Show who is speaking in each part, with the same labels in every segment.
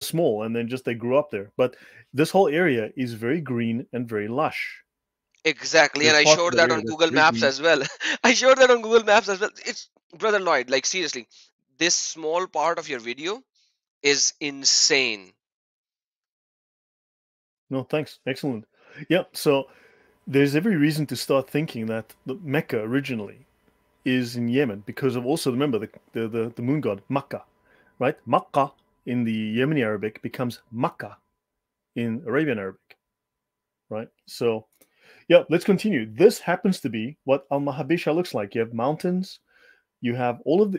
Speaker 1: small, and then just they grew up there. But this whole area is very green and very lush.
Speaker 2: Exactly, and
Speaker 1: There's
Speaker 2: I
Speaker 1: parts
Speaker 2: showed
Speaker 1: of that
Speaker 2: that
Speaker 1: area
Speaker 2: on
Speaker 1: that's
Speaker 2: Google
Speaker 1: very
Speaker 2: Maps
Speaker 1: green.
Speaker 2: as well. I showed that on Google Maps as well. It's brother Lloyd, like seriously, this small part of your video is insane.
Speaker 1: No, thanks. Excellent. Yeah. So there's every reason to start thinking that the Mecca originally is in Yemen because of also remember the moon god Makkah, right? Makkah in the Yemeni Arabic becomes Makkah in Arabian Arabic, right? So yeah, let's continue. This happens to be what Al Mahabisha looks like. You have mountains, you have all of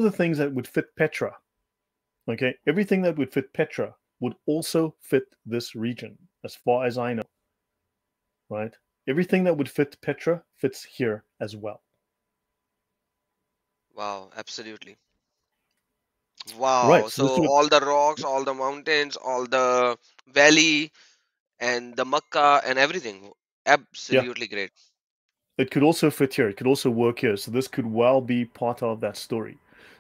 Speaker 1: the things that would fit Petra. Okay, everything that would fit Petra would also fit this region, as far as I know, right? Everything that would fit Petra fits here as well.
Speaker 2: Wow, absolutely.
Speaker 1: Right.
Speaker 2: Wow.
Speaker 1: So
Speaker 2: So
Speaker 1: this is what.
Speaker 2: all the rocks, all the mountains, all the valley, and the Makkah and everything.
Speaker 1: Yeah,
Speaker 2: Absolutely great.
Speaker 1: it could also fit here. It could also work here. So this could well be part of that story.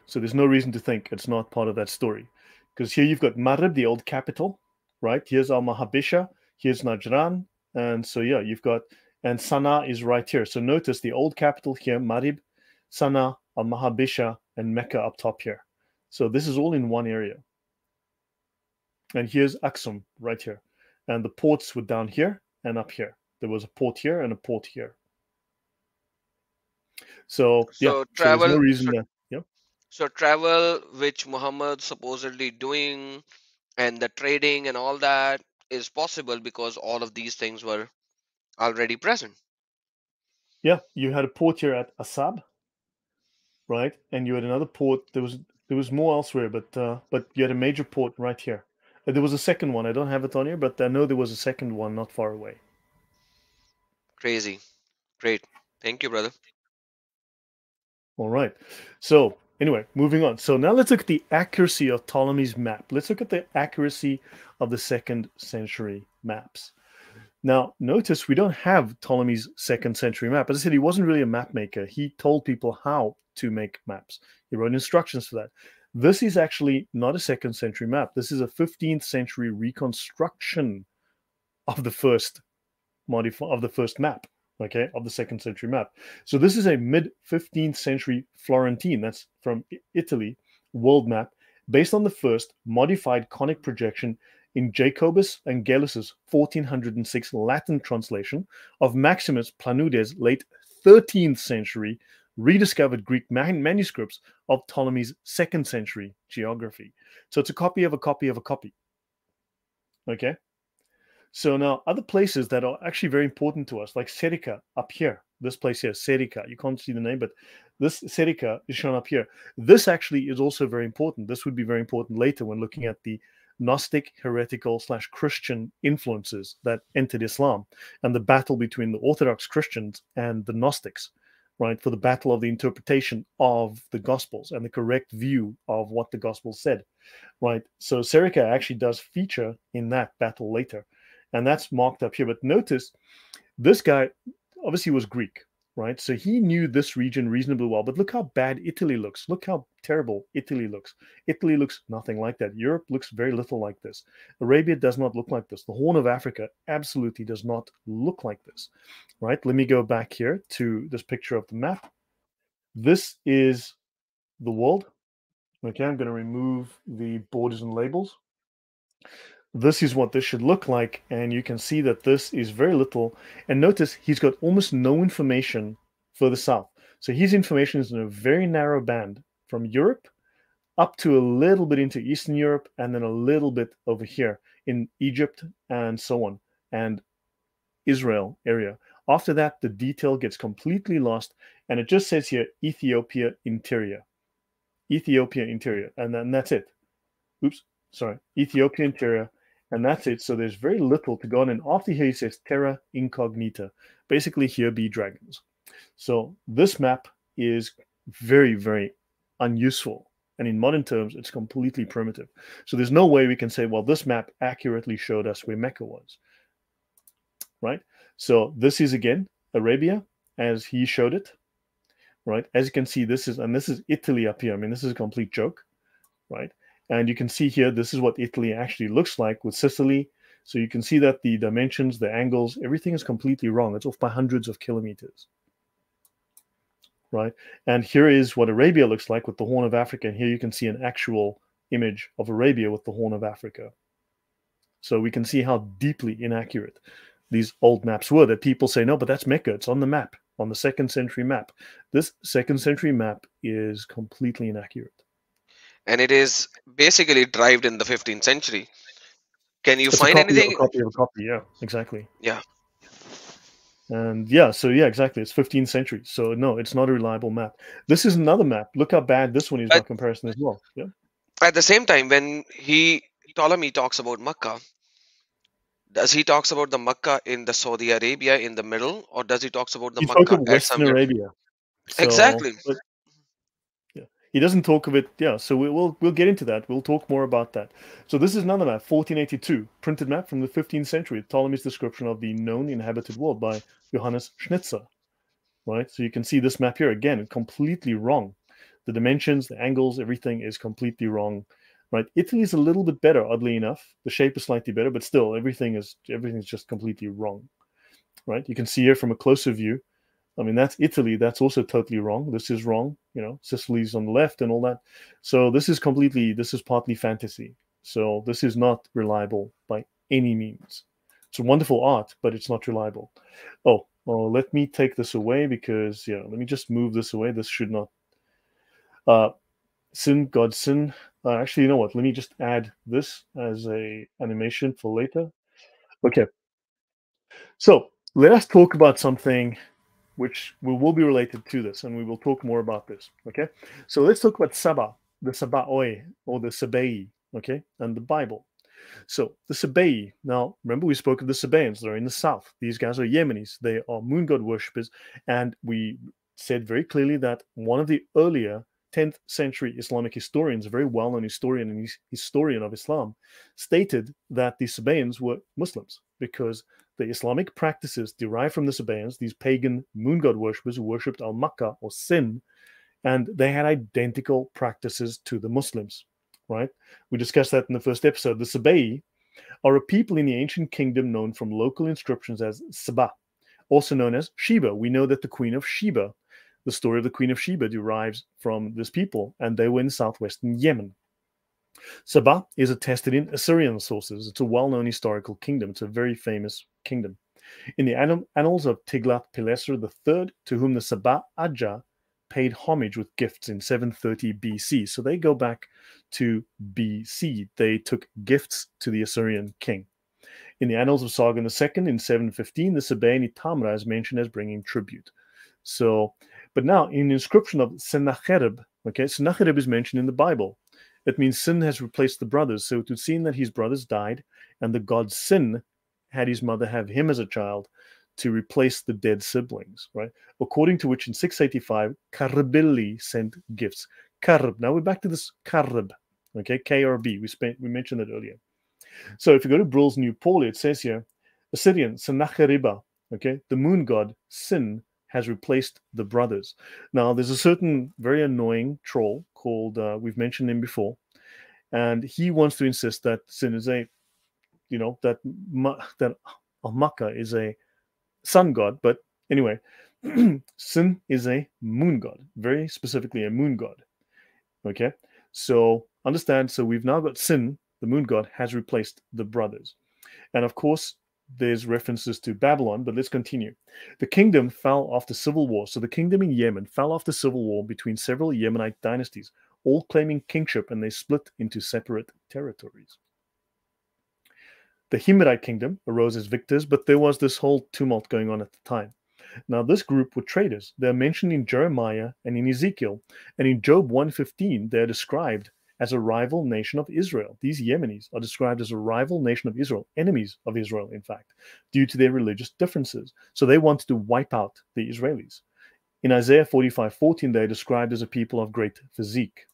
Speaker 1: So there's no reason to think it's not part of that story. Because here you've got Marib, the old capital, right? Here's Al Mahabisha, here's Najran. And so, yeah, you've got, and Sana'a is right here. So notice the old capital here, Marib, Sana'a, Al Mahabisha, and Mecca up top here. So this is all in one area. And here's Aksum right here. And the ports were down here and up here. There was a port here and a port here. So yeah,
Speaker 2: So
Speaker 1: so there's no
Speaker 2: travel,
Speaker 1: reason
Speaker 2: so
Speaker 1: that yeah,
Speaker 2: so travel, which Muhammad supposedly doing, and the trading and all that is possible because all of these things were already present.
Speaker 1: yeah, you had a port here at Asab, right? And you had another port. There was more elsewhere, but you had a major port right here. There was a second one. I don't have it on here, but I know there was a second one not far away.
Speaker 2: Crazy. Great. Thank you, brother.
Speaker 1: All right. So anyway, moving on. So now let's look at the accuracy of Ptolemy's map. Let's look at the accuracy of the second century maps. Now, notice we don't have Ptolemy's second century map. As I said, he wasn't really a map maker. He told people how to make maps. He wrote instructions for that. This is actually not a second century map. This is a 15th century reconstruction of the first map, okay, of the second century map. So this is a mid 15th century Florentine, that's from Italy, world map based on the first modified conic projection in Jacobus and Gellus's 1406 Latin translation of Maximus Planudes' late 13th century rediscovered Greek manuscripts of Ptolemy's second century geography. So it's a copy of a copy of a copy. Okay. So now other places that are actually very important to us, like Serica up here, this place here, Serica, you can't see the name, but this Serica is shown up here. This actually is also very important. This would be very important later when looking at the Gnostic, heretical slash Christian influences that entered Islam and the battle between the Orthodox Christians and the Gnostics, right? For the battle of the interpretation of the Gospels and the correct view of what the Gospels said, right? So Serica actually does feature in that battle later, and that's marked up here. But notice this guy obviously was Greek, right? So he knew this region reasonably well. But look how bad Italy looks. Look how terrible Italy looks. Italy looks nothing like that. Europe looks very little like this. Arabia does not look like this. The Horn of Africa absolutely does not look like this, right? Let me go back here to this picture of the map. This is the world. Okay, I'm going to remove the borders and labels. This is what this should look like, and you can see that this is very little. And notice he's got almost no information further south. So his information is in a very narrow band from Europe up to a little bit into Eastern Europe, and then a little bit over here in Egypt and so on, and Israel area. After that, the detail gets completely lost, and it just says here Ethiopia interior. Ethiopia interior, and then that's it. Oops, sorry, Ethiopia interior, and that's it. So there's very little to go on. And after here, he says terra incognita. Basically, here be dragons. So this map is very, very unuseful. And in modern terms, it's completely primitive. So there's no way we can say, well, this map accurately showed us where Mecca was, right? So this is again Arabia as he showed it, right? As you can see, this is Italy up here. I mean, this is a complete joke, right? And you can see here, this is what Italy actually looks like with Sicily. So you can see that the dimensions, the angles, everything is completely wrong. It's off by hundreds of kilometers, right? And here is what Arabia looks like with the Horn of Africa. And here you can see an actual image of Arabia with the Horn of Africa. So we can see how deeply inaccurate these old maps were, that people say, no, but that's Mecca. It's on the map, on the second century map. This second century map is completely inaccurate.
Speaker 2: And it is basically derived in the 15th century. Can you
Speaker 1: It's a
Speaker 2: find
Speaker 1: copy of a
Speaker 2: anything?
Speaker 1: copy of a copy. Yeah, exactly.
Speaker 2: Yeah.
Speaker 1: And yeah, so yeah, exactly. It's 15th century. So no, it's not a reliable map. This is another map. Look how bad this one is by
Speaker 2: But
Speaker 1: comparison as well. Yeah.
Speaker 2: at the same time, when Ptolemy talks about Makkah, does he talks about the Makkah in the Saudi Arabia in the middle, or does he talks about the
Speaker 1: He spoke
Speaker 2: Makkah
Speaker 1: of
Speaker 2: at
Speaker 1: Western
Speaker 2: somewhere?
Speaker 1: Arabia. So,
Speaker 2: Exactly.
Speaker 1: but yeah, he doesn't talk of it. Yeah, so we'll get into that. We'll talk more about that. So this is another map, 1482, printed map from the 15th century. Ptolemy's description of the known inhabited world by Johannes Schnitzer. Right, so you can see this map here again, completely wrong. The dimensions, the angles, everything is completely wrong. Right, Italy is a little bit better, oddly enough. The shape is slightly better, but still, everything's just completely wrong. Right, you can see here from a closer view. I mean, that's Italy. That's also totally wrong. This is wrong. You know, Sicily's on the left and all that. So this is partly fantasy. So this is not reliable by any means. It's a wonderful art, but it's not reliable. Oh, well, let me take this away because, yeah, let me just move this away. This should not. Uh, sin, God, sin. Actually, you know what? Let me just add this as a animation for later. Okay. So let us talk about something which will be related to this, and we will talk more about this. Okay, so let's talk about Saba, the Sabaoi, or the Sabai, okay, and the Bible. So the Sabai, now remember we spoke of the Sabaeans, they're in the south. These guys are Yemenis, they are moon god worshippers, and we said very clearly that one of the earlier 10th century Islamic historians, a very well-known historian and historian of Islam, stated that the Sabaeans were Muslims because the Islamic practices derived from the Sabaeans, these pagan moon god worshippers who worshipped Al-Makkah or Sin, and they had identical practices to the Muslims, right? We discussed that in the first episode. The Sabai are a people in the ancient kingdom known from local inscriptions as Saba, also known as Sheba. We know that the Queen of Sheba, the story of the Queen of Sheba derives from this people, and they were in southwestern Yemen. Saba is attested in Assyrian sources. It's a well-known historical kingdom. It's a very famous kingdom. In the annals of Tiglath-Pileser III, to whom the Saba Aja paid homage with gifts in 730 BC. So they go back to BC. They took gifts to the Assyrian king. In the annals of Sargon II in 715, the Sabaean Tamra is mentioned as bringing tribute. So, but now in the inscription of Sennacherib, okay, Sennacherib is mentioned in the Bible. It means Sin has replaced the brothers. So it would seem that his brothers died, and the god Sin had his mother have him as a child to replace the dead siblings, right? According to which in 685, Karabili sent gifts. Karb. Now we're back to this Karb, okay, KRB. We mentioned it earlier. So if you go to Brill's New Pauli, it says here, Assyrian, Sennacherib, okay, the moon god, Sin, has replaced the brothers. Now, there's a certain very annoying troll called, we've mentioned him before, and he wants to insist that Sin is a, that Makkah is a sun god. But anyway, Sin is a moon god, very specifically a moon god. Okay, so understand. So we've now got Sin, the moon god, has replaced the brothers. And of course, there's references to Babylon, but let's continue. The kingdom fell after civil war. So the kingdom in Yemen fell after civil war between several Yemenite dynasties, all claiming kingship, and they split into separate territories. The Himmerite kingdom arose as victors, but there was this whole tumult going on at the time. Now, this group were traders. They're mentioned in Jeremiah and in Ezekiel, and in Job 1:15, they're described as a rival nation of Israel. These Yemenis are described as a rival nation of Israel, enemies of Israel, in fact, due to their religious differences. So they wanted to wipe out the Israelis. In Isaiah 45:14, they're described as a people of great physique.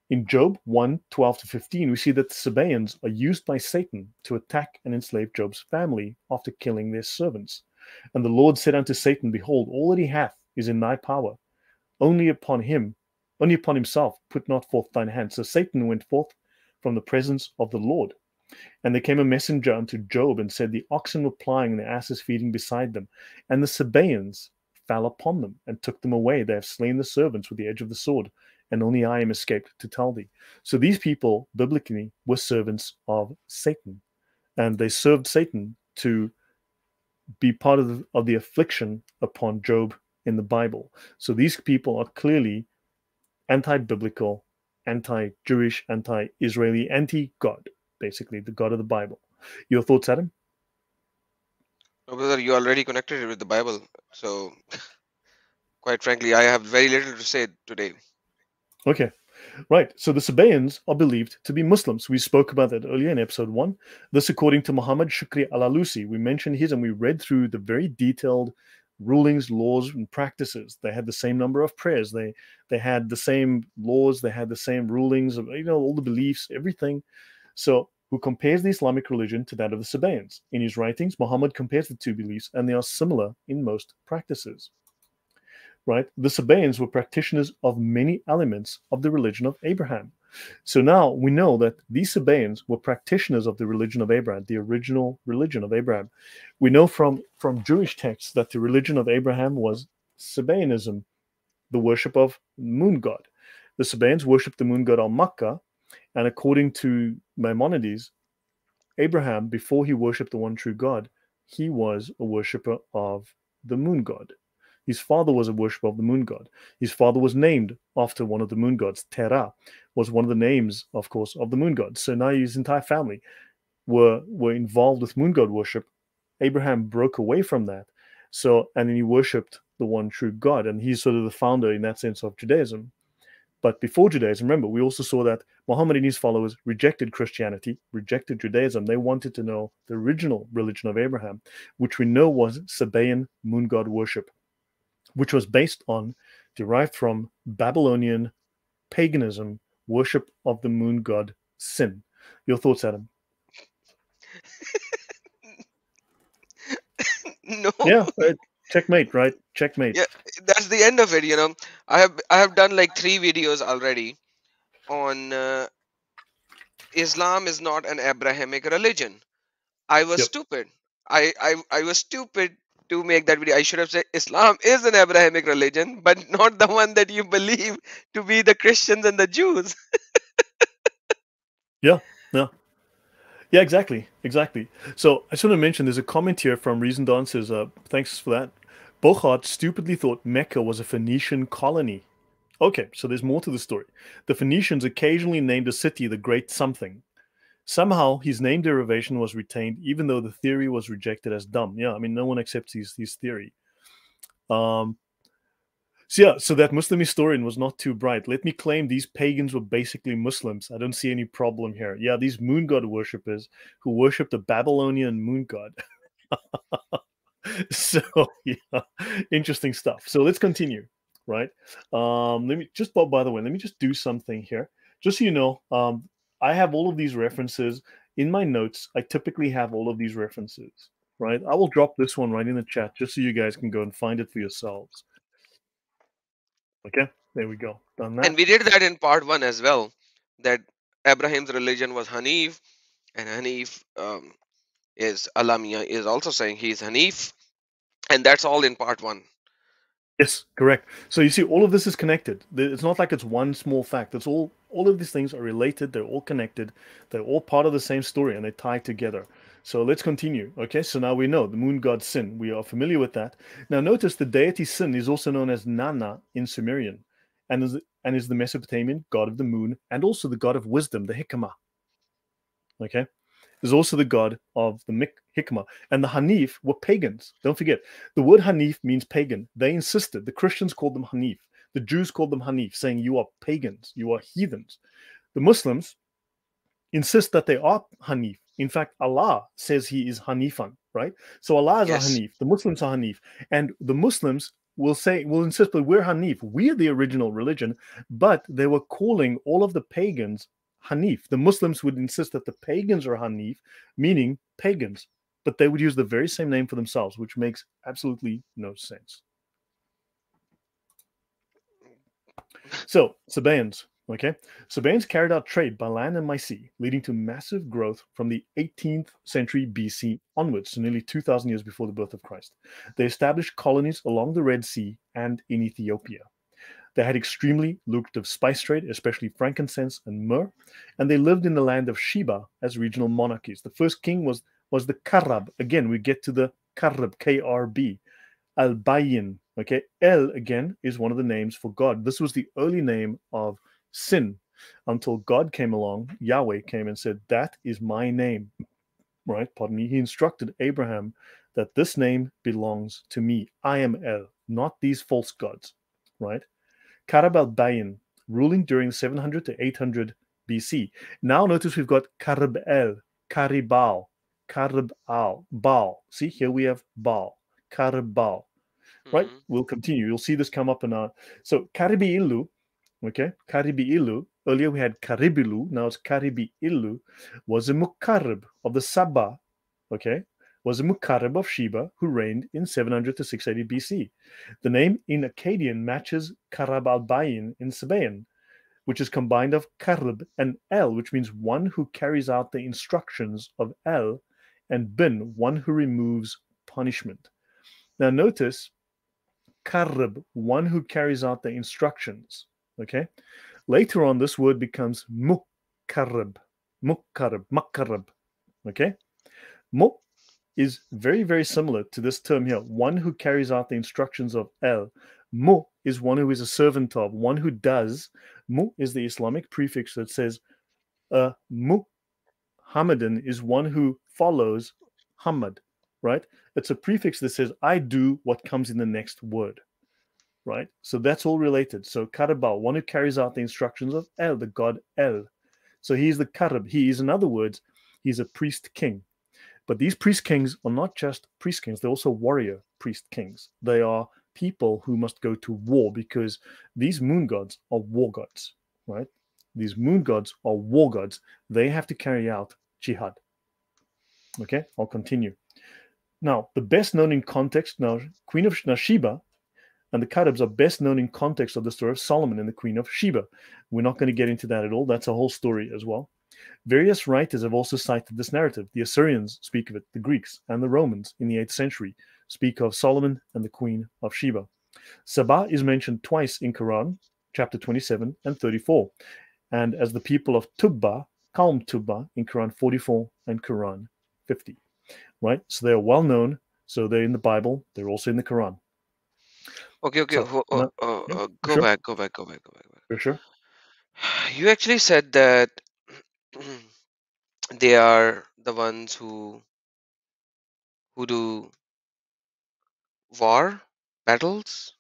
Speaker 1: In Job 1:12-15, we see that the Sabaeans are used by Satan to attack and enslave Job's family after killing their servants. And the Lord said unto Satan, Behold, all that he hath is in thy power. Only upon him Only upon himself put not forth thine hand. So Satan went forth from the presence of the Lord. And there came a messenger unto Job and said, the oxen were plying and the asses feeding beside them. And the Sabaeans fell upon them and took them away. They have slain the servants with the edge of the sword, and only I am escaped to tell thee. So these people, biblically, were servants of Satan. And they served Satan to be part of the affliction upon Job in the Bible. So these people are clearly anti-biblical, anti-Jewish, anti-Israeli, anti-God, basically the God of the Bible. Your thoughts, Adam?
Speaker 2: No, brother, you already connected it with the Bible. So, quite frankly, I have very little to say today.
Speaker 1: Okay, right. So the Sabaeans are believed to be Muslims. We spoke about that earlier in episode 1. This, according to Muhammad Shukri al-Alusi, we mentioned his and we read through the very detailed rulings, laws, and practices. They had the same number of prayers. They had the same laws. They had the same rulings. All the beliefs, everything. So, who compares the Islamic religion to that of the Sabaeans? In his writings, Muhammad compares the two beliefs, and they are similar in most practices. Right? The Sabaeans were practitioners of many elements of the religion of Abraham. So now we know that these Sabaeans were practitioners of the religion of Abraham, the original religion of Abraham. We know from Jewish texts that the religion of Abraham was Sabaeanism, the worship of moon god. The Sabaeans worshipped the moon god Al-Makkah, and according to Maimonides, Abraham, before he worshipped the one true God, he was a worshipper of the moon god. His father was a worshipper of the moon god. His father was named after one of the moon gods. Terah was one of the names, of course, of the moon god. So now his entire family were involved with moon god worship. Abraham broke away from that. So, and then he worshipped the one true God. And he's sort of the founder in that sense of Judaism. But before Judaism, remember, we also saw that Muhammad and his followers rejected Christianity, rejected Judaism. They wanted to know the original religion of Abraham, which we know was Sabaean moon god worship, which was based on, derived from Babylonian paganism, worship of the moon god Sin. Your thoughts, Adam?
Speaker 2: No,
Speaker 1: Yeah, checkmate, right? Checkmate.
Speaker 2: yeah, that's the end of it. I have done like 3 videos already on Islam is not an Abrahamic religion. I was
Speaker 1: Yep.
Speaker 2: stupid. I was stupid to make that video. I should have said Islam is an Abrahamic religion, but not the one that you believe to be the Christians and the Jews.
Speaker 1: Yeah. Yeah. Yeah, exactly. Exactly. So I just want to mention there's a comment here from Reason Dawn says, thanks for that. Bochart stupidly thought Mecca was a Phoenician colony. Okay, so there's more to the story. The Phoenicians occasionally named a city the Great Something. Somehow his name derivation was retained, even though the theory was rejected as dumb. Yeah, I mean, no one accepts his theory. Um, so yeah, so that Muslim historian was not too bright. Let me claim these pagans were basically Muslims. I don't see any problem here. Yeah, these moon god worshippers who worship the Babylonian moon god. So yeah, interesting stuff. So let's continue, right? Let me just, by the way, let me just do something here, just so you know. I have all of these references in my notes. I typically have all of these references, right? I will drop this one right in the chat just so you guys can go and find it for yourselves. Okay, there we go. Done
Speaker 2: And
Speaker 1: that.
Speaker 2: we did that in part 1 as well. That Abraham's religion was Hanif, and Hanif is Alamiya is also saying he's Hanif, and that's all in part 1.
Speaker 1: Yes, correct. So you see, all of this is connected. It's not like it's one small fact. It's all of these things are related. They're all connected. They're all part of the same story, and they tie together. So let's continue. Okay, so now we know the moon god Sin. We are familiar with that. Now notice the deity Sin is also known as Nana in Sumerian, and is the Mesopotamian god of the moon and also the god of wisdom, the Hikmah. Okay, is also the god of the Hikmah. And the Hanif were pagans. Don't forget, the word Hanif means pagan. They insisted, the Christians called them Hanif. The Jews called them Hanif, saying, you are pagans, you are heathens. The Muslims insist that they are Hanif. In fact, Allah says he is Hanifan, right? So Allah is a
Speaker 2: Yes.
Speaker 1: Hanif. The Muslims are Hanif. And the Muslims will insist that we're Hanif. We're the original religion, but they were calling all of the pagans Hanif. The Muslims would insist that the pagans are Hanif, meaning pagans, but they would use the very same name for themselves, which makes absolutely no sense. So, Sabaeans, okay? Sabaeans carried out trade by land and by sea, leading to massive growth from the 18th century BC onwards, so nearly 2,000 years before the birth of Christ. They established colonies along the Red Sea and in Ethiopia. They had extremely lucrative spice trade, especially frankincense and myrrh, and they lived in the land of Sheba as regional monarchies. The first king was the Karab. Again, we get to the Karab, K-R-B, Al-Bayin. Okay, El again is one of the names for God. This was the early name of sin until God came along, Yahweh came and said, "That is my name." Right? Pardon me. He instructed Abraham that this name belongs to me. I am El, not these false gods. Right? Karab al-Bayin, ruling during 700 to 800 BC. Now notice we've got Karab el, Karibal, Karab al, Baal. See, here we have Baal, Karabal. Right?
Speaker 2: Hmm.
Speaker 1: We'll continue. You'll see this come up in our. So, Karibi Ilu, okay, Karibi Ilu. Earlier we had Karibilu, now it's Karibi Ilu, was a Mukarib of the Sabah, okay, was a Mukarib of Sheba who reigned in 700 to 680 BC. The name in Akkadian matches Karab al Bayin in Sabaean, which is combined of Karib and El, which means one who carries out the instructions of El, and Bin, one who removes punishment. Now notice Karib, one who carries out the instructions. Okay. Later on, this word becomes mukarib, mukarib, makarib. Okay. Mu is very, very similar to this term here, one who carries out the instructions of El. Mu is one who is a servant of, one who does. Mu is the Islamic prefix that says Muhammadan is one who follows Hamad, right? It's a prefix that says, I do what comes in the next word, right? So that's all related. So Karabal, one who carries out the instructions of El, the god El. So he's the Karab. He is, in other words, he's a priest king. But these priest kings are not just priest kings, they're also warrior priest kings. They are people who must go to war because these moon gods are war gods, right? These moon gods are war gods. They have to carry out jihad. Okay, I'll continue. Now, the best known in context, now, Queen of Sheba and the Caribs are best known in context of the story of Solomon and the Queen of Sheba. We're not going to get into that at all. That's a whole story as well. Various writers have also cited this narrative. The Assyrians speak of it, the Greeks and the Romans in the 8th century speak of Solomon and the Queen of Sheba. Sabah is mentioned twice in Quran, chapter 27 and 34, and as the people of Tubba, Qaum Tubba, in Quran 44 and Quran 50. Right? So they are well known. So they're in the Bible. They're also in the Quran.
Speaker 2: Okay, okay.
Speaker 1: So, yeah, for
Speaker 2: Go
Speaker 1: sure,
Speaker 2: back, go back, go back, go back, go
Speaker 1: for sure.
Speaker 2: back. You actually said that they are the ones who do war battles.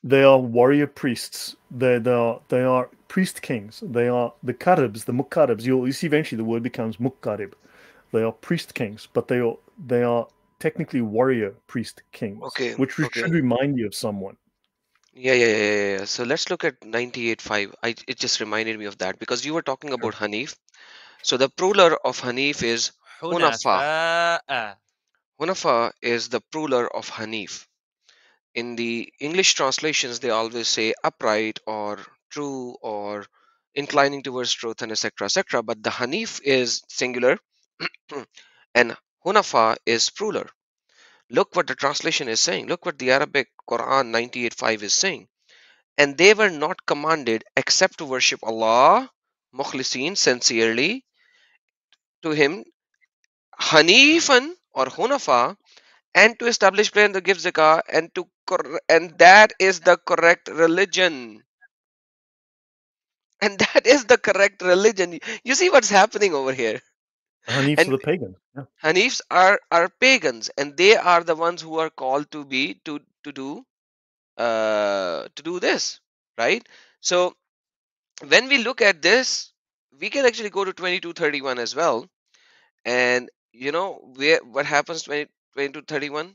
Speaker 1: They are warrior priests. They are priest kings. They are the Karibs, the Mukaribs. You see eventually the word becomes Mukarib. They are priest kings, but they are technically warrior priest kings,
Speaker 2: Okay,
Speaker 1: which
Speaker 2: okay.
Speaker 1: should remind you of someone.
Speaker 2: Yeah, yeah, yeah, yeah, yeah. So let's look at 98.5. It just reminded me of that because you were talking
Speaker 1: Sure.
Speaker 2: about Hanif. So the plural of Hanif is Hunafa.
Speaker 3: حنفاء.
Speaker 2: Hunafa is the plural of Hanif. In the English translations, they always say upright or true or inclining towards truth and etc. etc. But the Hanif is singular and Hunafa is plural. Look what the translation is saying. Look what the Arabic Quran 98.5 is saying. And they were not commanded except to worship Allah, mukhlisin, sincerely to Him, Hanifan or Hunafa, and to establish prayer and to give zakah and that is the correct religion. And that is the correct religion. You see what's happening over here.
Speaker 1: Hanifs are
Speaker 2: And
Speaker 1: the pagan. Yeah,
Speaker 2: Hanifs are pagans, and they are the ones who are called to be to do this, right? So when we look at this, we can actually go to 2231 as well. And you know where what happens 2231?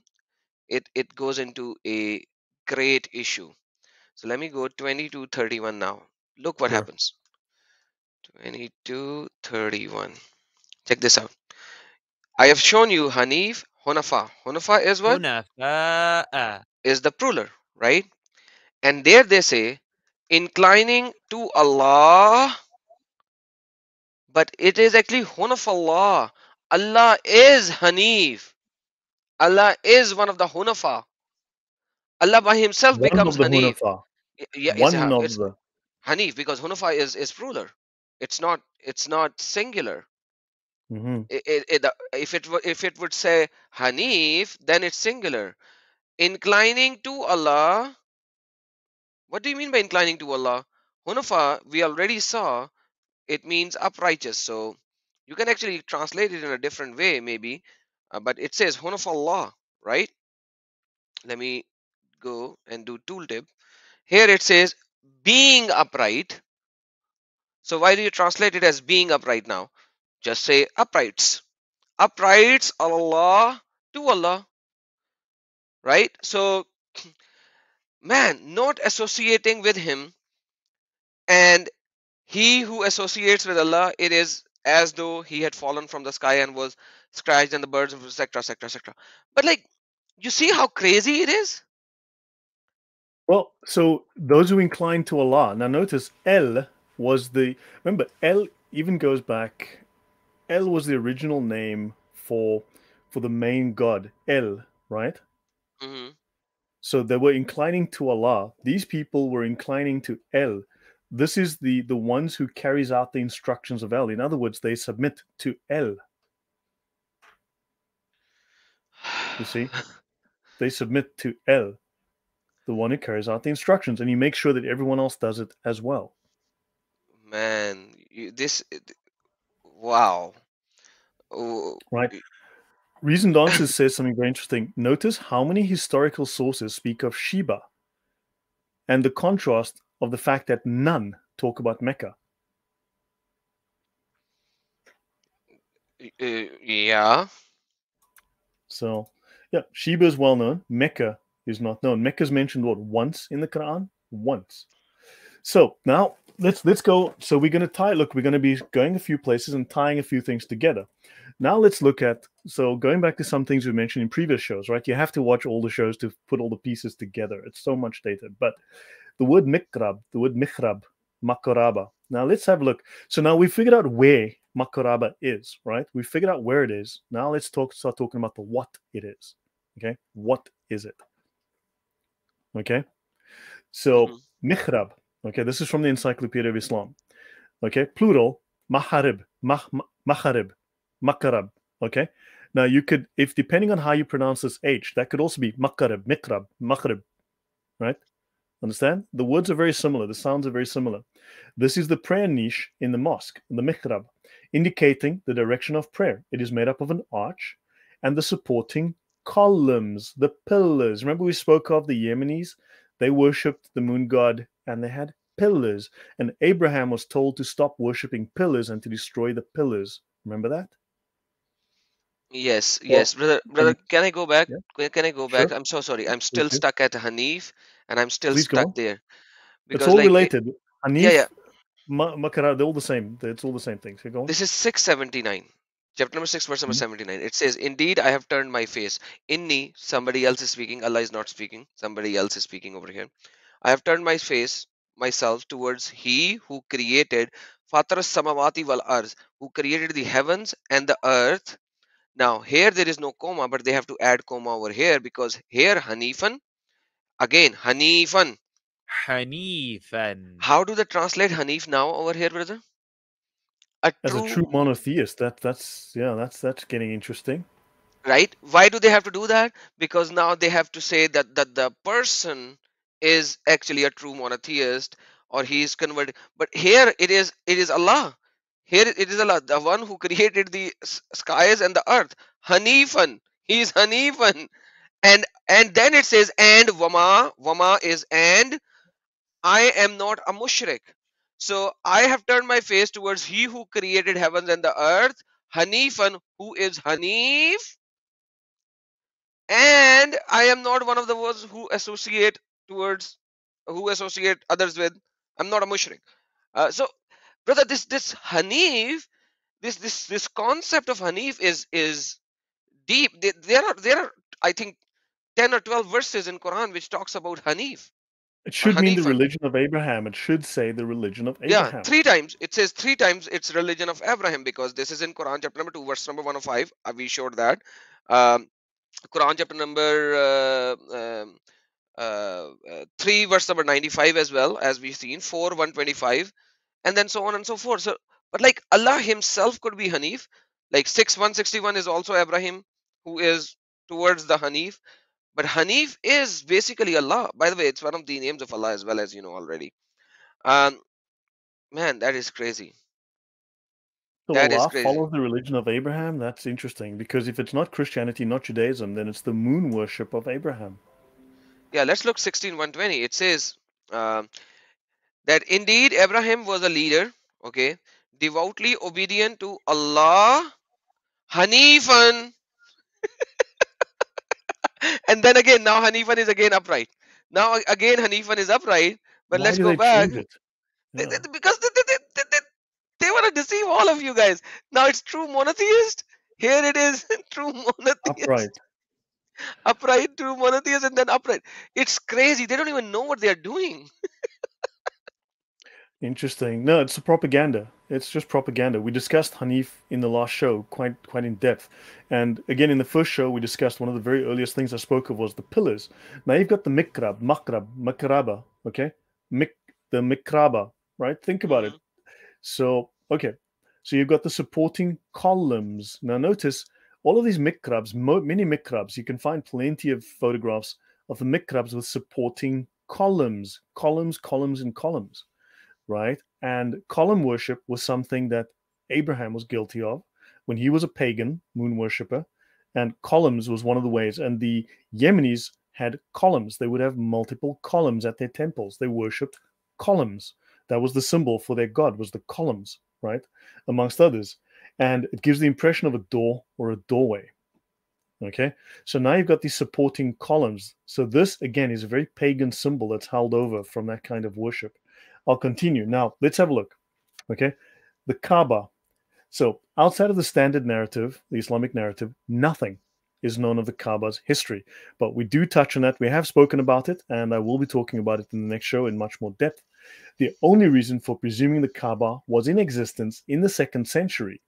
Speaker 2: It goes into a great issue. So let me go 2231 now. Look what
Speaker 1: sure.
Speaker 2: happens. 2231. Check this out. I have shown you Hanif, Hunafa. Hunafa is what?
Speaker 3: حنفاء.
Speaker 2: Is the plural, right? And there they say inclining to Allah, but it is actually Hunaf Allah. Allah is Hanif. Allah is one of the Hunafa. Allah by himself
Speaker 1: One
Speaker 2: becomes
Speaker 1: of the
Speaker 2: Hanif.
Speaker 1: Hunafa.
Speaker 2: Yeah,
Speaker 1: One
Speaker 2: it's
Speaker 1: of the.
Speaker 2: Hanif because Hunafa is plural. It's not singular.
Speaker 1: Hmm.
Speaker 2: If it would say Hanif, then it's singular. Inclining to Allah. What do you mean by inclining to Allah? Hunafa, we already saw, it means uprighteous. So you can actually translate it in a different way, maybe. But it says Hunafa Allah, right? Let me go and do tooltip. Here it says being upright. So why do you translate it as being upright now? Just say uprights. Uprights Allah to Allah, right? So, man, not associating with Him, and he who associates with Allah, it is as though he had fallen from the sky and was scratched, and the birds, etc., etc., etc. But like, you see how crazy it is?
Speaker 1: Well, so those who incline to Allah. Now notice El was the. Remember, El even goes back. El was the original name for the main god, El, right?
Speaker 2: Hmm.
Speaker 1: So they were inclining to Allah. These people were inclining to El. This is the ones who carries out the instructions of El. In other words, they submit to El. You see, they submit to El, the one who carries out the instructions, and he makes sure that everyone else does it as well.
Speaker 2: Man, wow. Oh,
Speaker 1: Right? Reasoned Answers says something very interesting. Notice how many historical sources speak of Sheba and the contrast of the fact that none talk about Mecca.
Speaker 2: yeah.
Speaker 1: So, yeah, Sheba is well known. Mecca is not known. Mecca is mentioned what once in the Quran, once. So now let's go. So we're going to tie. Look, we're going to be going a few places and tying a few things together. Now let's look at. So going back to some things we mentioned in previous shows, right? You have to watch all the shows to put all the pieces together. It's so much data. But the word mikrab, the word mihrab, makaraba. Now let's have a look. So now we figured out where makaraba is, right? We figured out where it is. Now let's start talking about the what it is. Okay, what is it? Okay, so
Speaker 2: Hmm.
Speaker 1: mihrab. Okay, this is from the Encyclopedia of Islam. Okay, plural maharib, maharib, makarab. Okay, now you could, if depending on how you pronounce this H, that could also be makarib, mikrab, mahrib, right? Understand? The words are very similar. The sounds are very similar. This is the prayer niche in the mosque, the mihrab, indicating the direction of prayer. It is made up of an arch and the supporting columns, the pillars. Remember, we spoke of the Yemenis? They worshipped the moon god and they had pillars. And Abraham was told to stop worshipping pillars and to destroy the pillars. Remember that?
Speaker 2: Yes,
Speaker 1: Well,
Speaker 2: yes, brother,
Speaker 1: and
Speaker 2: can I go back?
Speaker 1: yeah,
Speaker 2: Can I go back?
Speaker 1: sure.
Speaker 2: I'm so sorry. I'm
Speaker 1: Please
Speaker 2: still
Speaker 1: do.
Speaker 2: stuck at Hanif, and I'm still
Speaker 1: Please go
Speaker 2: stuck
Speaker 1: on.
Speaker 2: there
Speaker 1: It's
Speaker 2: because,
Speaker 1: all
Speaker 2: like,
Speaker 1: related.
Speaker 2: yeah, yeah.
Speaker 1: Hanif, Makara, they're all the same. It's all the same things. Okay, go on.
Speaker 2: This is 679. Chapter number 6, verse number 79. It says, indeed, I have turned my face. Inni, somebody else is speaking. Allah is not speaking. Somebody else is speaking over here. I have turned my face, myself, towards He who created Fatras Samawati wal Arz, who created the heavens and the earth. Now, here there is no comma, but they have to add comma over here because here Hanifan, again, Hanifan.
Speaker 3: Hanifan.
Speaker 2: How do they translate Hanif now over here, brother? A
Speaker 1: As a true
Speaker 2: true,
Speaker 1: monotheist, that's getting interesting.
Speaker 2: right? Why do they have to do that? Because now they have to say that the person is actually a true monotheist or he is converted. But here it is Allah. Here it is Allah, the one who created the skies and the earth. Hanifan. He is Hanifan. And then it says and Wama is and I am not a mushrik. So I have turned my face towards he who created heavens and the earth, Hanifan, who is Hanif, and I am not one of the ones who towards associate others with. I'm not a mushrik. So, brother, this Hanif, this concept of Hanif is deep. There are I think 10 or 12 verses in Quran which talks about Hanif.
Speaker 1: It
Speaker 2: or
Speaker 1: should mean the
Speaker 2: Hanifan.
Speaker 1: religion of Abraham. It should say the religion of
Speaker 2: Yeah,
Speaker 1: Abraham.
Speaker 2: three times. It says three times it's religion of Abraham, because this is in Quran chapter number 2, verse number 105. We showed that. Um, Quran chapter number 3, verse number 95, as well as we've seen, 4, 125, and then so on and so forth. So, but like Allah Himself could be Hanif. Like 6, 161 is also Abraham, who is towards the Hanif. But Hanif is basically Allah. By the way, it's one of the names of Allah as well, as you know already. Um, Man, that is crazy.
Speaker 1: So
Speaker 2: That is
Speaker 1: Allah
Speaker 2: crazy.
Speaker 1: follows the religion of Abraham? That's interesting because if it's not Christianity, not Judaism, then it's the moon worship of Abraham.
Speaker 2: Yeah, let's look 16:120. It says um, that indeed Abraham was a leader, okay, devoutly obedient to Allah, Hanifan, and then again, now Hanifan is again upright. Now again, Hanifan is upright, but
Speaker 1: Why
Speaker 2: let's
Speaker 1: do
Speaker 2: go
Speaker 1: they
Speaker 2: back.
Speaker 1: change it? Yeah.
Speaker 2: Because they want to deceive all of you guys. Now it's true monotheist. Here it is, true
Speaker 1: Upright.
Speaker 2: monotheist, upright, true monotheist, and then upright. It's crazy. They don't even know what they are doing.
Speaker 1: Interesting. No, it's a propaganda. It's just propaganda. We discussed Hanif in the last show quite in depth. And again, in the first show, we discussed one of the very earliest things I spoke of was the pillars. Now you've got the makraba, okay? Mik, the mikraba, right? Think about it.
Speaker 2: Hmm.
Speaker 1: So, okay. So you've got the supporting columns. Now notice all of these mikrabs, many mikrabs, you can find plenty of photographs of the mikrabs with supporting columns, columns, and columns, right? And column worship was something that Abraham was guilty of when he was a pagan moon worshiper. And columns was one of the ways. And the Yemenis had columns. They would have multiple columns at their temples. They worshipped columns. That was the symbol for their god, was the columns, right? Amongst others. And it gives the impression of a door or a doorway. Okay, so now you've got these supporting columns. So this again is a very pagan symbol that's held over from that kind of worship. I'll continue. Now let's have a look. Okay, the Kaaba. So outside of the standard narrative, the Islamic narrative, nothing is known of the Kaaba's history. But we do touch on that. We have spoken about it, and I will be talking about it in the next show in much more depth. The only reason for presuming the Kaaba was in existence in the 2nd century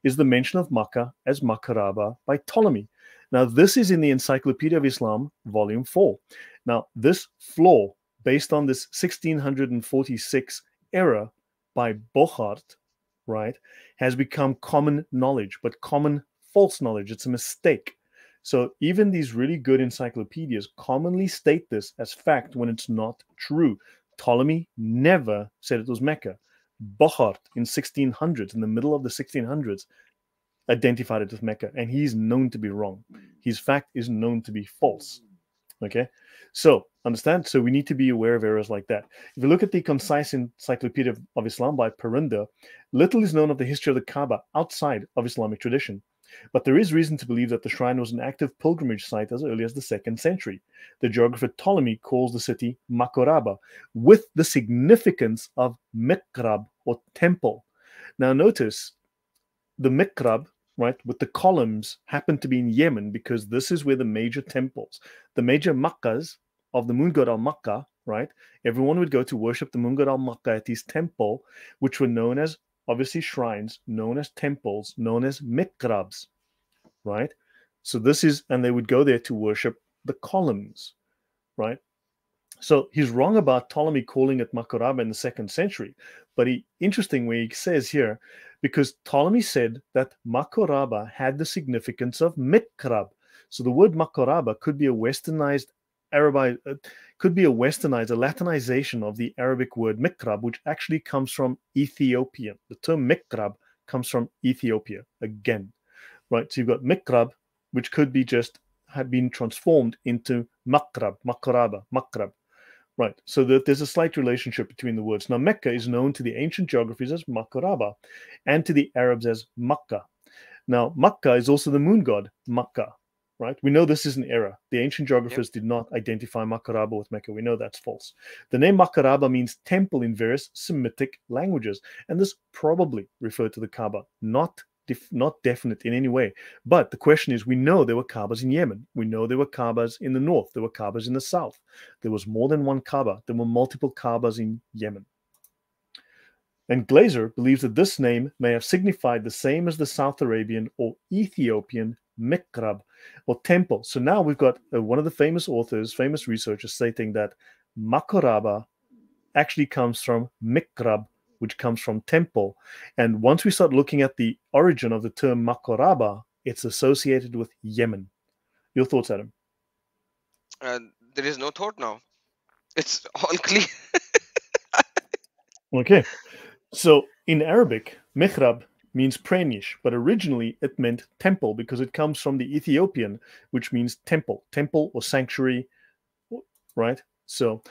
Speaker 1: is the mention of Makkah as Makkaraba by Ptolemy. Now, this is in the Encyclopedia of Islam, Volume 4. Now, this flaw, based on this 1646 error by Bochart, right, has become common knowledge, but common false knowledge. It's a mistake. So even these really good encyclopedias commonly state this as fact when it's not true. Ptolemy never said it was Mecca. Bochart in 1600s, in the middle of the 1600s, identified it as Mecca, and he's known to be wrong. His fact is known to be false. Okay, so understand. So we need to be aware of errors like that. If you look at the Concise Encyclopedia of Islam by Parinder, little is known of the history of the Kaaba outside of Islamic tradition. But there is reason to believe that the shrine was an active pilgrimage site as early as the 2nd century. The geographer Ptolemy calls the city Makoraba, with the significance of mikrab or temple. Now, notice the mikrab, right, with the columns happen to be in Yemen because this is where the major temples, the major Makkahs of the moon god al Makkah, right? Everyone would go to worship the moon god al Makkah at his temple, which were known as obviously shrines, known as temples, known as mikrabs, right? So this is, and they would go there to worship the columns, right? So he's wrong about Ptolemy calling it Makoraba in the 2nd century. But interestingly, he says here, because Ptolemy said that Makoraba had the significance of Mikrab. So the word Makoraba could be a westernized could be a westernized, a Latinization of the Arabic word Mikrab, which actually comes from Ethiopian. The term Mikrab comes from Ethiopia again, right? So you've got Mikrab, which could be just had been transformed into Makrab, Makoraba, Makrab. Right, so that there's a slight relationship between the words. Now, Mecca is known to the ancient geographies as Makaraba and to the Arabs as Makkah. Now, Makkah is also the moon god, Makkah, right? We know this is an error. The ancient
Speaker 2: Yep.
Speaker 1: geographers did not identify Makaraba with Mecca. We know that's false. The name Makaraba means temple in various Semitic languages, and this probably referred to the Kaaba, not not definite in any way. But the question is, we know there were Kaabas in Yemen. We know there were Kaabas in the north. There were Kaabas in the south. There was more than one Kaaba. There were multiple Kaabas in Yemen. And Glaser believes that this name may have signified the same as the South Arabian or Ethiopian mikrab, or temple. So now we've got one of the famous authors, famous researchers, stating that Makoraba actually comes from mikrab, which comes from temple. And once we start looking at the origin of the term Makoraba, it's associated with Yemen. Your thoughts, Adam?
Speaker 2: There is no thought now. It's all clear.
Speaker 1: Okay. So in Arabic, mihrab means prayer niche, but originally it meant temple because it comes from the Ethiopian, which means temple or sanctuary, right? So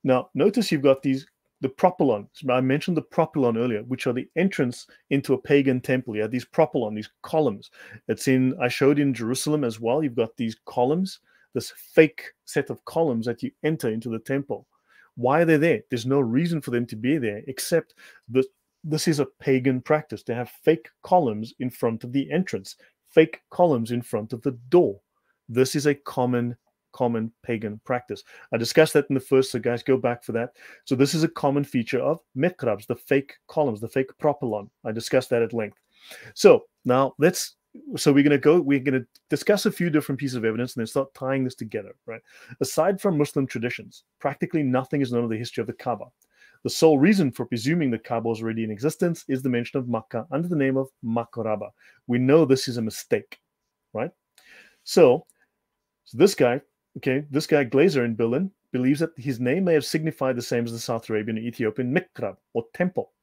Speaker 1: now notice you've got the propylon. I mentioned the propylon earlier, which are the entrance into a pagan temple. You have these propylon, these columns. I showed in Jerusalem as well. You've got these columns, this fake set of columns that you enter into the temple. Why are they there? There's no reason for them to be there except that this is a pagan practice to have fake columns in front of the entrance, fake columns in front of the door. This is a common pagan practice. I discussed that in the first, so guys, go back for that. So this is a common feature of mikrabs, the fake columns, the fake propylon. I discussed that at length. So now we're going to discuss a few different pieces of evidence and then start tying this together, right? Aside from Muslim traditions, practically nothing is known of the history of the Kaaba. The sole reason for presuming the Kaaba was already in existence is the mention of Makkah under the name of Makoraba. We know this is a mistake, right? So this guy Glaser in Berlin believes that his name may have signified the same as the South Arabian or Ethiopian mikrab, or temple.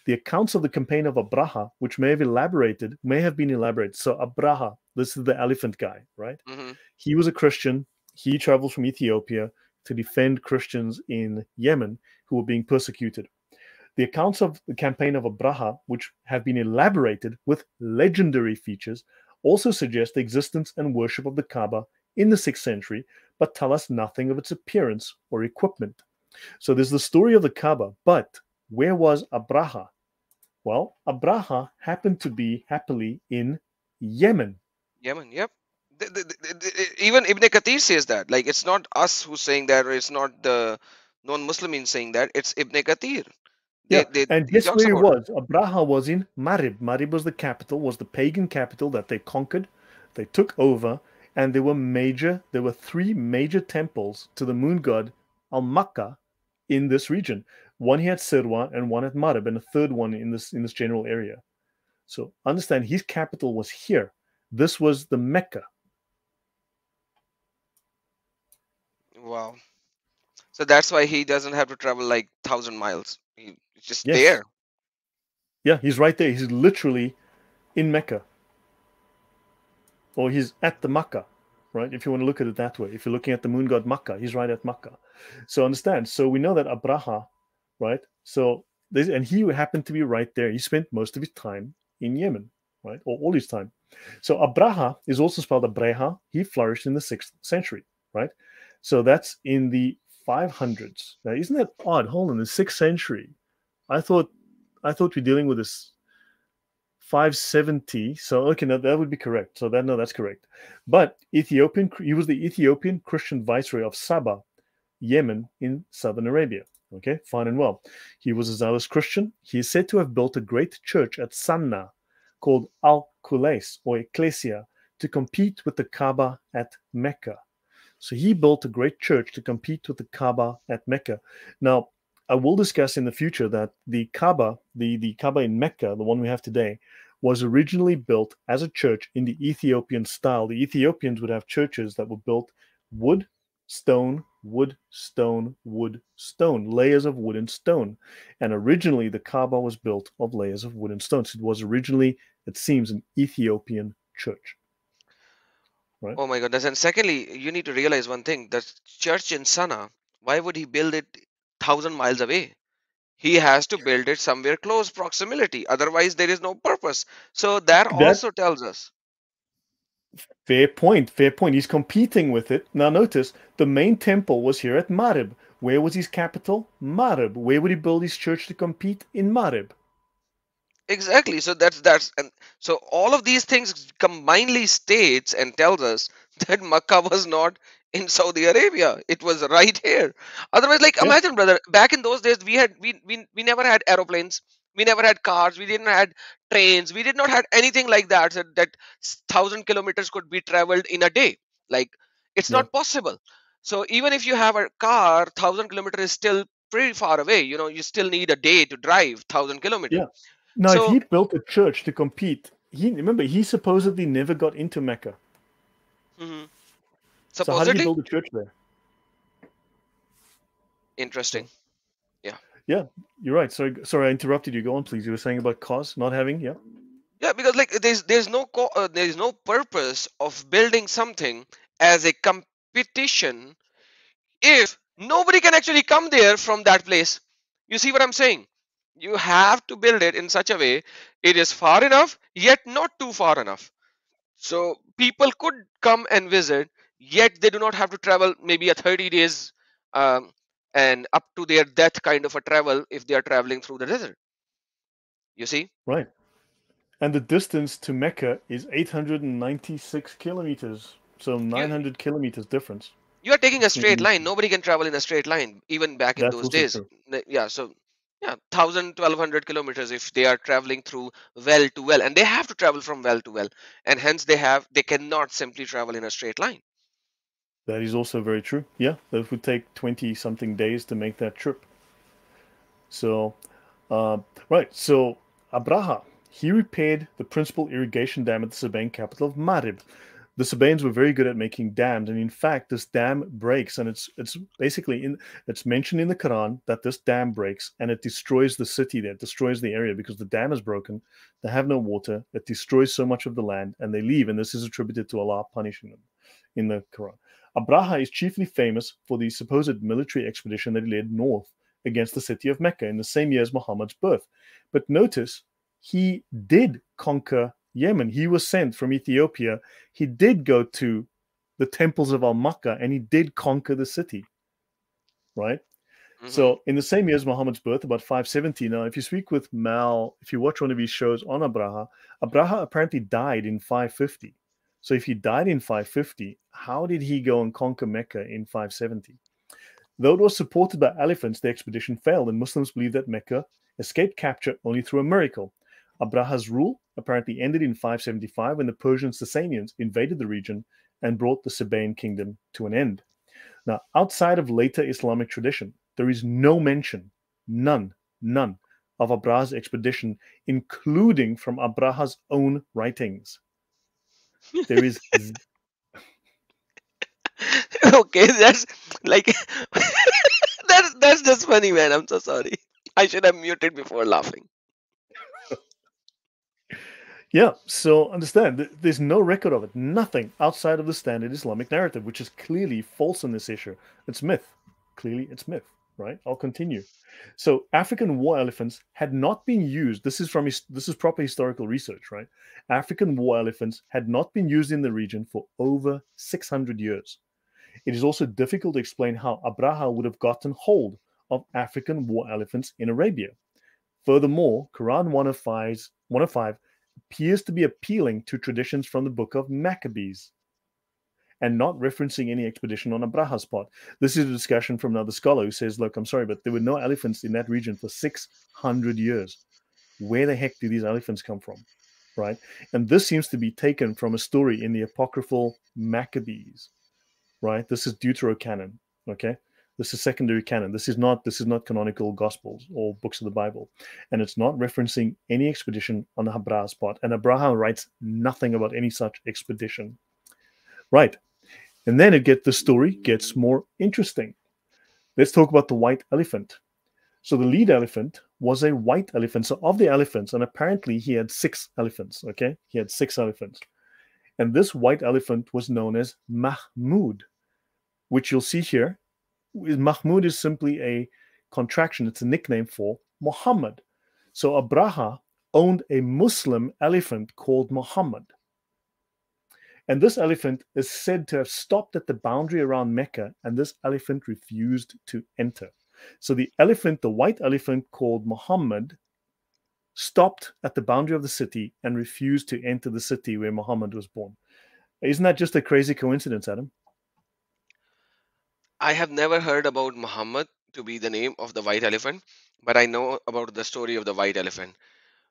Speaker 1: The accounts of the campaign of Abraha, which may have been elaborated. So Abraha, this is the elephant guy, right?
Speaker 2: Mm-hmm.
Speaker 1: He was a Christian. He traveled from Ethiopia to defend Christians in Yemen who were being persecuted. The accounts of the campaign of Abraha, which have been elaborated with legendary features, also suggest the existence and worship of the Kaaba in the 6th century, but tell us nothing of its appearance or equipment. So there's the story of the Kaaba, but where was Abraha? Well, Abraha happened to be happily in Yemen.
Speaker 2: Yemen, yep. Even Ibn Kathir says that. Like, it's not us who's saying that, or it's not the non-Muslims saying that. It's Ibn Kathir.
Speaker 1: Yeah, and
Speaker 2: He
Speaker 1: guess
Speaker 2: talks
Speaker 1: where he
Speaker 2: about it.
Speaker 1: was? Abraha was in Marib. Marib was the capital, was the pagan capital that they conquered, they took over, and there were 3 major temples to the moon god Al-Makkah in this region. One here at Sirwa and one at Marib, and a third one in this general area. So understand his capital was here. This was the Mecca.
Speaker 2: Wow. So that's why he doesn't have to travel like 1,000 miles. He's just
Speaker 1: Yes.
Speaker 2: there.
Speaker 1: Yeah, he's right there. He's literally in Mecca. Or he's at the Makkah, right? If you want to look at it that way. If you're looking at the moon god Makkah, he's right at Makkah. So understand. So we know that Abraha, right? And he happened to be right there. He spent most of his time in Yemen, right? Or all his time. So Abraha is also spelled Abreha. He flourished in the 6th century, right? So that's in the 500s. Now, isn't that odd? Hold on, the 6th century. I thought we're dealing with this 570. So okay, no, that would be correct. So that's correct. But he was the Ethiopian Christian viceroy of Sabah, Yemen in southern Arabia. Okay, fine and well. He was a zealous Christian. He is said to have built a great church at Sanna called Al-Kulais or Ecclesia to compete with the Kaaba at Mecca. So he built a great church to compete with the Kaaba at Mecca. Now, I will discuss in the future that the Kaaba, the Kaaba in Mecca, the one we have today, was originally built as a church in the Ethiopian style. The Ethiopians would have churches that were built wood, stone, wood, stone, wood, stone, layers of wood and stone. And originally, the Kaaba was built of layers of wood and stone. So it was originally, it seems, an Ethiopian church. Right?
Speaker 2: Oh my goodness. And secondly, you need to realize one thing. The church in Sana, why would he build it 1,000 miles away? He has to build it somewhere close proximity. Otherwise, there is no purpose. So that
Speaker 1: That
Speaker 2: also tells us.
Speaker 1: Fair point, fair point. He's competing with it. Now notice, the main temple was here at Marib. Where was his capital? Marib. Where would he build his church to compete? In Marib.
Speaker 2: Exactly. So that's and so all of these things combinedly states and tells us that Makkah was not in Saudi Arabia. It was right here. Otherwise, like
Speaker 1: Yeah,
Speaker 2: imagine, brother, back in those days, we never had aeroplanes, we never had cars, we didn't had trains, we did not had anything like that. So that 1,000 kilometers could be traveled in a day. Like it's
Speaker 1: yeah,
Speaker 2: not possible. So even if you have a car, 1,000 kilometers is still pretty far away. You know, you still need a day to drive 1,000 kilometers.
Speaker 1: yeah. Now, if
Speaker 2: So
Speaker 1: he built a church to compete, he remember he supposedly never got into Mecca.
Speaker 2: mhm.
Speaker 1: So how did he
Speaker 2: Supposedly,
Speaker 1: build a church there?
Speaker 2: interesting.
Speaker 1: So
Speaker 2: Yeah,
Speaker 1: yeah, you're right. Sorry, I interrupted you. Go on, please. You were saying about cause not having. Yeah,
Speaker 2: yeah, because like there's no purpose of building something as a competition if nobody can actually come there from that place. You see what I'm saying? You have to build it in such a way it is far enough yet not too far enough. So people could come and visit, yet they do not have to travel maybe a 30 days um, and up to their death kind of a travel if they are traveling through the desert. You see?
Speaker 1: right. And the distance to Mecca is 896 kilometers. So
Speaker 2: You
Speaker 1: 900 kilometers difference.
Speaker 2: you are taking a straight
Speaker 1: In,
Speaker 2: line. Nobody can travel in a straight line, even back in
Speaker 1: that's
Speaker 2: those
Speaker 1: also
Speaker 2: days.
Speaker 1: true.
Speaker 2: Yeah, so yeah, 1,000 to 1,200 kilometers if they are traveling through well to well, and they have to travel from well to well, and hence they cannot simply travel in a straight line.
Speaker 1: That is also very true. Yeah, that would take 20 something days to make that trip. So, uh, right. So, Abraha, he repaired the principal irrigation dam at the Sabaean capital of Marib. The Sabaeans were very good at making dams, and in fact, this dam breaks, and it's basically it's mentioned in the Quran that this dam breaks and it destroys the city there, it destroys the area because the dam is broken. They have no water. It destroys so much of the land, and they leave, and this is attributed to Allah punishing them in the Quran. Abraha is chiefly famous for the supposed military expedition that he led north against the city of Mecca in the same year as Muhammad's birth. But notice, he did conquer Yemen. He was sent from Ethiopia. He did go to the temples of Al Makkah and he did conquer the city, right?
Speaker 2: Hmm.
Speaker 1: So, in the same year as Muhammad's birth, about 570. Now, if you speak with Mal, if you watch one of his shows on Abraha, Abraha apparently died in 550. So, if he died in 550, how did he go and conquer Mecca in 570? Though it was supported by elephants, the expedition failed, and Muslims believe that Mecca escaped capture only through a miracle. Abraha's rule apparently ended in 575 when the Persian Sasanians invaded the region and brought the Sabaean kingdom to an end. Now, outside of later Islamic tradition, there is no mention, none, of Abraha's expedition, including from Abraha's own writings. There is,
Speaker 2: Okay, that's like that's just funny, man. I'm so sorry. I should have muted before laughing.
Speaker 1: yeah, so understand, there's no record of it, nothing outside of the standard Islamic narrative, which is clearly false on this issue. It's myth. Clearly, it's myth, right? I'll continue. So, African war elephants had not been used. This is proper historical research, right? African war elephants had not been used in the region for over 600 years. It is also difficult to explain how Abraha would have gotten hold of African war elephants in Arabia. Furthermore, Quran 105 appears to be appealing to traditions from the book of Maccabees and not referencing any expedition on Abraha's part. This is a discussion from another scholar who says, look, I'm sorry, but there were no elephants in that region for 600 years. Where the heck do these elephants come from? Right? And this seems to be taken from a story in the apocryphal Maccabees, right? This is deuterocanon, okay? This is secondary canon. This is not canonical gospels or books of the Bible, and it's not referencing any expedition on Abraha's part. And Abraham writes nothing about any such expedition, right? And then the story gets more interesting. Let's talk about the white elephant. So the lead elephant was a white elephant. So of the elephants, and apparently he had 6 elephants. Okay, he had 6 elephants, and this white elephant was known as Mahmud, which you'll see here. Mahmud is simply a contraction. It's a nickname for Muhammad. So Abraha owned a Muslim elephant called Muhammad. And this elephant is said to have stopped at the boundary around Mecca, and this elephant refused to enter. So the white elephant called Muhammad, stopped at the boundary of the city and refused to enter the city where Muhammad was born. Isn't that just a crazy coincidence, Adam?
Speaker 2: I have never heard about Muhammad to be the name of the white elephant, but I know about the story of the white elephant.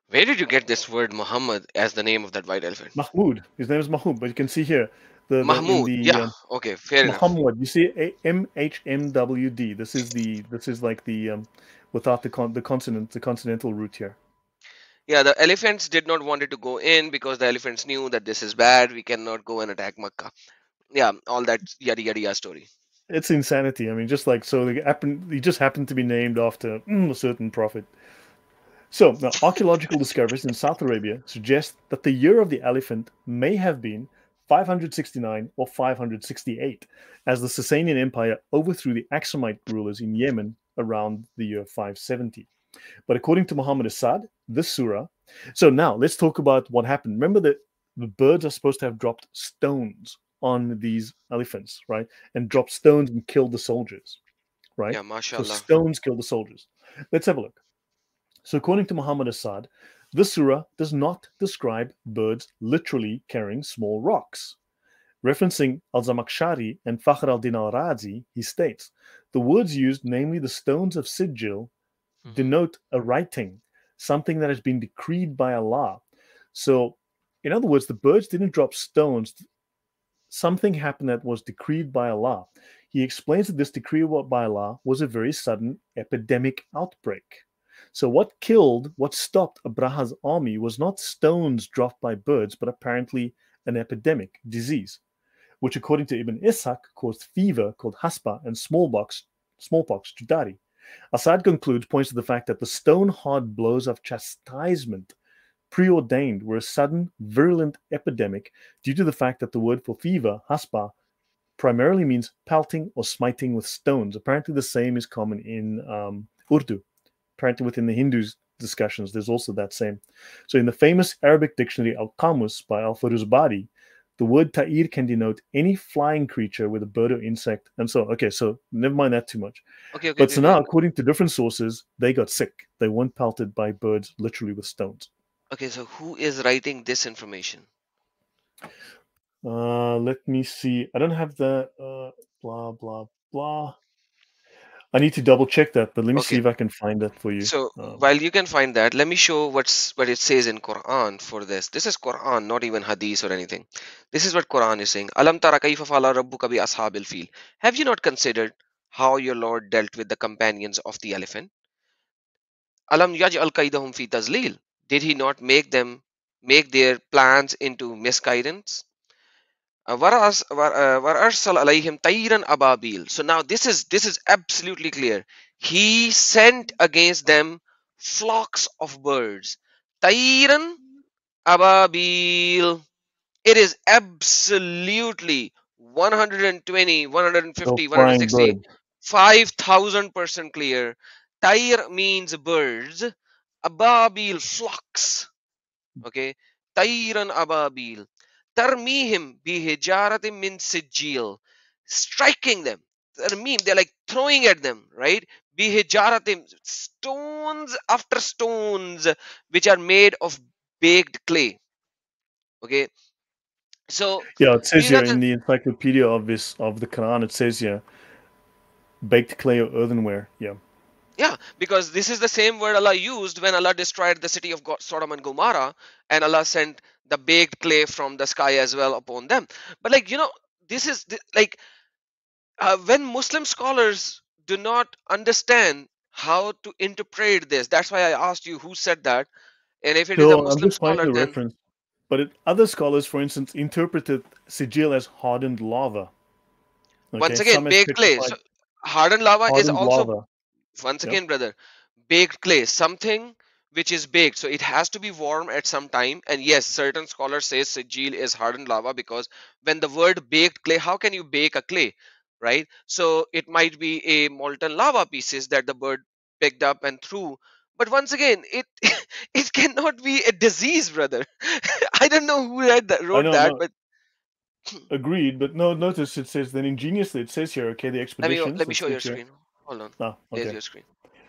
Speaker 2: Where did you get this word Muhammad as the name of that white elephant?
Speaker 1: Mahmud. His name is Mahmud, but you can see here the in
Speaker 2: Mahmoud.
Speaker 1: the
Speaker 2: Yeah. Okay. Fair enough.
Speaker 1: Muhammad. You see MHMWD. This is like the without the consonant, the consonantal root here.
Speaker 2: Yeah. The elephants did not want it to go in because the elephants knew that this is bad. We cannot go and attack Makkah. Yeah. All that yada yada yada story.
Speaker 1: It's insanity. I mean, just like so, he just happened to be named after a certain prophet. So now, archaeological discoveries in South Arabia suggest that the year of the elephant may have been 569 or 568, as the Sasanian Empire overthrew the Aksumite rulers in Yemen around the year 570. But according to Muhammad Assad, this surah. So now let's talk about what happened. Remember that the birds are supposed to have dropped stones on these elephants, right? And dropped stones and killed the soldiers, right?
Speaker 2: Yeah.
Speaker 1: So
Speaker 2: Mashallah.
Speaker 1: stones killed the soldiers. Let's have a look. So, according to Muhammad Assad, this surah does not describe birds literally carrying small rocks. Referencing al Zamakhshari and Fakhr al Din al Razi, he states the words used, namely the stones of Sijil,
Speaker 2: Hmm.
Speaker 1: denote a writing, something that has been decreed by Allah. So, in other words, the birds didn't drop stones, something happened that was decreed by Allah. He explains that this decree by Allah was a very sudden epidemic outbreak. So, what stopped Abraha's army was not stones dropped by birds, but apparently an epidemic disease, which, according to Ibn Ishaq, caused fever called haspa and smallpox, judari. Assad concludes, points to the fact that the stone hard blows of chastisement preordained were a sudden, virulent epidemic due to the fact that the word for fever, haspa, primarily means pelting or smiting with stones. Apparently, the same is common in Urdu. Apparently, within the Hindus' discussions, there's also that same. So, in the famous Arabic dictionary Al Qamus by Al Faruzbadi, the word ta'ir can denote any flying creature with a bird or insect. And so, okay, so never mind that too much.
Speaker 2: Okay. Okay.
Speaker 1: But
Speaker 2: Okay.
Speaker 1: so
Speaker 2: Okay.
Speaker 1: now, according to different sources, they got sick. They weren't pelted by birds, literally with stones.
Speaker 2: Okay. So who is writing this information?
Speaker 1: Let me see. I don't have the blah blah blah. I need to double check that, but let me see
Speaker 2: Okay.
Speaker 1: if I can find that for you.
Speaker 2: So while you can find that, let me show what it says in Quran for this. This is Quran, not even Hadith or anything. This is what Quran is saying. Alam tara kayfa fa'ala rabbuka bi ashabil fil. Have you not considered how your Lord dealt with the companions of the elephant? Alam yaj'al kaidahum fi tazlil. Did he not make their plans into misguidance? وَأَرْسَلَ عَلَيْهِمْ طَيْرًا أَبَابِيلَ. So now this is absolutely clear. He sent against them flocks of birds. طَيْرًا أَبَابِيل. It is absolutely 120,
Speaker 1: So
Speaker 2: 150,
Speaker 1: flying
Speaker 2: 160,
Speaker 1: birds.
Speaker 2: 5,000% clear. Tayr means birds. Ababil, flocks. Okay. Tayran ababil. Tarmihim bihijaratim min sijil. Striking them. Tarmim, they're like throwing at them, right? Bihijaratim, stones after stones, which are made of baked clay. Okay. So
Speaker 1: Yeah, it says
Speaker 2: these
Speaker 1: here
Speaker 2: are
Speaker 1: in
Speaker 2: the,
Speaker 1: the encyclopedia of the Quran. It says here baked clay or earthenware. Yeah.
Speaker 2: yeah, because this is the same word Allah used when Allah destroyed the city of Sodom and Gomorrah, and Allah sent the baked clay from the sky as well upon them. But like this is like when Muslim scholars do not understand how to interpret this. That's why I asked you who said that, and if it is a
Speaker 1: So I'm
Speaker 2: Muslim
Speaker 1: just finding
Speaker 2: scholar,
Speaker 1: the
Speaker 2: then
Speaker 1: reference. But other scholars, for instance, interpreted sigil as hardened lava.
Speaker 2: once
Speaker 1: Okay,
Speaker 2: again
Speaker 1: some has
Speaker 2: baked clay. So
Speaker 1: specified
Speaker 2: hardened lava is
Speaker 1: hardened
Speaker 2: also,
Speaker 1: lava.
Speaker 2: once
Speaker 1: Yep.
Speaker 2: again, brother, baked clay, something which is baked, so it has to be warm at some time. And yes, certain scholars say sigil is hardened lava because when the word baked clay, how can you bake a clay, right? So it might be a molten lava pieces that the bird picked up and threw. But once again, it it cannot be a disease, brother. I don't know who
Speaker 1: I
Speaker 2: wrote
Speaker 1: know,
Speaker 2: that,
Speaker 1: no,
Speaker 2: but
Speaker 1: agreed. But no, notice it says then ingeniously. It says here, okay, the expeditions.
Speaker 2: let me
Speaker 1: It
Speaker 2: show your
Speaker 1: says here.
Speaker 2: screen. Hold on,
Speaker 1: Ah,
Speaker 2: there's
Speaker 1: okay.
Speaker 2: your screen.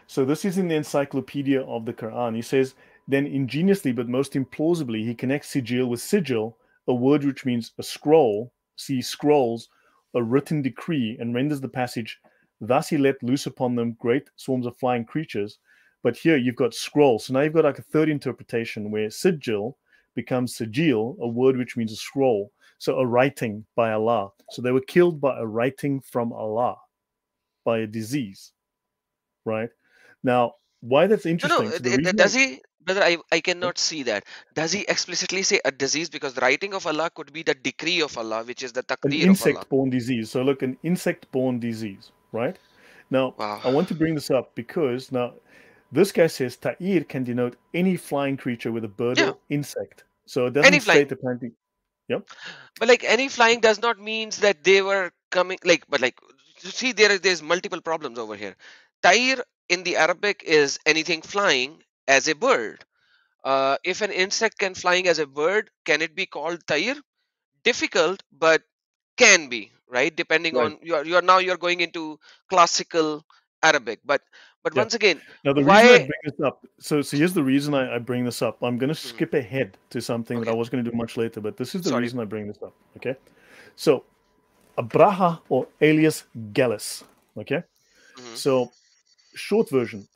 Speaker 1: So this is in the encyclopedia of the Quran. He says Then ingeniously but most implausibly, he connects sigil with sigil, a word which means a scroll, see scrolls, a written decree, and renders the passage, thus he let loose upon them great swarms of flying creatures. But here you've got scroll. So now you've got like a third interpretation where sigil becomes sigil, a word which means a scroll. So a writing by Allah. So they were killed by a writing from Allah, by a disease, right? Now, why that's
Speaker 2: No, no.
Speaker 1: interesting. So the reason
Speaker 2: Does he, brother? I cannot see that. Does he explicitly say a disease? Because the writing of Allah could be the decree of Allah, which is the
Speaker 1: an
Speaker 2: takdir of Allah.
Speaker 1: insect-borne disease. So look, an insect-borne disease, right? Now,
Speaker 2: Wow.
Speaker 1: I want to bring this up because now this guy says ta'ir can denote any flying creature with a bird
Speaker 2: Yeah.
Speaker 1: or insect. So it
Speaker 2: Any
Speaker 1: doesn't
Speaker 2: flying.
Speaker 1: state apparently. Yep.
Speaker 2: But like any flying does not means that they were coming like but like you see there's multiple problems over here. Tair in the Arabic is anything flying as a bird. If an insect can flying as a bird, can it be called tair? Difficult, but can be, right? Depending
Speaker 1: Right.
Speaker 2: on you're going into classical Arabic. But
Speaker 1: Yeah.
Speaker 2: once again,
Speaker 1: Now the reason I
Speaker 2: why
Speaker 1: bring this up, so here's the reason I bring this up. I'm going to
Speaker 2: Mhm.
Speaker 1: skip ahead to something that I
Speaker 2: Okay,
Speaker 1: was going to do much later, but this is the
Speaker 2: sorry.
Speaker 1: reason I bring this up. Okay. So Abraha or alias Gallus. Okay.
Speaker 2: Hmm.
Speaker 1: So short version.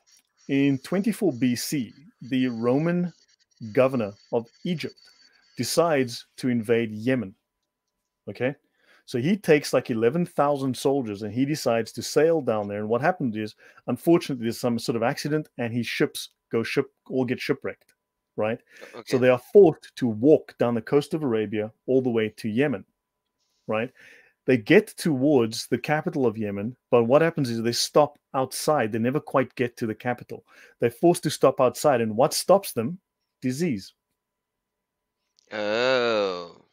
Speaker 1: In 24 BC, the Roman governor of Egypt decides to invade Yemen. Okay. So he takes like 11,000 soldiers and he decides to sail down there. And what happened is, unfortunately, there's some sort of accident and his ships go ship or get shipwrecked. Right. So
Speaker 2: Okay.
Speaker 1: they are forced to walk down the coast of Arabia all the way to Yemen. Right. They get towards the capital of Yemen, but what happens is they stop outside. They never quite get to the capital. They're forced to stop outside. And what stops them? Disease.
Speaker 2: Oh.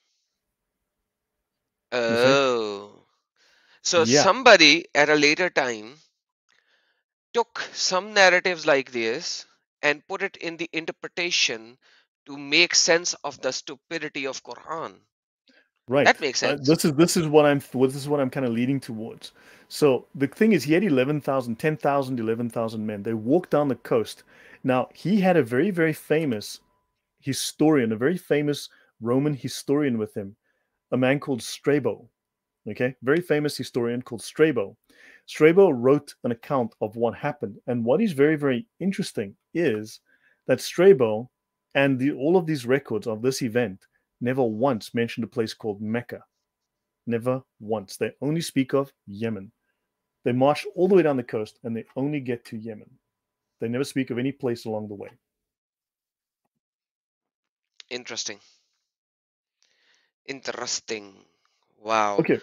Speaker 1: You see?
Speaker 2: Oh. So
Speaker 1: Yeah.
Speaker 2: somebody at a later time took some narratives like this and put it in the interpretation to make sense of the stupidity of Quran.
Speaker 1: Right.
Speaker 2: That makes sense.
Speaker 1: This is what I'm kind of leading towards. So the thing is, he had 11,000, 10,000, 11,000 men. They walked down the coast. Now he had a very very famous historian, a very famous Roman historian with him, a man called Strabo. Okay, very famous historian called Strabo. Strabo wrote an account of what happened, and what is very very interesting is that Strabo and all of these records of this event never once mentioned a place called Mecca. Never once. They only speak of Yemen. They march all the way down the coast and they only get to Yemen. They never speak of any place along the way.
Speaker 2: Interesting. Interesting. Wow.
Speaker 1: Okay,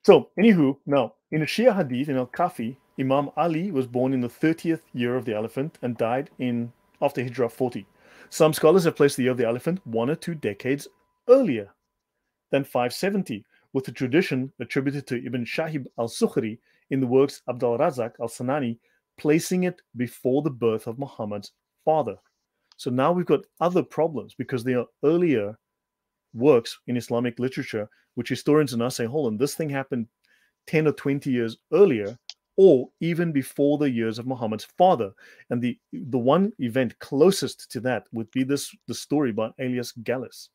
Speaker 1: so anywho, now in a Shia hadith in Al Kafi, Imam Ali was born in the 30th year of the elephant and died in after Hijrah 40. Some scholars have placed the year of the elephant 1 or 2 decades earlier than 570, with the tradition attributed to Ibn Shahib al-Sukhri in the works Abdul Razak al-Sanani, placing it before the birth of Muhammad's father. So now we've got other problems because there are earlier works in Islamic literature which historians and us say, hold on, this thing happened 10 or 20 years earlier, or even before the years of Muhammad's father. And the one event closest to that would be the story by Elias Gallus.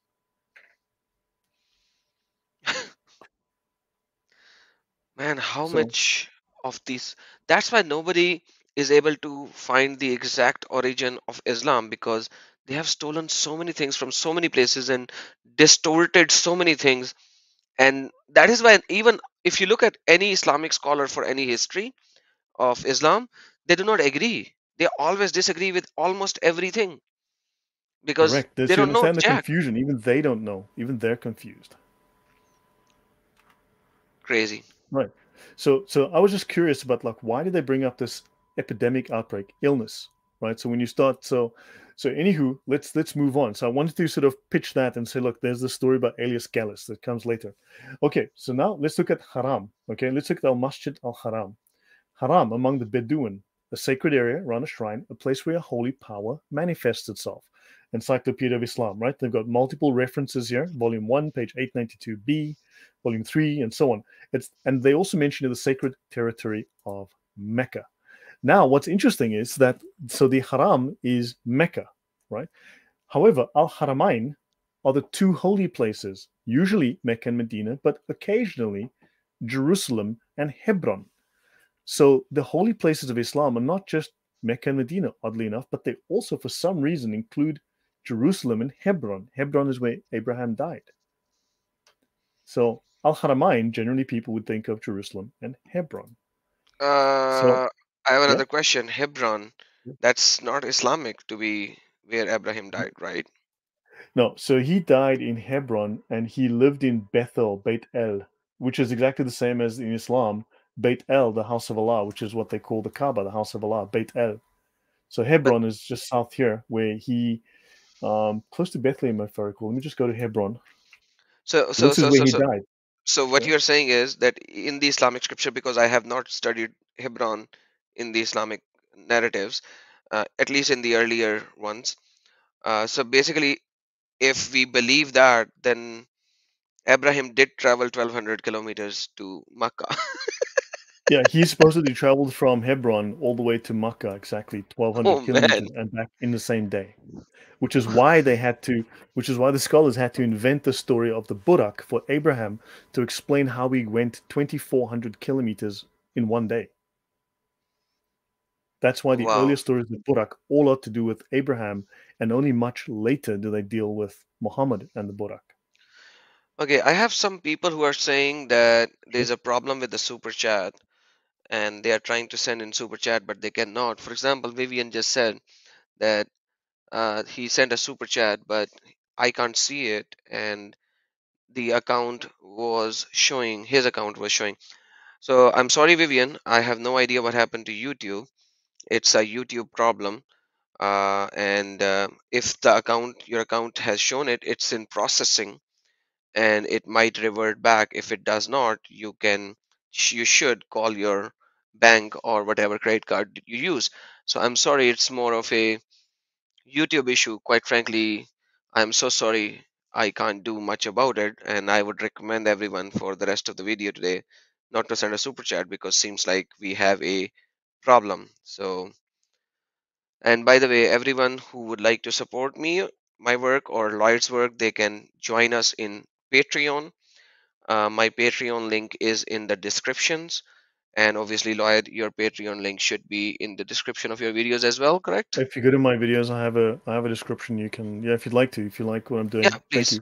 Speaker 2: Man, how
Speaker 1: So
Speaker 2: much of these? That's why nobody is able to find the exact origin of Islam because they have stolen so many things from so many places and distorted so many things. And that is why, even if you look at any Islamic scholar for any history of Islam, they do not agree. They always disagree with almost everything because
Speaker 1: correct. Does
Speaker 2: they
Speaker 1: you
Speaker 2: don't know
Speaker 1: understand the
Speaker 2: Jack.
Speaker 1: confusion? Even they don't know. Even they're confused.
Speaker 2: Crazy.
Speaker 1: Right. So I was just curious about like why did they bring up this epidemic outbreak illness, right? So when you start so anywho, let's move on. So I wanted to sort of pitch that and say, look, there's the story about Elias Gallus that comes later. Okay, so now let's look at Haram. Okay, let's look at Al Masjid Al Haram. Haram among the Bedouin, a sacred area around a shrine, a place where a holy power manifests itself. Encyclopedia of Islam, right? They've got multiple references here, volume 1, page 892b, volume 3, and so on. And they also mention the sacred territory of Mecca. Now, what's interesting is that so the Haram is Mecca, right? However, Al Haramain are the two holy places, usually Mecca and Medina, but occasionally Jerusalem and Hebron. So the holy places of Islam are not just Mecca and Medina, oddly enough, but they also, for some reason, include Jerusalem and Hebron. Hebron is where Abraham died. So Al Haramain, generally people would think of Jerusalem and Hebron. So
Speaker 2: Uh, I have
Speaker 1: yeah,
Speaker 2: another question. Hebron, that's not Islamic to be where Abraham died, right?
Speaker 1: no. So he died in Hebron and he lived in Bethel, Beit El, which is exactly the same as in Islam, Beit El, the house of Allah, which is what they call the Kaaba, the house of Allah, Beit El. So
Speaker 2: But
Speaker 1: Hebron is just south here, where he close to Bethlehem, if I recall. Let me just go to Hebron.
Speaker 2: so
Speaker 1: So
Speaker 2: so
Speaker 1: this is
Speaker 2: so
Speaker 1: where
Speaker 2: so
Speaker 1: he
Speaker 2: so
Speaker 1: died.
Speaker 2: so what
Speaker 1: Yeah.
Speaker 2: you're saying is that in the Islamic scripture, because I have not studied Hebron in the Islamic narratives, at least in the earlier ones. So basically, if we believe that, then Abraham did travel 1200 kilometers to Makkah.
Speaker 1: Yeah, he supposedly traveled from Hebron all the way to Makkah, exactly 1,200
Speaker 2: Oh
Speaker 1: kilometers,
Speaker 2: man.
Speaker 1: and back in the same day. Which is why they had to, which is why the scholars had to invent the story of the Burak for Abraham to explain how he went 2,400 kilometers in one day. That's why the earlier
Speaker 2: Wow.
Speaker 1: stories of Burak all are to do with Abraham, and only much later do they deal with Muhammad and the Burak.
Speaker 2: Okay, I have some people who are saying that
Speaker 1: Sure.
Speaker 2: there's a problem with the super chat and they are trying to send in super chat but they cannot. For example, Vivian just said that he sent a super chat but I can't see it, and the account was showing, his account was showing. So I'm sorry, Vivian, I have no idea what happened to YouTube. It's a YouTube problem. And if the account, your account has shown it, it's in processing and it might revert back. If it does not, you can, you should call your bank or whatever credit card you use. So I'm sorry, it's more of a YouTube issue. Quite frankly, I'm so sorry. I can't do much about it, and I would recommend everyone for the rest of the video today not to send a super chat because seems like we have a problem. So, and by the way, everyone who would like to support me, my work or Lloyd's work, they can join us in Patreon. My Patreon link is in the descriptions, and obviously, Lloyd, your Patreon link should be in the description of your videos as well, correct?
Speaker 1: If you go to my videos, I have a description. You can, yeah, if you'd like to, if you like what I'm
Speaker 2: Yeah,
Speaker 1: doing. Thank
Speaker 2: please.
Speaker 1: you.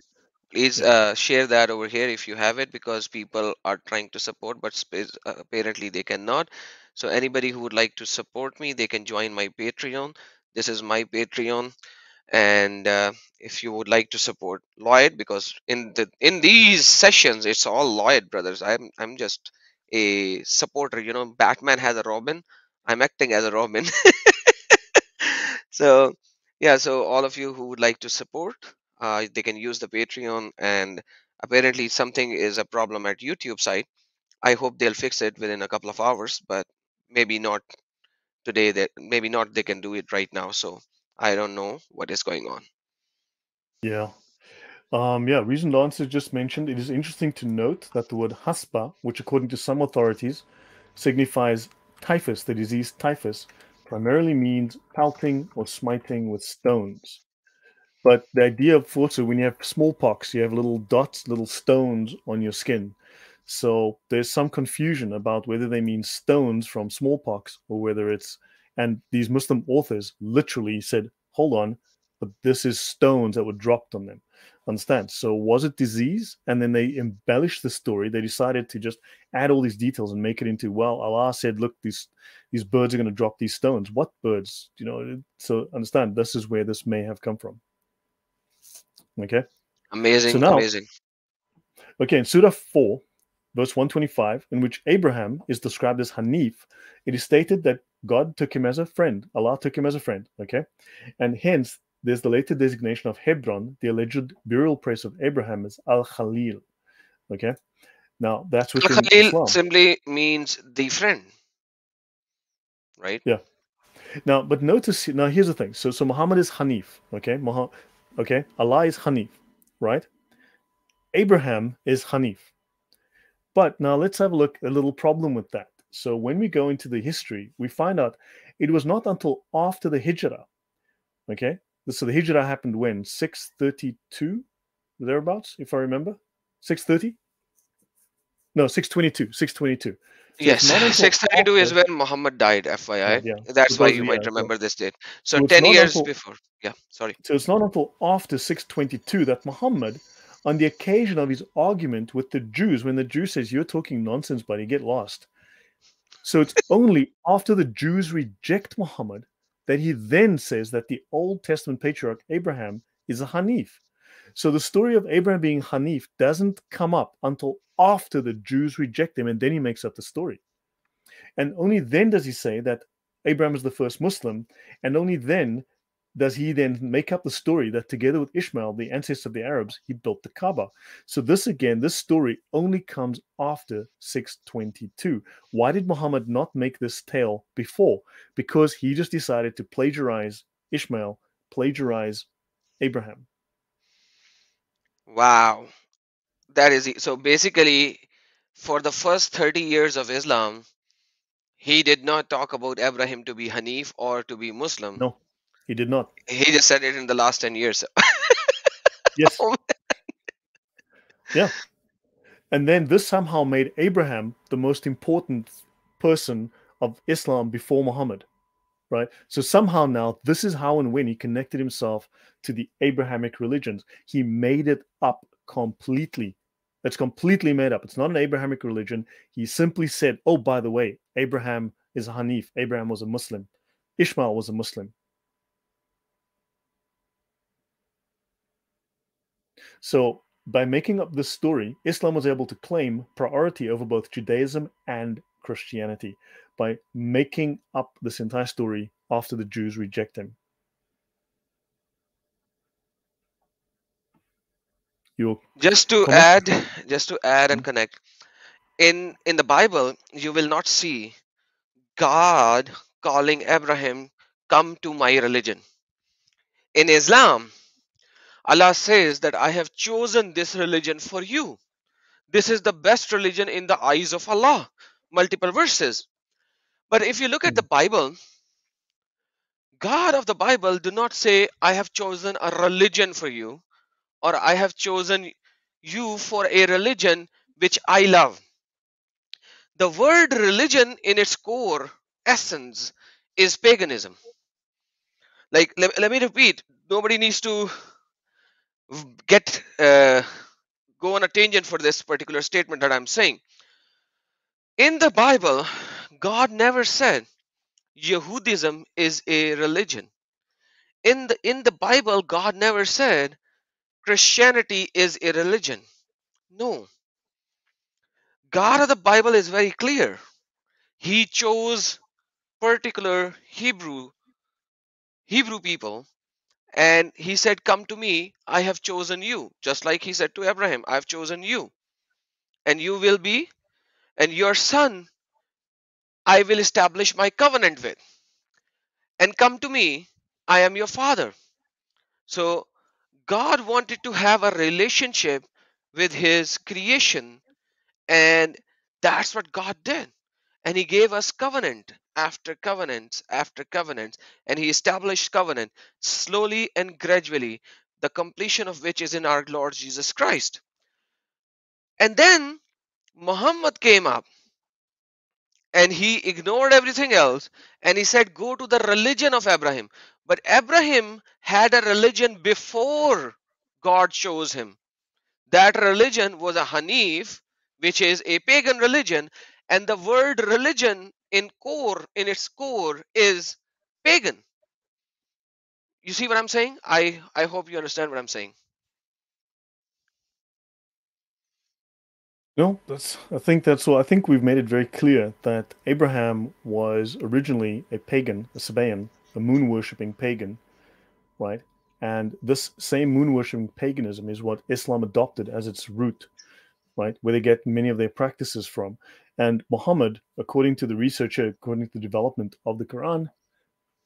Speaker 2: Please
Speaker 1: Yeah.
Speaker 2: share that over here if you have it, because people are trying to support but apparently they cannot. So anybody who would like to support me, they can join my Patreon. This is my Patreon. And if you would like to support Lloyd, because in these sessions it's all Lloyd brothers. I'm just a supporter. You know, Batman has a Robin. I'm acting as a Robin. So yeah, so all of you who would like to support, they can use the Patreon. And apparently something is a problem at YouTube side. I hope they'll fix it within a couple of hours, but maybe not today. That maybe not they can do it right now. So I don't know what is going on.
Speaker 1: Yeah. Yeah, reason Lance has just mentioned, it is interesting to note that the word haspa, which according to some authorities signifies typhus, the disease typhus, primarily means pelting or smiting with stones. But the idea of also when you have smallpox, you have little dots, little stones on your skin. So there's some confusion about whether they mean stones from smallpox or whether it's, and these Muslim authors literally said, hold on, but this is stones that were dropped on them. Understand? So was it disease? And then they embellished the story. They decided to just add all these details and make it into, well, Allah said, look, these birds are going to drop these stones. What birds? You know, so understand this is where this may have come from. Okay. So
Speaker 2: Amazing,
Speaker 1: now,
Speaker 2: amazing.
Speaker 1: okay, in Surah 4, verse 125, in which Abraham is described as Hanif, it is stated that God took him as a friend. Allah took him as a friend. Okay. And hence, there's the later designation of Hebron, the alleged burial place of Abraham, as Al Khalil. Okay. Now, that's
Speaker 2: Al
Speaker 1: within
Speaker 2: Khalil
Speaker 1: Islam.
Speaker 2: simply means the friend, right?
Speaker 1: Yeah. Now, but notice, now here's the thing. So Muhammad is Hanif. Okay. Okay. Allah is Hanif, right? Abraham is Hanif. But now let's have a look, a little problem with that. So when we go into the history, we find out it was not until after the Hijrah. Okay, so the Hijrah happened when 632 thereabouts, if I remember, 630. No, 622. 622. So
Speaker 2: Yes,
Speaker 1: it's not until
Speaker 2: 632 is
Speaker 1: after.
Speaker 2: when Muhammad died,
Speaker 1: Right,
Speaker 2: FYI.
Speaker 1: yeah. So
Speaker 2: That's why
Speaker 1: those are
Speaker 2: you
Speaker 1: the,
Speaker 2: might
Speaker 1: yeah.
Speaker 2: remember this date. So
Speaker 1: So it's
Speaker 2: 10
Speaker 1: not
Speaker 2: years
Speaker 1: until
Speaker 2: before. Yeah, sorry.
Speaker 1: so it's not until after 622 that Muhammad, on the occasion of his argument with the Jews, when the Jew says, "You're talking nonsense, buddy, get lost." So it's only after the Jews reject Muhammad that he then says that the Old Testament patriarch Abraham is a Hanif. So the story of Abraham being Hanif doesn't come up until after the Jews reject him, and then he makes up the story. And only then does he say that Abraham is the first Muslim, and only then does he then make up the story that together with Ishmael, the ancestor of the Arabs, he built the Kaaba. So this story only comes after 622. Why did Muhammad not make this tale before? Because he just decided to plagiarize Ishmael, plagiarize Abraham.
Speaker 2: Wow. That is so basically for the first 30 years of Islam, he did not talk about Abraham to be Hanif or to be Muslim.
Speaker 1: No, he did not.
Speaker 2: He just said it in the last 10 years.
Speaker 1: Yes. Yeah. And then this somehow made Abraham the most important person of Islam before Muhammad, right? So somehow now, this is how and when he connected himself to the Abrahamic religions. He made it up completely. It's completely made up. It's not an Abrahamic religion. He simply said, oh, by the way, Abraham is a Hanif. Abraham was a Muslim. Ishmael was a Muslim. So by making up this story, Islam was able to claim priority over both Judaism and Christianity by making up this entire story after the Jews reject him. Your
Speaker 2: Just to
Speaker 1: comment?
Speaker 2: add, just to add and connect. In the Bible, you will not see God calling Abraham, come to my religion. In Islam, Allah says that I have chosen this religion for you. This is the best religion in the eyes of Allah. Multiple verses. But if you look at the Bible, God of the Bible do not say, I have chosen a religion for you, or I have chosen you for a religion which I love. The word religion in its core essence is paganism. Like, let me repeat, nobody needs to get go on a tangent for this particular statement that I'm saying. In the Bible, God never said Yehudism is a religion. In the Bible, God never said Christianity is a religion. No. God of the Bible is very clear. He chose particular Hebrew people, and he said, come to me, I have chosen you. Just like he said to Abraham, I've chosen you, and you will be, and your son I will establish my covenant with. And come to me, I am your father. So God wanted to have a relationship with his creation, and that's what God did. And he gave us covenant after covenants after covenants, and he established covenant slowly and gradually, the completion of which is in our Lord Jesus Christ. And then Muhammad came up and he ignored everything else, and he said, go to the religion of Abraham. But Abraham had a religion before God chose him. That religion was a Hanif, which is a pagan religion, and the word religion in its core is pagan. You see what I'm saying? I hope you understand what I'm saying.
Speaker 1: No, that's. I think that's all. I think we've made it very clear that Abraham was originally a pagan, a Sabaean, a moon worshipping pagan, right? And this same moon worshipping paganism is what Islam adopted as its root, right? Where they get many of their practices from. And Muhammad, according to the researcher, according to the development of the Quran,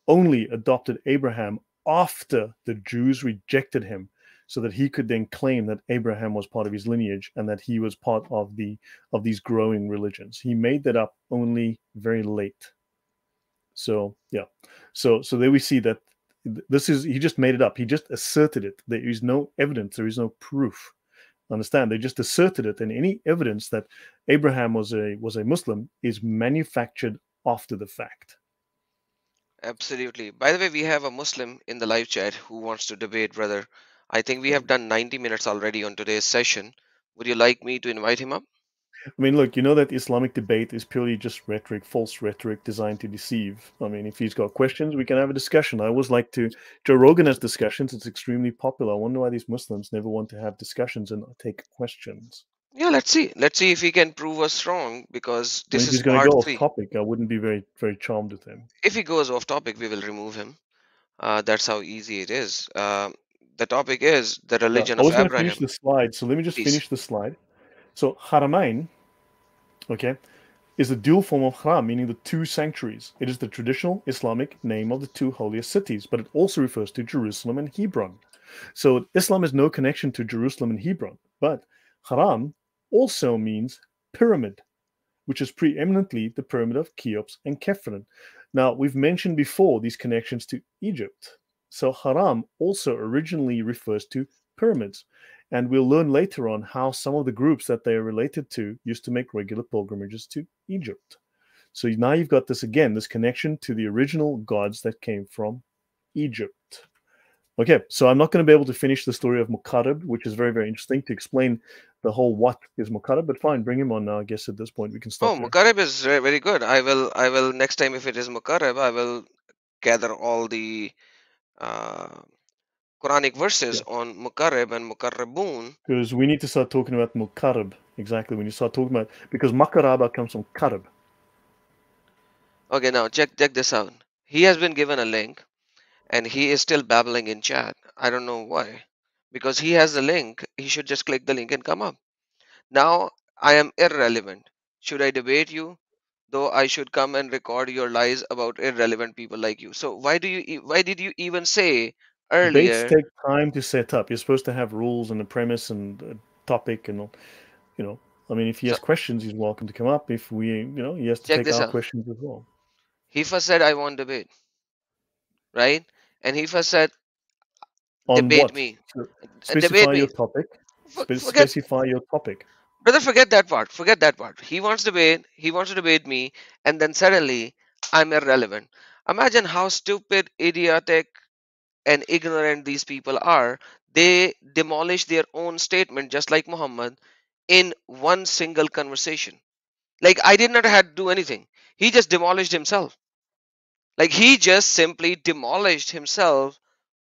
Speaker 1: only adopted Abraham after the Jews rejected him. so that he could then claim that Abraham was part of his lineage and that he was part of these growing religions. He made that up only very late. So yeah, so there we see that this is he just made it up. He just asserted it. There is no evidence. There is no proof. Understand? They just asserted it, and any evidence that Abraham was a Muslim is manufactured after the fact.
Speaker 2: Absolutely. By the way, we have a Muslim in the live chat who wants to debate, brother. I think we have done 90 minutes already on today's session. Would you like me to invite him up?
Speaker 1: I mean, look, you know that Islamic debate is purely just rhetoric, false rhetoric designed to deceive. I mean, if he's got questions, we can have a discussion. I always like to. Joe Rogan has discussions. It's extremely popular. I wonder why these Muslims never want to have discussions and take questions.
Speaker 2: Yeah, let's see. Let's see if he can prove us wrong because
Speaker 1: I mean,
Speaker 2: this
Speaker 1: if
Speaker 2: is
Speaker 1: he's going to
Speaker 2: part
Speaker 1: go off
Speaker 2: three.
Speaker 1: topic, I wouldn't be very, very charmed with him.
Speaker 2: If he goes off topic, we will remove him. That's how easy it is. The topic is the religion
Speaker 1: I
Speaker 2: of
Speaker 1: was going to finish
Speaker 2: Abraham.
Speaker 1: the slide, so let me just
Speaker 2: Please.
Speaker 1: finish the slide. So, Haramain, okay, is the dual form of Haram, meaning the two sanctuaries. It is the traditional Islamic name of the two holiest cities, but it also refers to Jerusalem and Hebron. So Islam has no connection to Jerusalem and Hebron, but Haram also means pyramid, which is preeminently the pyramid of Cheops and Khephren. Now, we've mentioned before these connections to Egypt. So Haram also originally refers to pyramids. And we'll learn later on how some of the groups that they are related to used to make regular pilgrimages to Egypt. So now you've got this again, this connection to the original gods that came from Egypt. Okay, so I'm not going to be able to finish the story of Muqarrib, which is very, very interesting to explain the whole what is Muqarrib, but fine, bring him on now. I guess at this point we can
Speaker 2: Oh,
Speaker 1: stop there.
Speaker 2: Mukarreb is very good. I will next time if it is Mukarreb, I will gather all the uh, Quranic verses
Speaker 1: Yeah,
Speaker 2: on Mukarreb and Mukarrabun.
Speaker 1: because we need to start talking about Muqarrib. Exactly, when you start talking about, because Makaraba comes from Karib.
Speaker 2: Okay, now check this out. He has been given a link and he is still babbling in chat. I don't know why. Because he has the link, he should just click the link and come up. Now I am irrelevant. Should I debate you? Though I should come and record your lies about irrelevant people like you. So why did you even say
Speaker 1: Debates
Speaker 2: earlier?
Speaker 1: take time to set up. You're supposed to have rules and a premise and a topic and you know. I mean, if he
Speaker 2: So
Speaker 1: has questions, he's welcome to come up. If he has to
Speaker 2: check
Speaker 1: take
Speaker 2: this
Speaker 1: our
Speaker 2: out.
Speaker 1: questions as well.
Speaker 2: He first said I want debate, right? And he first said
Speaker 1: On
Speaker 2: debate
Speaker 1: what?
Speaker 2: me.
Speaker 1: So
Speaker 2: Debate
Speaker 1: specify your
Speaker 2: me.
Speaker 1: topic.
Speaker 2: Forget
Speaker 1: Specify your topic.
Speaker 2: brother, forget that part. Forget that part. He wants debate, he wants to debate me, and then suddenly I'm irrelevant. Imagine how stupid, idiotic, and ignorant these people are. They demolish their own statement just like Muhammad in one single conversation. Like I did not have to do anything. He just demolished himself. Like he just simply demolished himself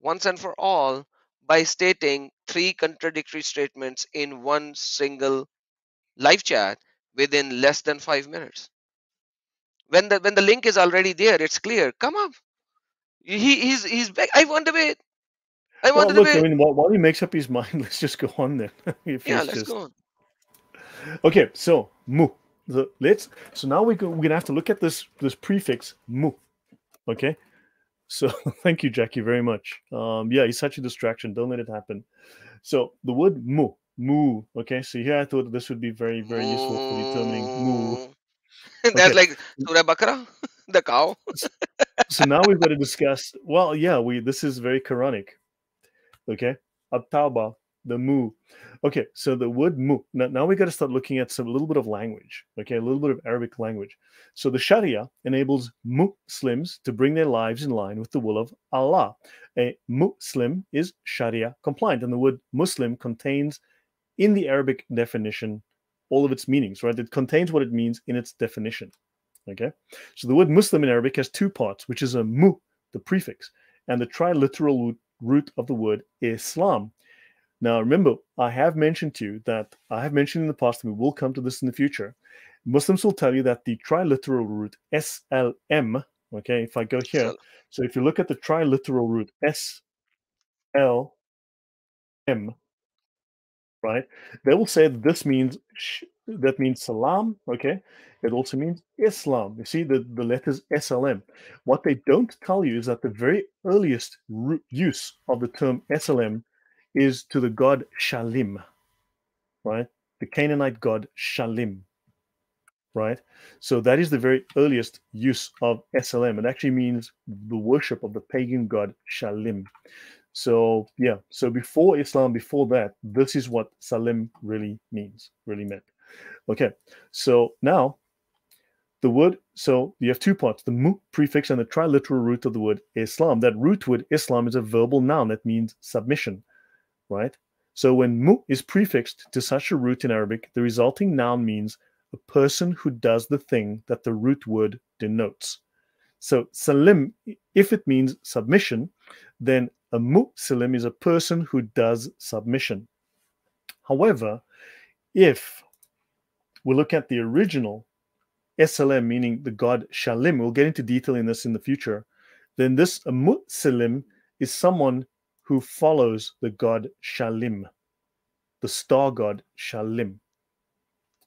Speaker 2: once and for all by stating three contradictory statements in one single live chat within less than 5 minutes. When the link is already there, it's clear. Come up. He's back. I want debate. I want
Speaker 1: Well,
Speaker 2: the
Speaker 1: look, I
Speaker 2: debate.
Speaker 1: mean, while he makes up his mind, let's just go on then. If
Speaker 2: Yeah,
Speaker 1: he's
Speaker 2: let's
Speaker 1: just
Speaker 2: go on.
Speaker 1: okay, so mu. So now we're gonna have to look at this prefix mu. Okay, so thank you, Jackie, very much. Yeah, he's such a distraction. Don't let it happen. So the word mu. Okay, so here I thought this would be very, very useful for determining mu.
Speaker 2: Moo. That's
Speaker 1: Okay,
Speaker 2: like Surah Bakara, the cow.
Speaker 1: so, so now we've got to discuss. Well, yeah, we this is very Quranic. Okay, at-tawbah, the mu. Okay, so the word mu. Now we got to start looking at some a little bit of language. Okay, a little bit of Arabic language. So the Sharia enables Muslims to bring their lives in line with the will of Allah. A Muslim is Sharia compliant, and the word Muslim contains in the Arabic definition all of its meanings. Right, it contains what it means in its definition. Okay, so the word Muslim in Arabic has two parts, which is a mu, the prefix, and the triliteral root of the word Islam. Now, remember, I have mentioned to you that I have mentioned in the past, and we will come to this in the future. Muslims will tell you that the triliteral root SLM, okay, if I go here,
Speaker 2: So
Speaker 1: so if you look at the triliteral root SLM, right, they will say that this means that means salam, okay. It also means Islam. You see the letters SLM. What they don't tell you is that the very earliest use of the term SLM is to the god Shalim, right? The Canaanite god Shalim, right? So that is the very earliest use of SLM. It actually means the worship of the pagan god Shalim. So yeah, so before Islam, before that, this is what Salim really means, really meant. Okay, so now the word, so you have two parts, the mu prefix and the triliteral root of the word Islam. That root word Islam is a verbal noun that means submission, right? So when mu is prefixed to such a root in Arabic, the resulting noun means a person who does the thing that the root word denotes. So salim, if it means submission, then a muslim is a person who does submission. However, if we look at the original SLM, meaning the god Shalim, we'll get into detail in this in the future, then this Muslim is someone who follows the god Shalim, the star god Shalim.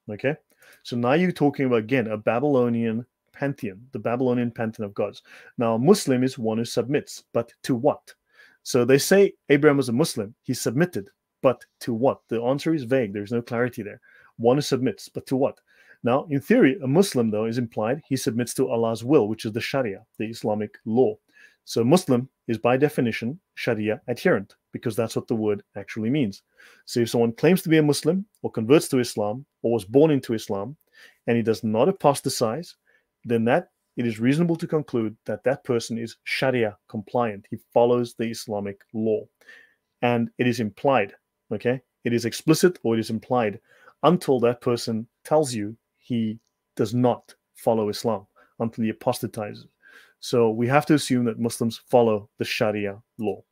Speaker 1: Okay, so now you're talking about again a Babylonian pantheon, the Babylonian pantheon of gods. Now, a Muslim is one who submits, but to what? So they say Abraham was a Muslim, he submitted, but to what? The answer is vague, there's no clarity there. One who submits, but to what? Now, in theory, a Muslim, though, is implied he submits to Allah's will, which is the Sharia, the Islamic law. So, Muslim is by definition Sharia adherent, because that's what the word actually means. So, if someone claims to be a Muslim or converts to Islam or was born into Islam and he does not apostatize, then that it is reasonable to conclude that that person is Sharia compliant. He follows the Islamic law. And it is implied, okay? It is explicit or it is implied until that person tells you he does not follow Islam, until he apostatizes. So we have to assume that Muslims follow the Sharia law.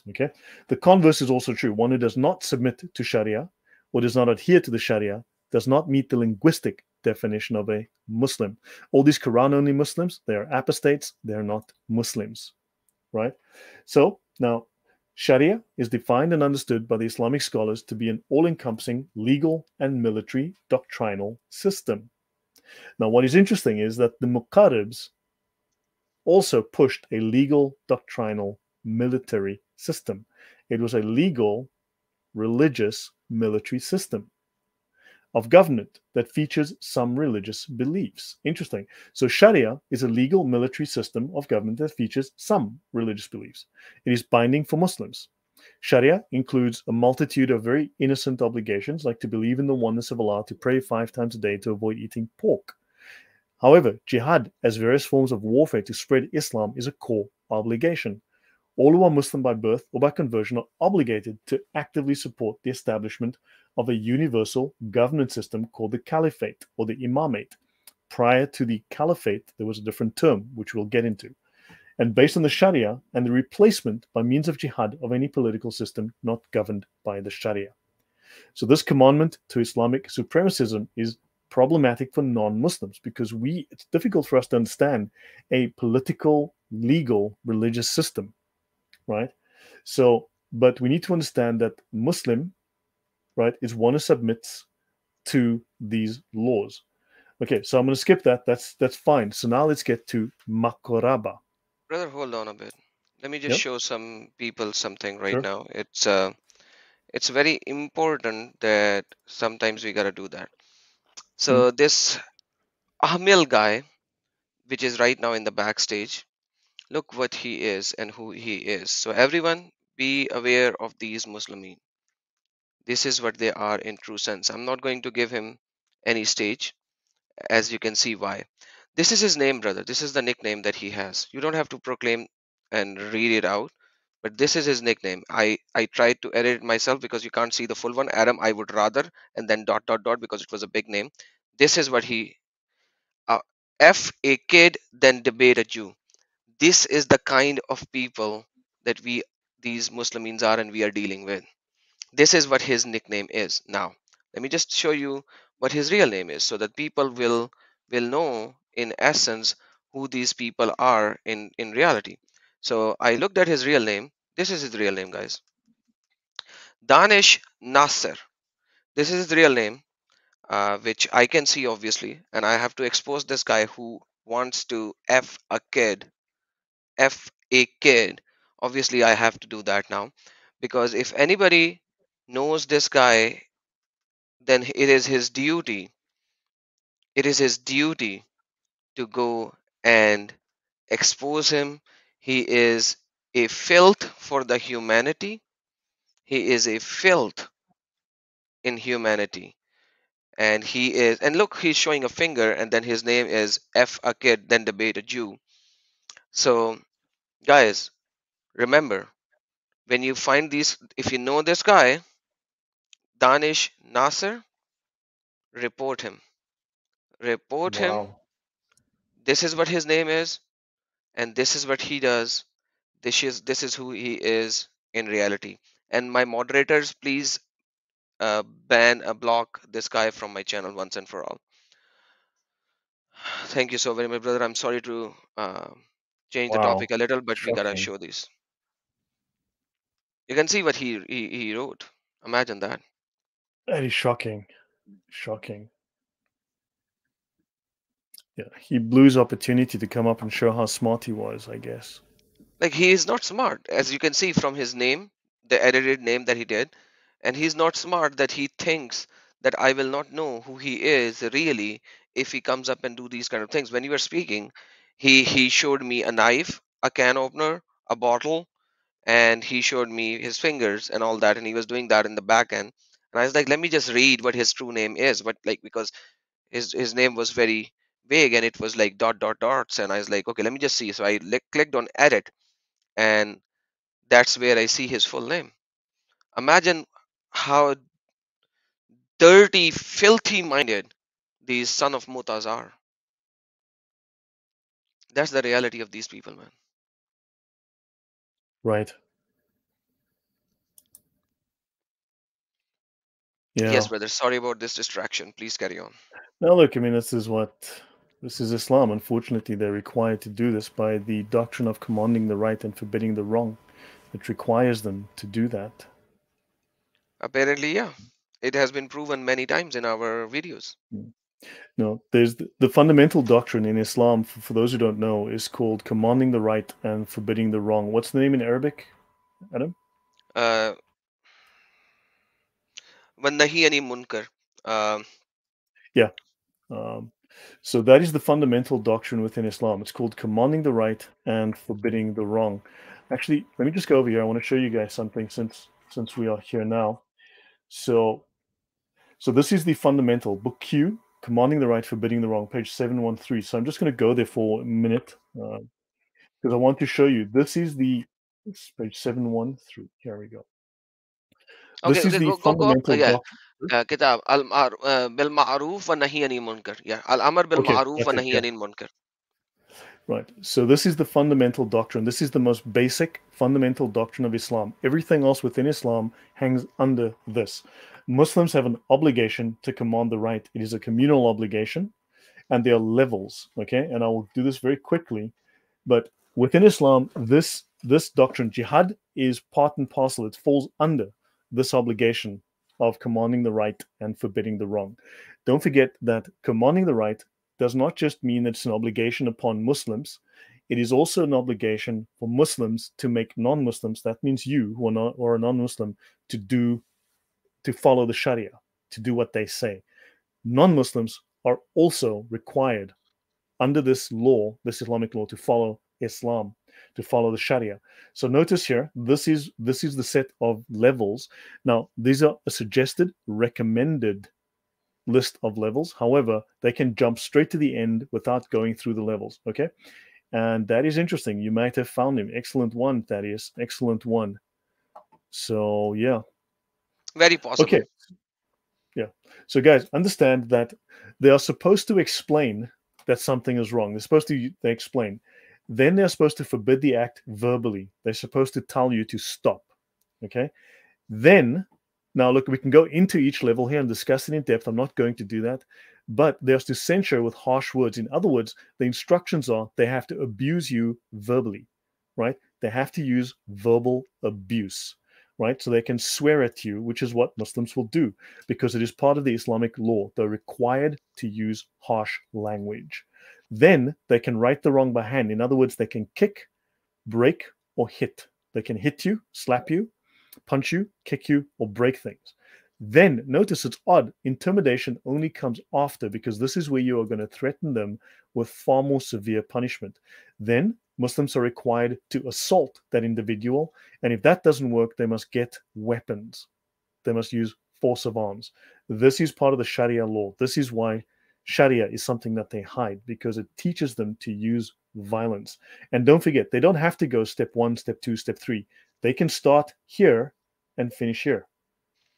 Speaker 1: Okay. The converse is also true. One who does not submit to Sharia or does not adhere to the Sharia does not meet the linguistic definition of a Muslim. All these Quran only Muslims, they are apostates, they're not Muslims. Right? So now Sharia is defined and understood by the Islamic scholars to be an all encompassing legal and military doctrinal system. Now, what is interesting is that the Muqarribs also pushed a legal, doctrinal, military system. It was a legal, religious, military system of government that features some religious beliefs. Interesting. So, Sharia is a legal military system of government that features some religious beliefs. It is binding for Muslims. Sharia includes a multitude of very innocent obligations, like to believe in the oneness of Allah, to pray 5 times a day, to avoid eating pork. However, jihad, as various forms of warfare to spread Islam, is a core obligation. All who are Muslim by birth or by conversion are obligated to actively support the establishment of a universal government system called the caliphate or the imamate. Prior to the caliphate, there was a different term, which we'll get into, and based on the Sharia and the replacement by means of jihad of any political system not governed by the Sharia. So, this commandment to Islamic supremacism is problematic for non-Muslims because it's difficult for us to understand a political, legal, religious system, right? So, but we need to understand that Muslim, right, is one who submits to these laws. Okay, so I'm going to skip that. That's fine. So now let's get to makoraba.
Speaker 2: Brother, hold on a bit. Let me just
Speaker 1: Yep.
Speaker 2: show some people something right
Speaker 1: Sure.
Speaker 2: now. It's very important that sometimes we gotta do that.
Speaker 1: Mm,
Speaker 2: So this Ahmil guy, which is right now in the backstage, look what he is and who he is. So everyone be aware of these Muslimin. This is what they are in true sense. I'm not going to give him any stage, as you can see why. This is his name, brother. This is the nickname that he has. You don't have to proclaim and read it out, but this is his nickname. I tried to edit it myself because you can't see the full one. Adam, I would rather, and then dot dot dot because it was a big name. This is what he uh, F a kid, then debate a Jew. This is the kind of people that we these Muslims are and we are dealing with. This is what his nickname is. Now let me just show you what his real name is so that people will know in essence who these people are in reality. So I looked at his real name. This is his real name, guys. Danish Nasser. This is his real name, which I can see obviously, and I have to expose this guy who wants to f a kid. F a kid. Obviously I have to do that now. because if anybody knows this guy, then it is his duty to go and expose him. He is a filth for the humanity. He is a filth in humanity. And he is, and look, he's showing a finger, and then his name is F a kid, then debate a Jew. So, guys, remember, when you find these, if you know this guy, Danish Nasser, report him. Report him.
Speaker 1: Wow.
Speaker 2: This is what his name is, and this is what he does. This is who he is in reality. And my moderators, please ban block this guy from my channel once and for all. Thank you so very much, brother. I'm sorry to change the
Speaker 1: Wow.
Speaker 2: topic a little, but we gotta
Speaker 1: Shocking.
Speaker 2: show this. You can see what he wrote. Imagine that.
Speaker 1: That is shocking. Shocking. Yeah. He blew his opportunity to come up and show how smart he was, I guess.
Speaker 2: Like, he is not smart, as you can see from his name, the edited name that he did, and he's not smart that he thinks that I will not know who he is really if he comes up and do these kind of things. When you were speaking, he showed me a knife, a can opener, a bottle, and he showed me his fingers and all that, and he was doing that in the back end. And I was like, let me just read what his true name is, but like, because his name was very vague and it was like dot dot dots, and I was like, okay, let me just see. So I clicked on edit, and that's where I see his full name. Imagine how dirty, filthy minded these son of mutas are. That's the reality of these people, man.
Speaker 1: Right.
Speaker 2: Yes,
Speaker 1: Yeah.
Speaker 2: brother, sorry about this distraction, please carry on.
Speaker 1: Now, look, I mean, this is Islam. Unfortunately, they're required to do this by the doctrine of commanding the right and forbidding the wrong. It requires them to do that.
Speaker 2: Apparently, yeah, it has been proven many times in our videos.
Speaker 1: Mm. No, there's the fundamental doctrine in Islam, for those who don't know, is called commanding the right and forbidding the wrong. What's the name in Arabic, Adam?
Speaker 2: uh Wannahi ani munkar. um
Speaker 1: Yeah. Um, so that is the fundamental doctrine within Islam. It's called commanding the right and forbidding the wrong. Actually, let me just go over here. I want to show you guys something since we are here now. So so this is the fundamental book Q, commanding the right, forbidding the wrong, page 713. So I'm just going to go there for a minute because I want to show you. This page 713. Here we go.
Speaker 2: okay,
Speaker 1: This is
Speaker 2: okay,
Speaker 1: the
Speaker 2: go up.
Speaker 1: fundamental
Speaker 2: Yeah.
Speaker 1: doctrine.
Speaker 2: Kitab bil ma'ruf wa nahi anil munkar. Yeah, al amr bil
Speaker 1: Okay,
Speaker 2: ma'ruf wa
Speaker 1: that's it.
Speaker 2: nahi
Speaker 1: Yeah.
Speaker 2: anil munkar.
Speaker 1: Right. So this is the fundamental doctrine. This is the most basic fundamental doctrine of Islam. Everything else within Islam hangs under this. Muslims have an obligation to command the right. It is a communal obligation, and there are levels. Okay, and I will do this very quickly. But within Islam, this doctrine, jihad, is part and parcel. It falls under this obligation of commanding the right and forbidding the wrong. Don't forget that commanding the right does not just mean that it's an obligation upon Muslims. It is also an obligation for Muslims to make non-Muslims, that means you who are not or a non-Muslim, to follow the Sharia, to do what they say. Non-Muslims are also required under this law, this Islamic law, to follow Islam, to follow the Sharia. So notice here, this is the set of levels. Now, these are a suggested, recommended list of levels. However, they can jump straight to the end without going through the levels. Okay, and that is interesting. You might have found him. Excellent one, Thaddeus. Excellent one. So yeah.
Speaker 2: Very possible.
Speaker 1: Okay. Yeah. So guys, understand that they are supposed to explain that something is wrong. They explain. Then they're supposed to forbid the act verbally. They're supposed to tell you to stop. Okay. Then, now look, we can go into each level here and discuss it in depth. I'm not going to do that. But there's to censure with harsh words. In other words, the instructions are they have to abuse you verbally, right? They have to use verbal abuse, right? So they can swear at you, which is what Muslims will do because it is part of the Islamic law. They're required to use harsh language. Then they can right the wrong by hand. In other words, they can kick, break, or hit. They can hit you, slap you, punch you, kick you, or break things. Then notice it's odd. Intimidation only comes after because this is where you are going to threaten them with far more severe punishment. Then Muslims are required to assault that individual. And if that doesn't work, they must get weapons. They must use force of arms. This is part of the Sharia law. This is why Sharia is something that they hide because it teaches them to use violence. And don't forget, they don't have to go step one, step two, step three. They can start here and finish here.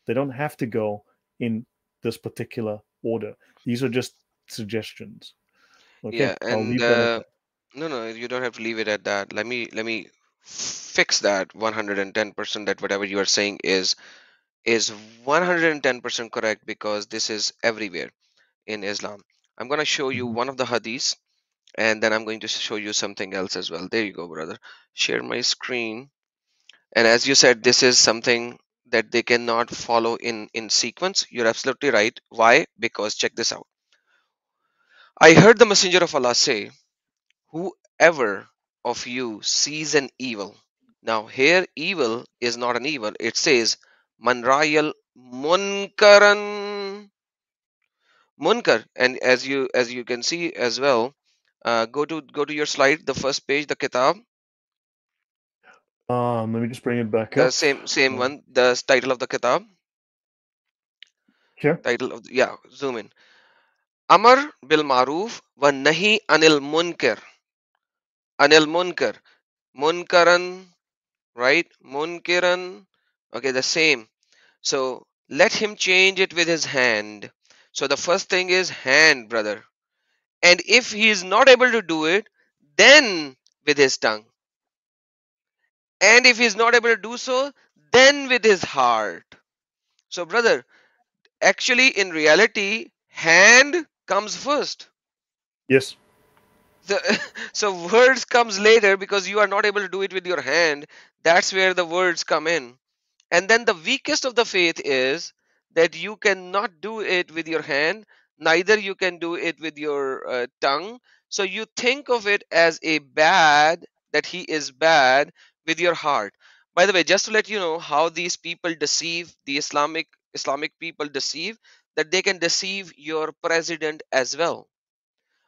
Speaker 1: They don't have to go in this particular order. These are just suggestions. Okay,
Speaker 2: Yeah,
Speaker 1: I'll
Speaker 2: and
Speaker 1: leave that at that.
Speaker 2: no, no, you don't have to leave it at that. Let me fix that 110% that whatever you are saying is 110% correct because this is everywhere in Islam. I'm going to show you
Speaker 1: Mhm.
Speaker 2: one of the hadiths and then I'm going to show you something else as well. There you go, brother. Share my screen. And as you said, this is something that they cannot follow in sequence. You're absolutely right. Why? Because check this out. I heard the Messenger of Allah say, whoever of you sees an evil. Now here evil is not an evil. It says man ra'yal munkaran munkar. And as you can see as well, go to your slide, the first page, the kitab,
Speaker 1: Let me just bring it back
Speaker 2: the
Speaker 1: up.
Speaker 2: same
Speaker 1: Uh,
Speaker 2: one, the title of the kitab,
Speaker 1: here.
Speaker 2: title of yeah, zoom in. Amar bil maruf wa nahi anil munkar, munkaran, right? Munkiran, okay, the same. So let him change it with his hand. So the first thing is hand, brother. And if he is not able to do it, then with his tongue. And if he is not able to do so, then with his heart. So, brother, actually, in reality, hand comes first.
Speaker 1: Yes.
Speaker 2: So, so words comes later because you are not able to do it with your hand. That's where the words come in. And then the weakest of the faith is that you cannot do it with your hand, neither you can do it with your tongue. So you think of it as a bad, that he is bad with your heart. By the way, just to let you know how these people deceive, the Islamic people deceive, that they can deceive your president as well.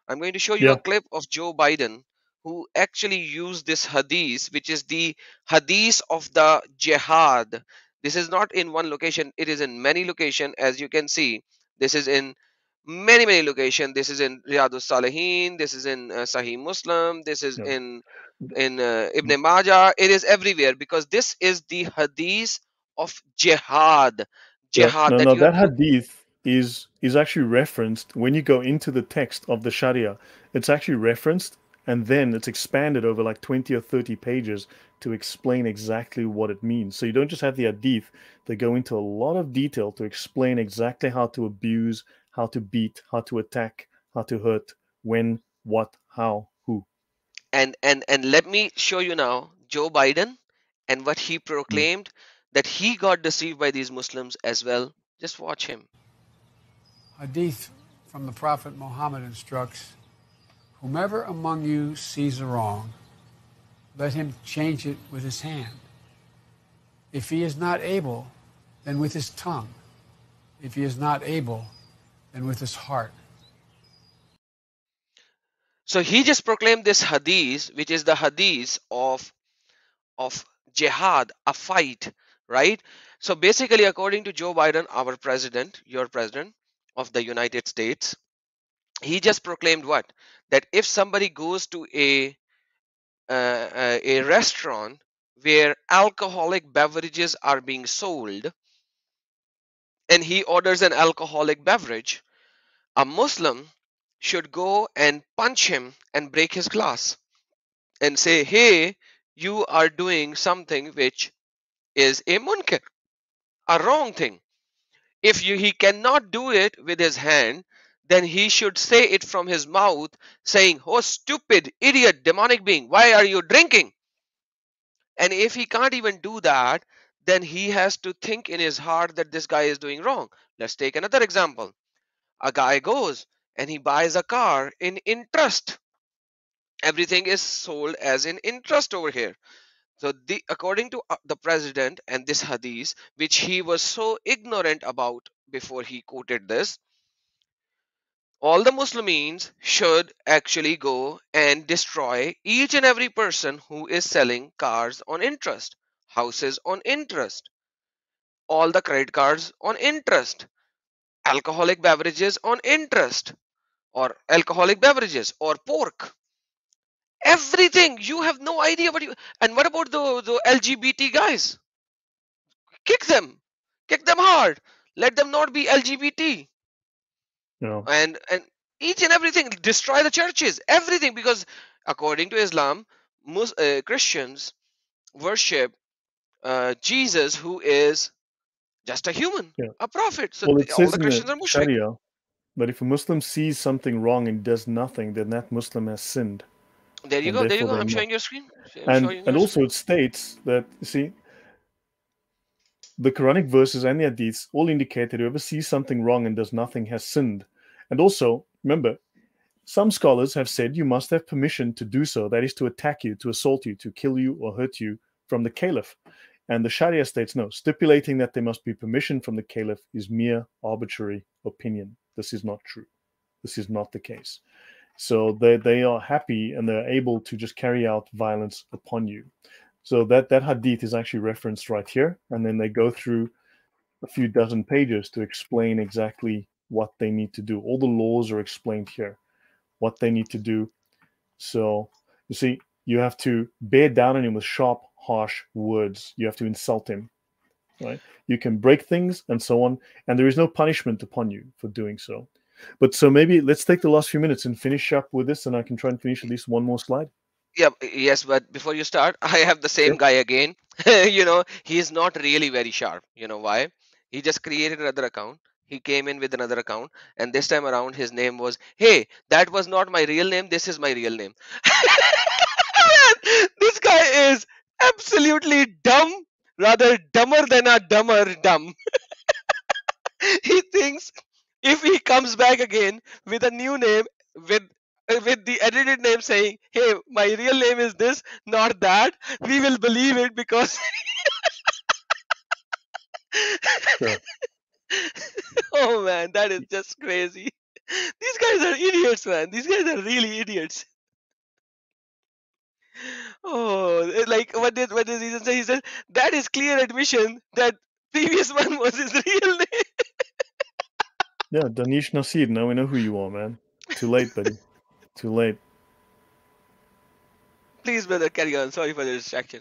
Speaker 2: I'm going to show you a
Speaker 1: Yeah.
Speaker 2: clip of Joe Biden who actually used this hadith, which is the hadith of the jihad. This is not in one location, it is in many locations. As you can see, this is in many locations. This is in Riyadus Salihin, this is in Sahih Muslim, this is
Speaker 1: Yeah.
Speaker 2: in Ibn Majah. It is everywhere because this is the hadith of jihad.
Speaker 1: Yeah.
Speaker 2: Jihad
Speaker 1: No,
Speaker 2: that
Speaker 1: no,
Speaker 2: you have
Speaker 1: that
Speaker 2: to.
Speaker 1: hadith is actually referenced when you go into the text of the Sharia. It's actually referenced and then it's expanded over like 20 or 30 pages to explain exactly what it means. So you don't just have the hadith, they go into a lot of detail to explain exactly how to abuse, how to beat, how to attack, how to hurt, when, what, how, who.
Speaker 2: And let me show you now Joe Biden and what he
Speaker 1: Mm.
Speaker 2: proclaimed, that he got deceived by these Muslims as well. Just watch him.
Speaker 3: Hadith from the Prophet Muhammad instructs, whomever among you sees a wrong, let him change it with his hand. If he is not able, then with his tongue. If he is not able, then with his heart.
Speaker 2: So he just proclaimed this hadith, which is the hadith of jihad, a fight, right? So basically, according to Joe Biden, our president, your president of the United States, he just proclaimed what? That if somebody goes to a restaurant where alcoholic beverages are being sold and he orders an alcoholic beverage, a Muslim should go and punch him and break his glass and say, hey, you are doing something which is a munkar, a wrong thing. If he cannot do it with his hand, then he should say it from his mouth, saying, oh, stupid, idiot, demonic being, why are you drinking? And if he can't even do that, then he has to think in his heart that this guy is doing wrong. Let's take another example. A guy goes and he buys a car in interest. Everything is sold as in interest over here. So, according to the president and this hadith, which he was so ignorant about before he quoted this, all the Muslims should actually go and destroy each and every person who is selling cars on interest, houses on interest, all the credit cards on interest, alcoholic beverages on interest, or alcoholic beverages or pork. Everything. You have no idea what you. And what about the LGBT guys? Kick them. Kick them hard. Let them not be LGBT.
Speaker 1: You know,
Speaker 2: And each and everything. Destroy the churches. Everything. Because according to Islam, Christians worship Jesus, who is just a human,
Speaker 1: yeah.
Speaker 2: a prophet. So
Speaker 1: Well, it
Speaker 2: all
Speaker 1: says
Speaker 2: the
Speaker 1: in the
Speaker 2: Christians are mushrik.
Speaker 1: Sharia that if a Muslim sees something wrong and does nothing, then that Muslim has sinned,
Speaker 2: There you
Speaker 1: and
Speaker 2: go. There you
Speaker 1: therefore
Speaker 2: go.
Speaker 1: they
Speaker 2: I'm
Speaker 1: must.
Speaker 2: showing your screen. I'm
Speaker 1: And
Speaker 2: showing
Speaker 1: and
Speaker 2: your
Speaker 1: also
Speaker 2: screen.
Speaker 1: it states that, you see, the Quranic verses and the Hadiths all indicate that whoever sees something wrong and does nothing has sinned. And also, remember, some scholars have said you must have permission to do so, that is, to attack you, to assault you, to kill you, or hurt you from the caliph. And the Sharia states no, stipulating that there must be permission from the caliph is mere arbitrary opinion. This is not true. This is not the case. So they are happy and they're able to just carry out violence upon you. So that hadith is actually referenced right here, and then they go through a few dozen pages to explain exactly what they need to do. All the laws are explained here, what they need to do. So you see, you have to bear down on him with sharp, harsh words. You have to insult him, right? You can break things and so on, and there is no punishment upon you for doing so. But so maybe let's take the last few minutes and finish up with this, and I can try and finish at least one more slide.
Speaker 2: Yeah, yes, but before you start, I have the
Speaker 1: Yeah.
Speaker 2: same guy again. He is not really very sharp. You know why? He just created another account. He came in with another account, and this time around, his name was, "Hey, that was not my real name. This is my real name." Man, this guy is absolutely dumb, rather dumber than a dumber dumb. He thinks if he comes back again with a new name, with with the edited name saying, "Hey, my real name is this, not that," we will believe it because
Speaker 1: Sure.
Speaker 2: oh man, that is just crazy. These guys are idiots, man. These guys are really idiots. Oh, like what did he say? He said that is clear admission that previous one was his real name.
Speaker 1: Yeah, Danish Nasir. Now we know who you are, man. Too late, buddy. Too late.
Speaker 2: Please, brother, carry on. Sorry for the distraction.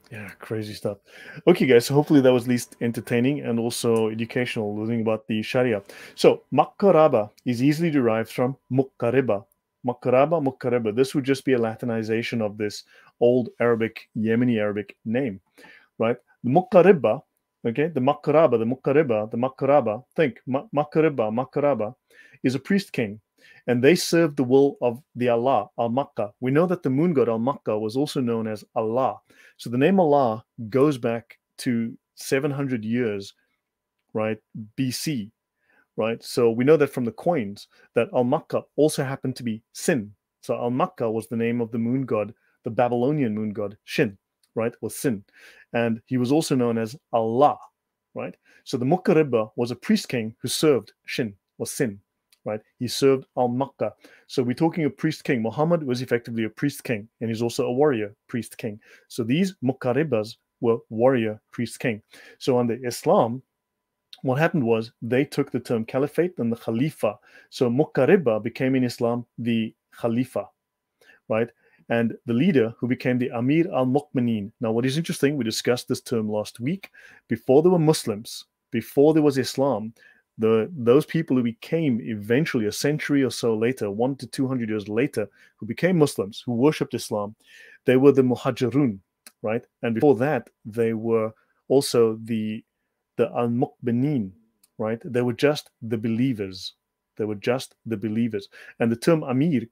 Speaker 1: Yeah, crazy stuff. Okay, guys, so hopefully that was at least entertaining and also educational, learning about the Sharia. So, Makaraba is easily derived from Mukkariba. Makaraba, Mukkariba. This would just be a Latinization of this old Arabic, Yemeni Arabic name, right? The Mukkariba, okay, the Makaraba, the Mukkariba, the Makaraba, think, Makariba, Makaraba is a priest king, and they served the will of the Allah, Al Makkah. We know that the moon god Al Makkah was also known as Allah. So the name Allah goes back to 700 years, right, BC, right? So we know that from the coins that Al Makkah also happened to be Sin. So Al Makkah was the name of the moon god, the Babylonian moon god, Shin, right, was Sin. And he was also known as Allah, right? So the Mukarriba was a priest king who served Shin, was Sin, right? He served Al Makkah. So we're talking a priest king. Muhammad was effectively a priest king, and he's also a warrior priest king. So these Mukarribas were warrior priest king. So under Islam, what happened was they took the term caliphate and the khalifa. So Mukarriba became in Islam the khalifa, right? And the leader who became the Amir al Mu'minin. Now, what is interesting, we discussed this term last week. Before there were Muslims, before there was Islam, those people who became eventually a century or so later, 1 to 200 years later, who became Muslims, who worshipped Islam, they were the Muhajirun, right? And before that, they were also the al Mu'minin, right? They were just the believers. They were just the believers. And the term Amir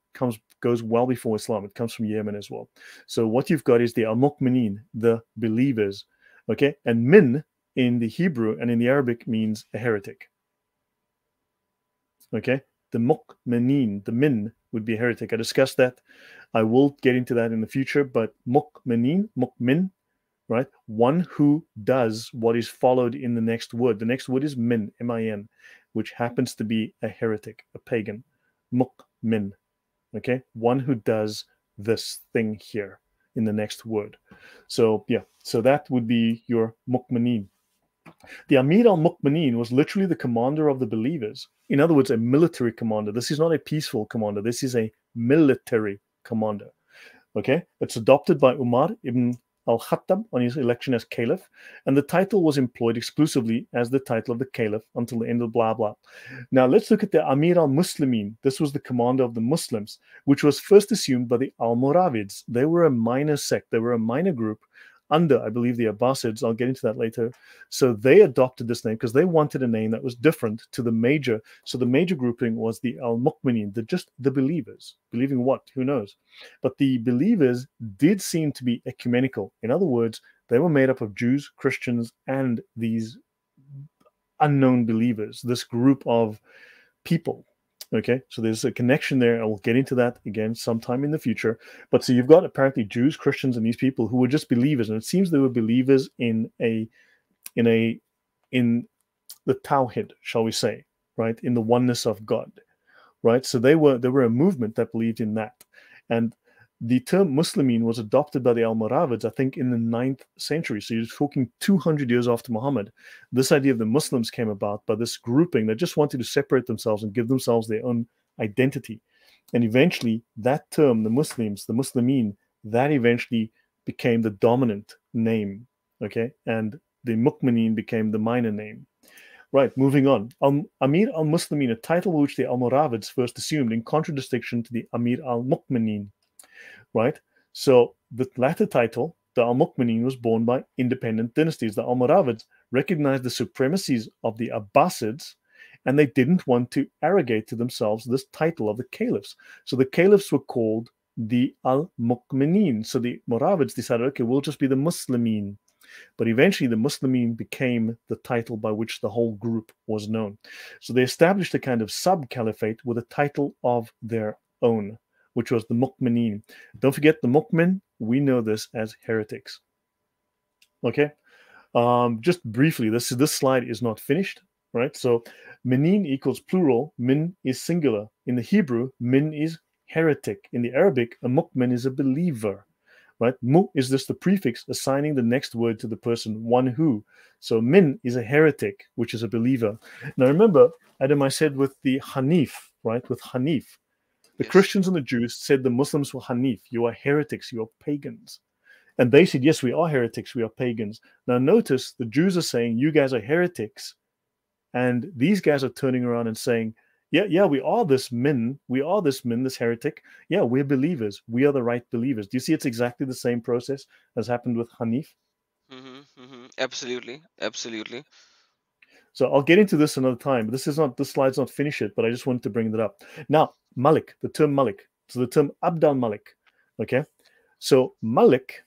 Speaker 1: goes well before Islam. It comes from Yemen as well. So what you've got is the al Mu'minin, the believers. Okay. And min in the Hebrew and in the Arabic means a heretic. Okay. the mu'minin, the min, would be a heretic. I discussed that. I will get into that in the future, but mu'minin, mu'min, right? One who does what is followed in the next word. The next word is min, M-I-N, which happens to be a heretic, a pagan. Mu'min, okay? One who does this thing here in the next word. So, yeah, so that would be your mu'minin. The Amir al-Mu'minin was literally the commander of the believers. In other words, a military commander. This is not a peaceful commander. This is a military commander. Okay, it's adopted by Umar ibn al-Khattab on his election as caliph, and the title was employed exclusively as the title of the caliph until the end of blah blah. Now let's look at the Amir al-Muslimin. This was the commander of the Muslims, which was first assumed by the Almoravids. They were a minor sect. They were a minor group under, I believe, the Abbasids. I'll get into that later. So they adopted this name because they wanted a name that was different to the major. So the major grouping was the al-Mu'minin, just the believers. Believing what? Who knows? But the believers did seem to be ecumenical. In other words, they were made up of Jews, Christians, and these unknown believers, this group of people. Okay, so there's a connection there. I will get into that again sometime in the future. But so you've got apparently Jews, Christians, and these people who were just believers, and it seems they were believers in the Tawhid, shall we say, right, in the oneness of God, right? So they were a movement that believed in that, and the term Muslimin was adopted by the Almoravids, I think, in the 9th century. So you're talking 200 years after Muhammad. This idea of the Muslims came about by this grouping that just wanted to separate themselves and give themselves their own identity. And eventually, that term, the Muslims, the Muslimin, that eventually became the dominant name, okay? And the Mu'minin became the minor name. Right, moving on. Amir al-Muslimin, a title which the Almoravids first assumed in contradistinction to the Amir al-Mu'minin. Right? So the latter title, the Al-Mu'minin, was born by independent dynasties. The Almoravids recognized the supremacies of the Abbasids, and they didn't want to arrogate to themselves this title of the caliphs. So the caliphs were called the Al-Mu'minin. So the Moravids decided, okay, we'll just be the Muslimin. But eventually the Muslimin became the title by which the whole group was known. So they established a kind of sub-caliphate with a title of their own, which was the Mu'minin. Don't forget the Mu'min, we know this as heretics. Okay? Just briefly, this slide is not finished, right? So Minin equals plural, min is singular. In the Hebrew, min is heretic. In the Arabic, a Mu'min is a believer, right? Mu is just the prefix assigning the next word to the person, one who. So min is a heretic, which is a believer. Now remember, Adam, I said with the Hanif, right? With Hanif, the
Speaker 2: Yes.
Speaker 1: Christians and the Jews said the Muslims were Hanif. You are heretics. You are pagans. And they said, yes, we are heretics. We are pagans. Now notice the Jews are saying, you guys are heretics. And these guys are turning around and saying, yeah, we are this min. We are this min, this heretic. Yeah, we're believers. We are the right believers. Do you see it's exactly the same process as happened with Hanif?
Speaker 2: Absolutely, absolutely.
Speaker 1: So I'll get into this another time. This slide's not finished yet, but I just wanted to bring that up. Now, Malik, the term Malik. So the term Abd al-Malik. Okay. So Malik,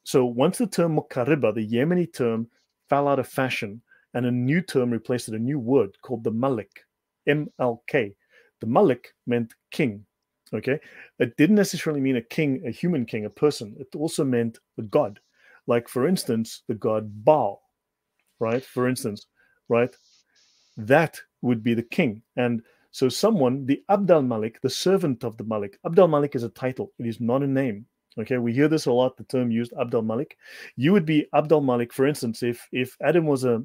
Speaker 1: so once the term Muqarriba, the Yemeni term, fell out of fashion and a new term replaced it, a new word called the Malik, M-L-K. The Malik meant king. Okay. It didn't necessarily mean a king, a human king, a person. It also meant a god. Like, for instance, the god Baal, right? For instance, right? That would be the king. And so someone, the Abd al-Malik, the servant of the Malik. Abd al-Malik is a title. It is not a name. Okay, we hear this a lot, the term used, Abd al-Malik. You would be Abd al-Malik, for instance, if Adam was a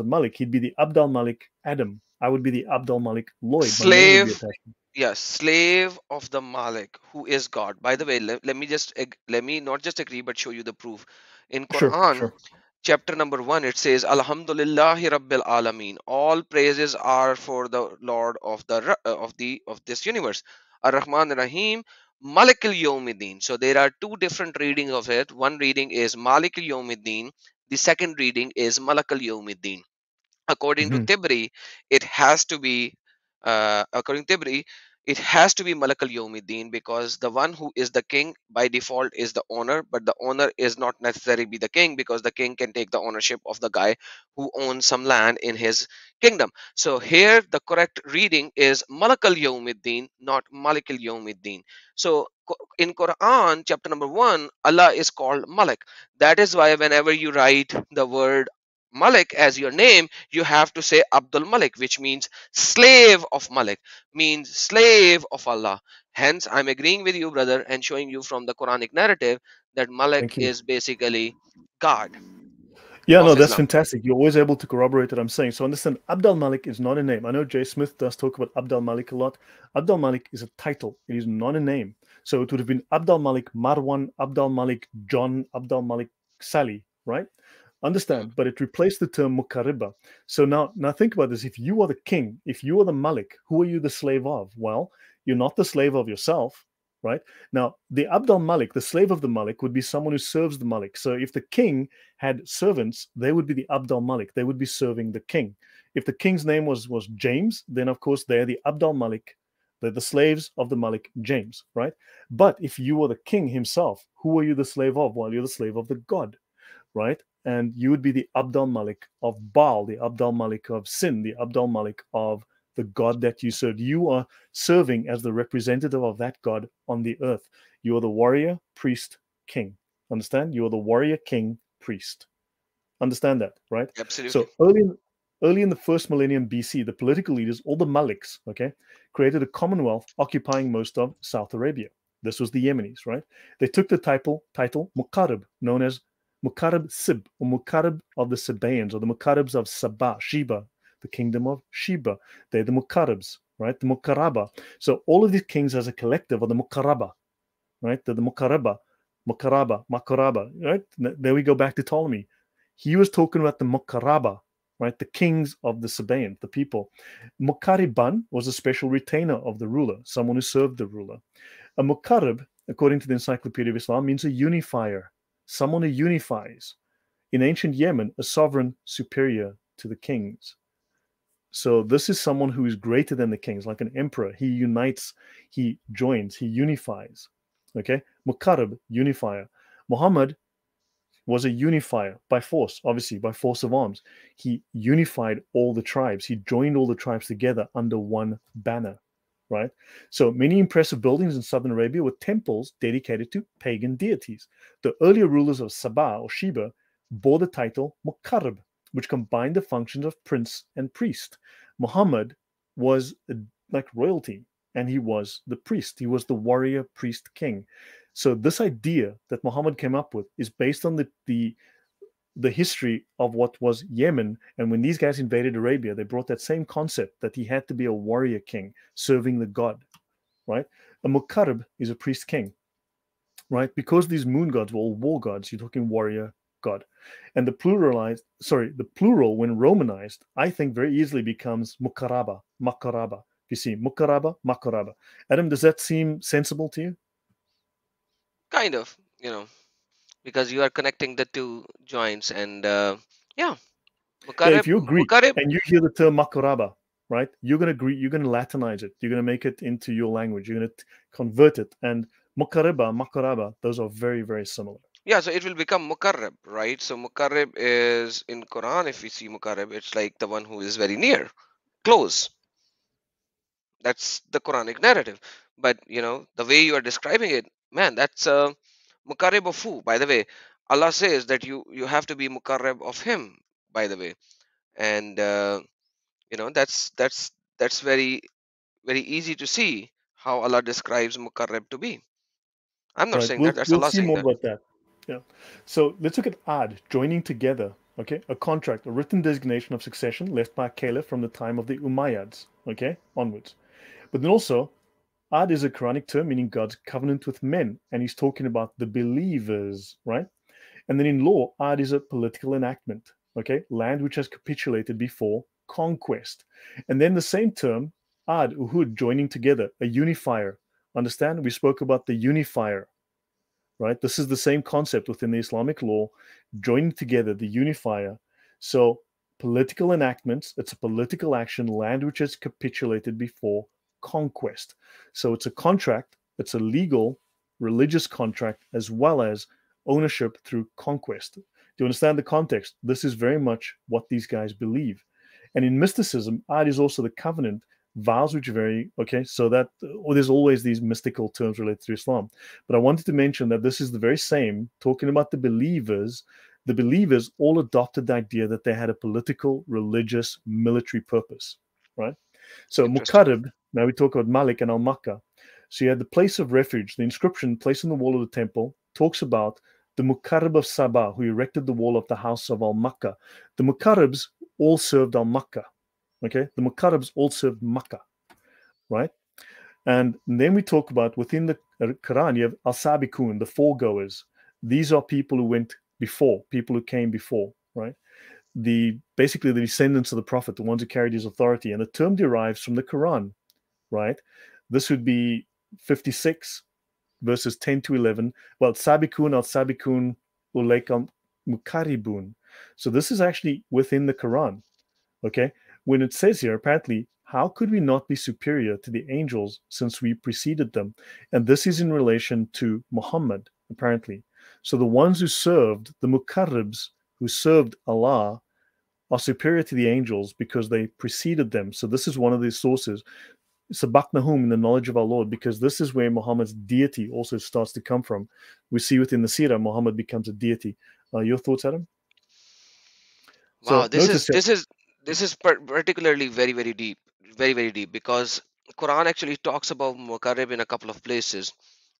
Speaker 1: Malik, he'd be the Abd al-Malik Adam. I would be the Abd al-Malik Lloyd. My name would be
Speaker 2: Slave,
Speaker 1: attached.
Speaker 2: yes, slave of the Malik, who is God. By the way, let me just let me not just agree but show you the proof. In
Speaker 1: Sure,
Speaker 2: Quran,
Speaker 1: sure.
Speaker 2: chapter number 1, it says, Alhamdulillahi Rabbil Alameen. All praises are for the Lord of of this universe. Ar-Rahman Ar-Rahim, Malik al-Yawmiddin. So there are two different readings of it. One reading is Malik al-Yawmiddin. The second reading is Malak al-Yawmiddin. According to
Speaker 1: Mhm.
Speaker 2: Tibri, it has to be according to Tibri, it has to be Malak al Yawmiddin, because the one who is the king by default is the owner, but the owner is not necessarily be the king, because the king can take the ownership of the guy who owns some land in his kingdom. So here the correct reading is Malak al Yawmiddin, not Malik al Yawmiddin. So in Quran chapter number 1, Allah is called Malik. That is why whenever you write the word Malik as your name, you have to say Abdul Malik, which means slave of Malik, means slave of Allah. Hence, I'm agreeing with you, brother, and showing you from the Quranic narrative that Malik
Speaker 1: Thank you.
Speaker 2: is basically God
Speaker 1: Yeah, no,
Speaker 2: of
Speaker 1: that's
Speaker 2: Islam.
Speaker 1: fantastic. You're always able to corroborate what I'm saying. So understand, Abdul Malik is not a name. I know Jay Smith does talk about Abdul Malik a lot. Abdul Malik is a title. It is not a name. So it would have been Abdul Malik Marwan, Abdul Malik John, Abdul Malik Sally, right?
Speaker 2: Hmm.
Speaker 1: Understand, but it replaced the term Mukarriba. So now think about this. If you are the king, if you are the Malik, who are you the slave of? Well, you're not the slave of yourself, right? Now, the Abdul Malik, the slave of the Malik, would be someone who serves the Malik. So if the king had servants, they would be the Abdul Malik. They would be serving the king. If the king's name was James, then of course they're the Abdul Malik. They're the slaves of the Malik James, right? But if you were the king himself, who are you the slave of? Well, you're the slave of the god, right? And you would be the Abdul Malik of Baal, the Abdul Malik of sin, the Abdul Malik of the God that you serve. You are serving as the representative of that God on the earth. You are the warrior, priest, king. Understand? You are the warrior, king, priest. Understand that, right?
Speaker 2: Absolutely.
Speaker 1: So early in the first millennium BC, the political leaders, all the Maliks, okay, created a commonwealth occupying most of South Arabia. This was the Yemenis, right? They took the title Muqarrib, known as Muqarrib Sib, or Muqarrib of the Sabaeans, or the Muqarribs of Sabah, Sheba, the kingdom of Sheba. They're the Muqarribs, right? The Muqarraba. So all of these kings as a collective are the Muqarraba, right? The Muqarraba, Muqarraba, Makaraba, right? There we go back to Ptolemy. He was talking about the Muqarraba, right? The kings of the Sabaeans, the people. Muqarriban was a special retainer of the ruler, someone who served the ruler. A Muqarrib, according to the Encyclopedia of Islam, means a unifier, someone who unifies. In ancient Yemen, a sovereign superior to the kings. So this is someone who is greater than the kings, like an emperor. He unites, he joins, he unifies. Okay, Muqarrib, unifier. Muhammad was a unifier by force, obviously by force of arms. He unified all the tribes. He joined all the tribes together under one banner, right? So many impressive buildings in southern Arabia were temples dedicated to pagan deities. The earlier rulers of Sabah or Sheba bore the title Muqarrib, which combined the functions of prince and priest. Muhammad was like royalty, and he was the priest. He was the warrior priest king. So this idea that Muhammad came up with is based on the history of what was Yemen. And when these guys invaded Arabia, they brought that same concept that he had to be a warrior king serving the god, right? A Muqarrib is a priest king, right? Because these moon gods were all war gods, you're talking warrior god. And the plural when romanized, I think very easily becomes Muqarraba, Makaraba. You see, Muqarraba, Makaraba. Adam, does that seem sensible to you?
Speaker 2: Kind of, because you are connecting the two joints, and yeah,
Speaker 1: Yeah,
Speaker 2: Mukarib,
Speaker 1: if you're Greek
Speaker 2: Mukarib.
Speaker 1: and you hear the term Makaraba, right? You're gonna Latinize it. You're gonna make it into your language. You're gonna convert it. And Mukariba, Makaraba, those are very, very similar.
Speaker 2: Yeah, so it will become Mukarrib, right? So Mukarrib is in Quran. If we see Mukarrib, it's like the one who is very near, close. That's the Quranic narrative. But the way you are describing it, man, that's Mukarrib of who? By the way, Allah says that you have to be Mukarrib of Him. By the way, and that's very very easy to see how Allah describes Mukarrib to be. I'm not
Speaker 1: Right.
Speaker 2: saying that. That's
Speaker 1: We'll
Speaker 2: Allah
Speaker 1: see
Speaker 2: saying
Speaker 1: more
Speaker 2: that.
Speaker 1: about that. Yeah. So let's look at ad, joining together. Okay, a contract, a written designation of succession left by a caliph from the time of the Umayyads. Okay, onwards. But then also, ad is a Quranic term meaning God's covenant with men, and he's talking about the believers, right? And then in law, ad is a political enactment, okay? Land which has capitulated before conquest. And then the same term, ad, uhud, joining together, a unifier. Understand? We spoke about the unifier, right? This is the same concept within the Islamic law, joining together the unifier. So political enactments, it's a political action, land which has capitulated before conquest. So it's a contract, it's a legal religious contract as well as ownership through conquest. Do you understand the context? This is very much what these guys believe. And in mysticism, Ahd is also the covenant, vows which vary. Okay, so that there's always these mystical terms related to Islam. But I wanted to mention that this is the very same, talking about the believers. The believers all adopted the idea that they had a political, religious, military purpose, right? So
Speaker 2: Interesting.
Speaker 1: Mukarib, now we talk about Malik and Al Makkah. So you had the place of refuge. The inscription placed on the wall of the temple talks about the Mukarib of Sabah, who erected the wall of the house of Al Makkah. The Mukaribs all served Al Makkah. Okay, the Mukaribs all served Makkah, right? And then we talk about within the Quran, you have Al Sabikun, the foregoers. These are people who went before, people who came before, right? Basically the descendants of the Prophet, the ones who carried his authority. And the term derives from the Quran, right? This would be 56 verses 10 to 11. Well, Sabikun al Sabikun Ulekam Mukaribun. So this is actually within the Quran. Okay. When it says here, apparently, how could we not be superior to the angels since we preceded them? And this is in relation to Muhammad, apparently. So the ones who served, the Mukarribs who served Allah, are superior to the angels because they preceded them. So this is one of the sources. Sabaknahum, in the knowledge of our Lord, because this is where Muhammad's deity also starts to come from. We see within the Sirah, Muhammad becomes a deity. Your thoughts, Adam?
Speaker 2: Wow,
Speaker 1: So notice that.
Speaker 2: this is particularly very very deep, very deep, because Quran actually talks about Mukarrib in a couple of places.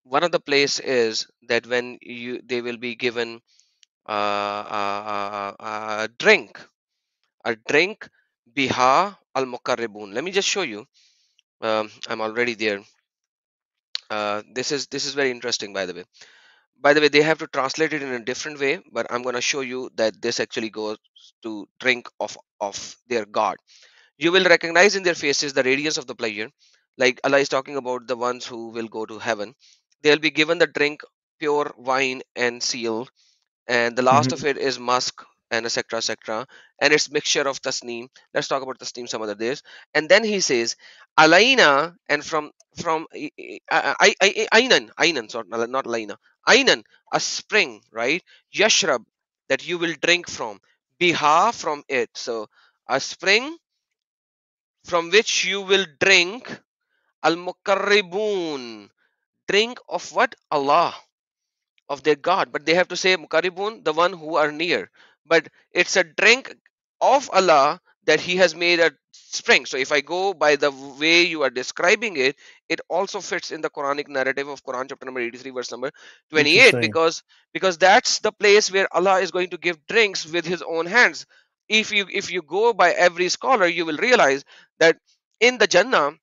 Speaker 2: One of the place is that when they will be given a drink, biha al mukarribun. Let me just show you. I'm already there. This is very interesting, by the way. By the way, they have to translate it in a different way, but I'm going to show you that this actually goes to drink of their God. You will recognize in their faces the radiance of the pleasure. Like Allah is talking about the ones who will go to heaven. They'll be given the drink, pure wine and seal, and the last of
Speaker 1: Mhm.
Speaker 2: it is musk and etc, and it's mixture of tasneem. Let's talk about tasneem some other days. And then he says alaina, and from ainan, sorry, not alaina, ainan, a spring, right? Yashrab, that you will drink from, biha, from it. So a spring from which you will drink, al mukarribun, drink of what? Allah, of their God. But they have to say Mukaribun, the one who are near. But it's a drink of Allah that He has made a spring. So if I go by the way you are describing it, it also fits in the Quranic narrative of Quran chapter number 83, verse number 28,
Speaker 1: Interesting.
Speaker 2: because that's the place where Allah is going to give drinks with His own hands. If you go by every scholar, you will realize that in the Jannah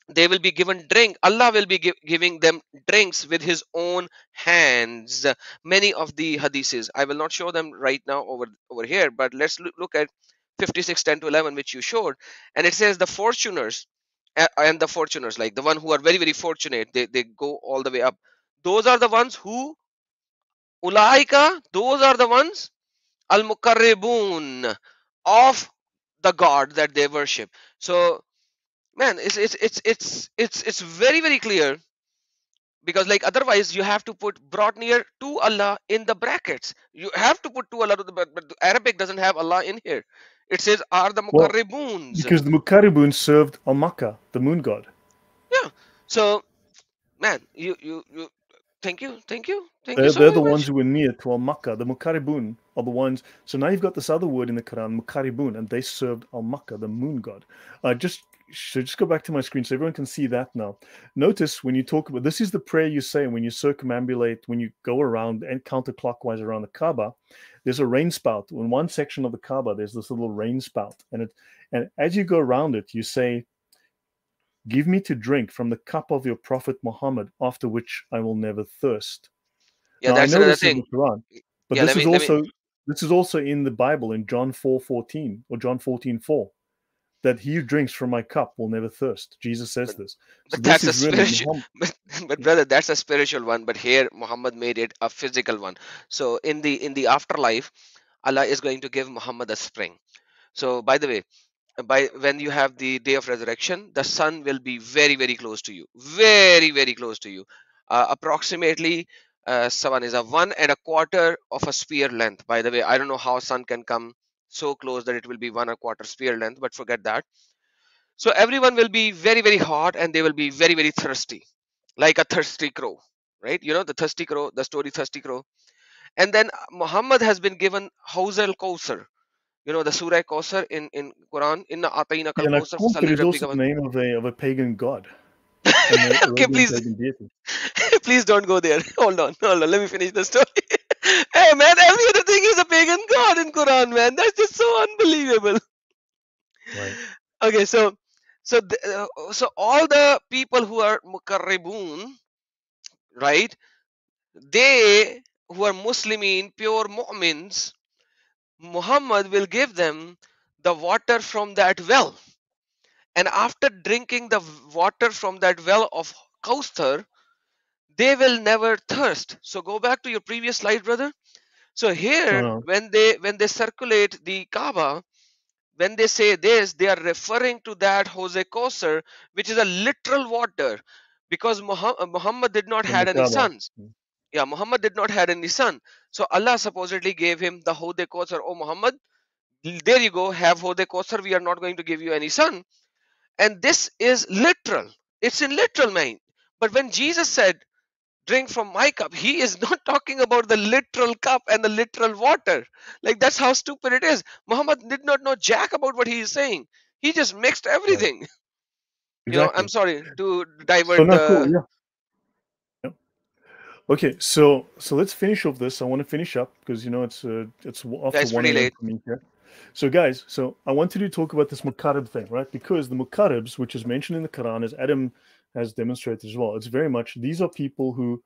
Speaker 2: they will be given drink. Allah will be giving them drinks with his own hands. Many of the hadiths, I will not show them right now over here, but let's look at 56:10 to 11, which you showed. And it says the fortuners, and the fortuners, like the one who are very very fortunate, they go all the way up. Those are the ones who, ulaika, those are the ones, al mukarribun, of the God that they worship. So man, it's very very clear, because like otherwise you have to put brought near to Allah in the brackets. You have to put to Allah to the, but the Arabic doesn't have Allah in here. It says are the
Speaker 1: Well,
Speaker 2: mukarribuns.
Speaker 1: because the Mukaribun served Al Makkah, the moon god.
Speaker 2: Yeah. So man, you thank you so
Speaker 1: They're
Speaker 2: very
Speaker 1: the ones
Speaker 2: much.
Speaker 1: who were near to Al Makkah. The Mukaribun are the ones. So now you've got this other word in the Quran, Mukaribun, and they served Al Makkah, the moon god. Just go back to my screen so everyone can see that now. Notice when you talk about this is the prayer you say when you circumambulate, when you go around and counterclockwise around the Kaaba. There's a rain spout. In one section of the Kaaba, there's this little rain spout, and as you go around it, you say, "Give me to drink from the cup of your Prophet Muhammad, after which I will never thirst."
Speaker 2: Yeah,
Speaker 1: Now I
Speaker 2: that's
Speaker 1: know
Speaker 2: another
Speaker 1: this is
Speaker 2: thing.
Speaker 1: the Quran, but
Speaker 2: Yeah,
Speaker 1: this is also in the Bible in John 4:14 or John 14:4 that he who drinks from my cup will never thirst. Jesus says
Speaker 2: but,
Speaker 1: this. So
Speaker 2: but
Speaker 1: this
Speaker 2: that's a
Speaker 1: is really
Speaker 2: spiritual
Speaker 1: Muhammad.
Speaker 2: but brother, that's a spiritual one, but here Muhammad made it a physical one. So in the afterlife, Allah is going to give Muhammad a spring. So by the way, by when you have the day of resurrection, the sun will be very, very close to you, very, very close to you. Approximately, sun is a 1.25 of a sphere length. By the way, I don't know how sun can come so close that it will be 1.25 sphere length, but forget that. So everyone will be very, very hot, and they will be very, very thirsty, like a thirsty crow, right? You know the thirsty crow, the story thirsty crow. And then Muhammad has been given Hauz al Kausar, you know, the Surah Kausar in Quran. Inna atayna kal
Speaker 1: Yeah, and of
Speaker 2: Kausar
Speaker 1: course, there
Speaker 2: fasalli
Speaker 1: is also
Speaker 2: rabbika
Speaker 1: the
Speaker 2: wan-"
Speaker 1: name of a pagan god, an
Speaker 2: Okay,
Speaker 1: Arabian
Speaker 2: please,
Speaker 1: pagan deity.
Speaker 2: please don't go there. Hold on. Let me finish the story. Hey man, every other thing is a pagan god in Quran, man. That's just so unbelievable.
Speaker 1: Right.
Speaker 2: Okay, so all the people who are mukarribun, right? They who are Muslimin, pure mu'mins, Muhammad will give them the water from that well. And after drinking the water from that well of Kausthar, they will never thirst. So go back to your previous slide, brother. So here,
Speaker 1: Uh,
Speaker 2: when they circulate the Kaaba, when they say this, they are referring to that Hose Kausar, which is a literal water, because Muhammad did not
Speaker 1: from the
Speaker 2: had any
Speaker 1: Kaaba.
Speaker 2: sons. Yeah, Muhammad did not had any son. So Allah supposedly gave him the Hode Kausar. Oh Muhammad, there you go, have Hode Kausar. We are not going to give you any son. And this is literal. It's in literal meaning. But when Jesus said, drink from my cup, he is not talking about the literal cup and the literal water. Like, that's how stupid it is. Muhammad did not know jack about what he is saying. He just mixed
Speaker 1: Right.
Speaker 2: everything. I'm
Speaker 1: Exactly.
Speaker 2: sorry to
Speaker 1: So
Speaker 2: divert
Speaker 1: now, cool.
Speaker 2: the.
Speaker 1: Yeah. Yeah. Okay. So let's finish off this. I want to finish up because it's
Speaker 2: Yeah,
Speaker 1: after
Speaker 2: it's
Speaker 1: 1
Speaker 2: pretty
Speaker 1: a.m.
Speaker 2: late.
Speaker 1: for me here. So guys, so I wanted to talk about this Mukarib thing, right? Because the Mukaribs, which is mentioned in the Quran, as Adam has demonstrated as well, it's very much these are people who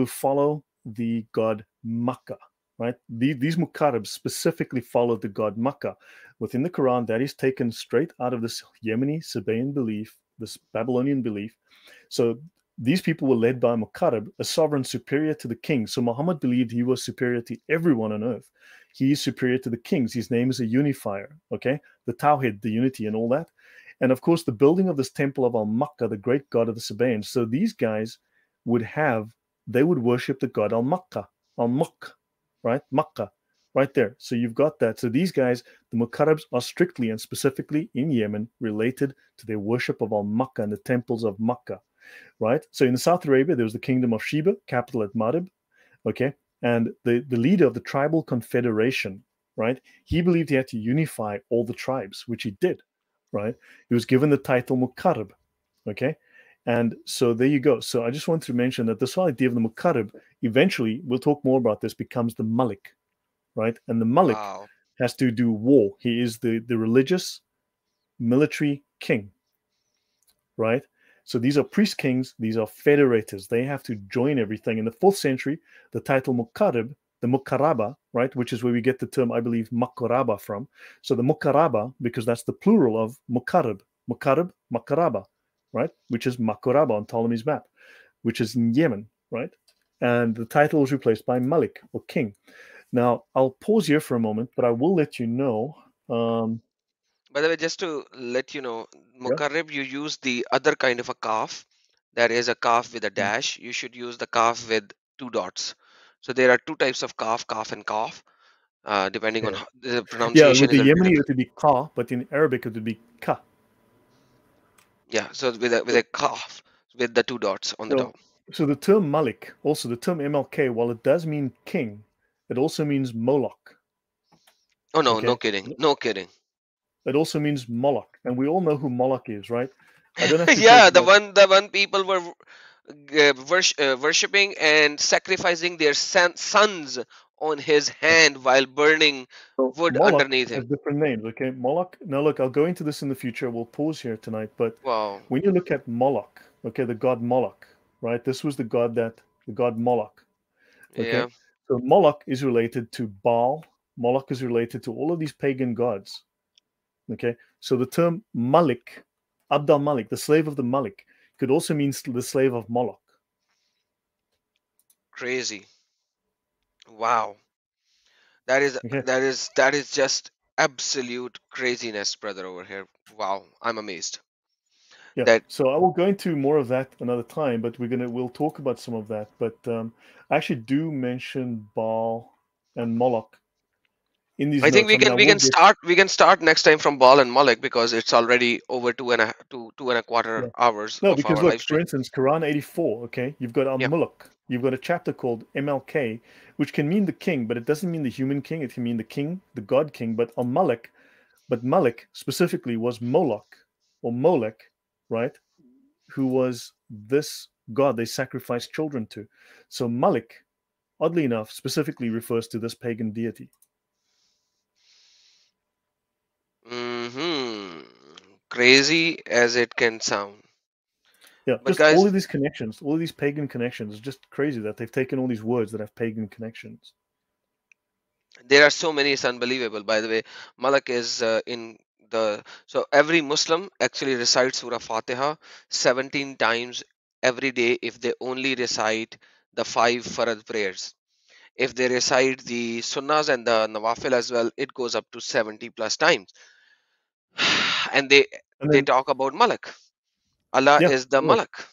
Speaker 1: follow the god Makkah, right? These Mukaribs specifically follow the god Makkah. Within the Quran, that is taken straight out of this Yemeni Sabaean belief, this Babylonian belief. So these people were led by Mukarib, a sovereign superior to the king. So Muhammad believed he was superior to everyone on earth. He is superior to the kings. His name is a unifier, okay? The Tawhid, the unity, and all that. And of course, the building of this temple of Al Makkah, the great god of the Sabaeans. So these guys would have, they would worship the god Al Makkah, Al Muk, right? Makkah, right there. So you've got that. So these guys, the Mukarrabs, are strictly and specifically in Yemen related to their worship of Al Makkah and the temples of Makkah, right? So in South Arabia, there was the kingdom of Sheba, capital at Marib, okay? And the leader of the tribal confederation, right? He believed he had to unify all the tribes, which he did, right? He was given the title Mukarrab, okay? And so there you go. So I just wanted to mention that this whole idea of the Mukarrab, eventually, we'll talk more about this, becomes the Malik, right? And the Malik
Speaker 2: Wow.
Speaker 1: has to do war. He is the religious military king, right? So these are priest kings, these are federators. They have to join everything. In the 4th century, the title Mukarib, the Mukaraba, right, which is where we get the term, I believe, Makaraba from. So the Mukaraba, because that's the plural of Mukarib, Makaraba, right, which is Makaraba on Ptolemy's map, which is in Yemen, right? And the title was replaced by Malik or king. Now, I'll pause here for a moment, but I will let you know. Um,
Speaker 2: By the way, just to let you know,
Speaker 1: yeah.
Speaker 2: Mukarrib, you use the other kind of a calf. There is a calf with a dash. You should use the calf with two dots. So there are two types of calf and calf. Depending on
Speaker 1: Okay.
Speaker 2: how, the
Speaker 1: Yeah,
Speaker 2: pronunciation
Speaker 1: with
Speaker 2: is
Speaker 1: the
Speaker 2: a little bit
Speaker 1: Yemeni,
Speaker 2: different.
Speaker 1: it would be ka, but in Arabic, it would be ka.
Speaker 2: Yeah, so with a calf with the two dots on the
Speaker 1: So,
Speaker 2: top.
Speaker 1: so the term Malik, also the term MLK, while it does mean king, it also means Moloch.
Speaker 2: Oh no, no
Speaker 1: Okay,
Speaker 2: kidding, no kidding.
Speaker 1: it also means Moloch, and we all know who Moloch is, right? I don't have to talk
Speaker 2: Yeah, the
Speaker 1: about.
Speaker 2: one the one people were worshipping and sacrificing their sons on his hand while burning
Speaker 1: So
Speaker 2: wood
Speaker 1: Moloch
Speaker 2: underneath
Speaker 1: has
Speaker 2: him.
Speaker 1: different names. Okay, Moloch. Now look, I'll go into this in the future. We'll pause here tonight, but
Speaker 2: Wow.
Speaker 1: when you look at Moloch, okay, the god Moloch, right? This was the god Moloch. Okay,
Speaker 2: Yeah,
Speaker 1: so Moloch is related to Baal. Moloch is related to all of these pagan gods. Okay, so the term Malik, Abd al Malik, the slave of the Malik, could also mean the slave of Moloch.
Speaker 2: crazy. Wow. That is
Speaker 1: Okay,
Speaker 2: that is that is just absolute craziness, brother, over here. Wow, I'm amazed.
Speaker 1: Yeah.
Speaker 2: That
Speaker 1: So I will go into more of that another time, but we'll talk about some of that. But I actually do mention Baal and Moloch in these
Speaker 2: I think
Speaker 1: notes.
Speaker 2: we
Speaker 1: I mean, I
Speaker 2: can we
Speaker 1: will
Speaker 2: can
Speaker 1: get
Speaker 2: start next time from Ball and Malik, because it's already over two and a quarter
Speaker 1: yeah.
Speaker 2: hours
Speaker 1: No,
Speaker 2: of
Speaker 1: because
Speaker 2: our live
Speaker 1: look, for
Speaker 2: stream.
Speaker 1: instance, Quran 84. Okay, you've got Al
Speaker 2: Yeah.
Speaker 1: Mulk. You've got a chapter called MLK, which can mean the king, but it doesn't mean the human king. It can mean the king, the god king. But Al Malik, but Malik specifically was Moloch or Molech, right? Who was this god they sacrificed children to. So Malik, oddly enough, specifically refers to this pagan deity.
Speaker 2: Hmm. Crazy as it can sound.
Speaker 1: Yeah,
Speaker 2: But
Speaker 1: just all
Speaker 2: guys,
Speaker 1: of these connections, all of these pagan connections. It's just crazy that they've taken all these words that have pagan connections.
Speaker 2: there are so many, it's unbelievable. By the way, Malak is in the so every Muslim actually recites Surah Fatiha 17 times every day if they only recite the five Farad prayers. If they recite the Sunnahs and the Nawafil as well, it goes up to 70 plus times. And
Speaker 1: And
Speaker 2: they
Speaker 1: then,
Speaker 2: talk about Malak. Allah
Speaker 1: yeah,
Speaker 2: is the
Speaker 1: right.
Speaker 2: Malak.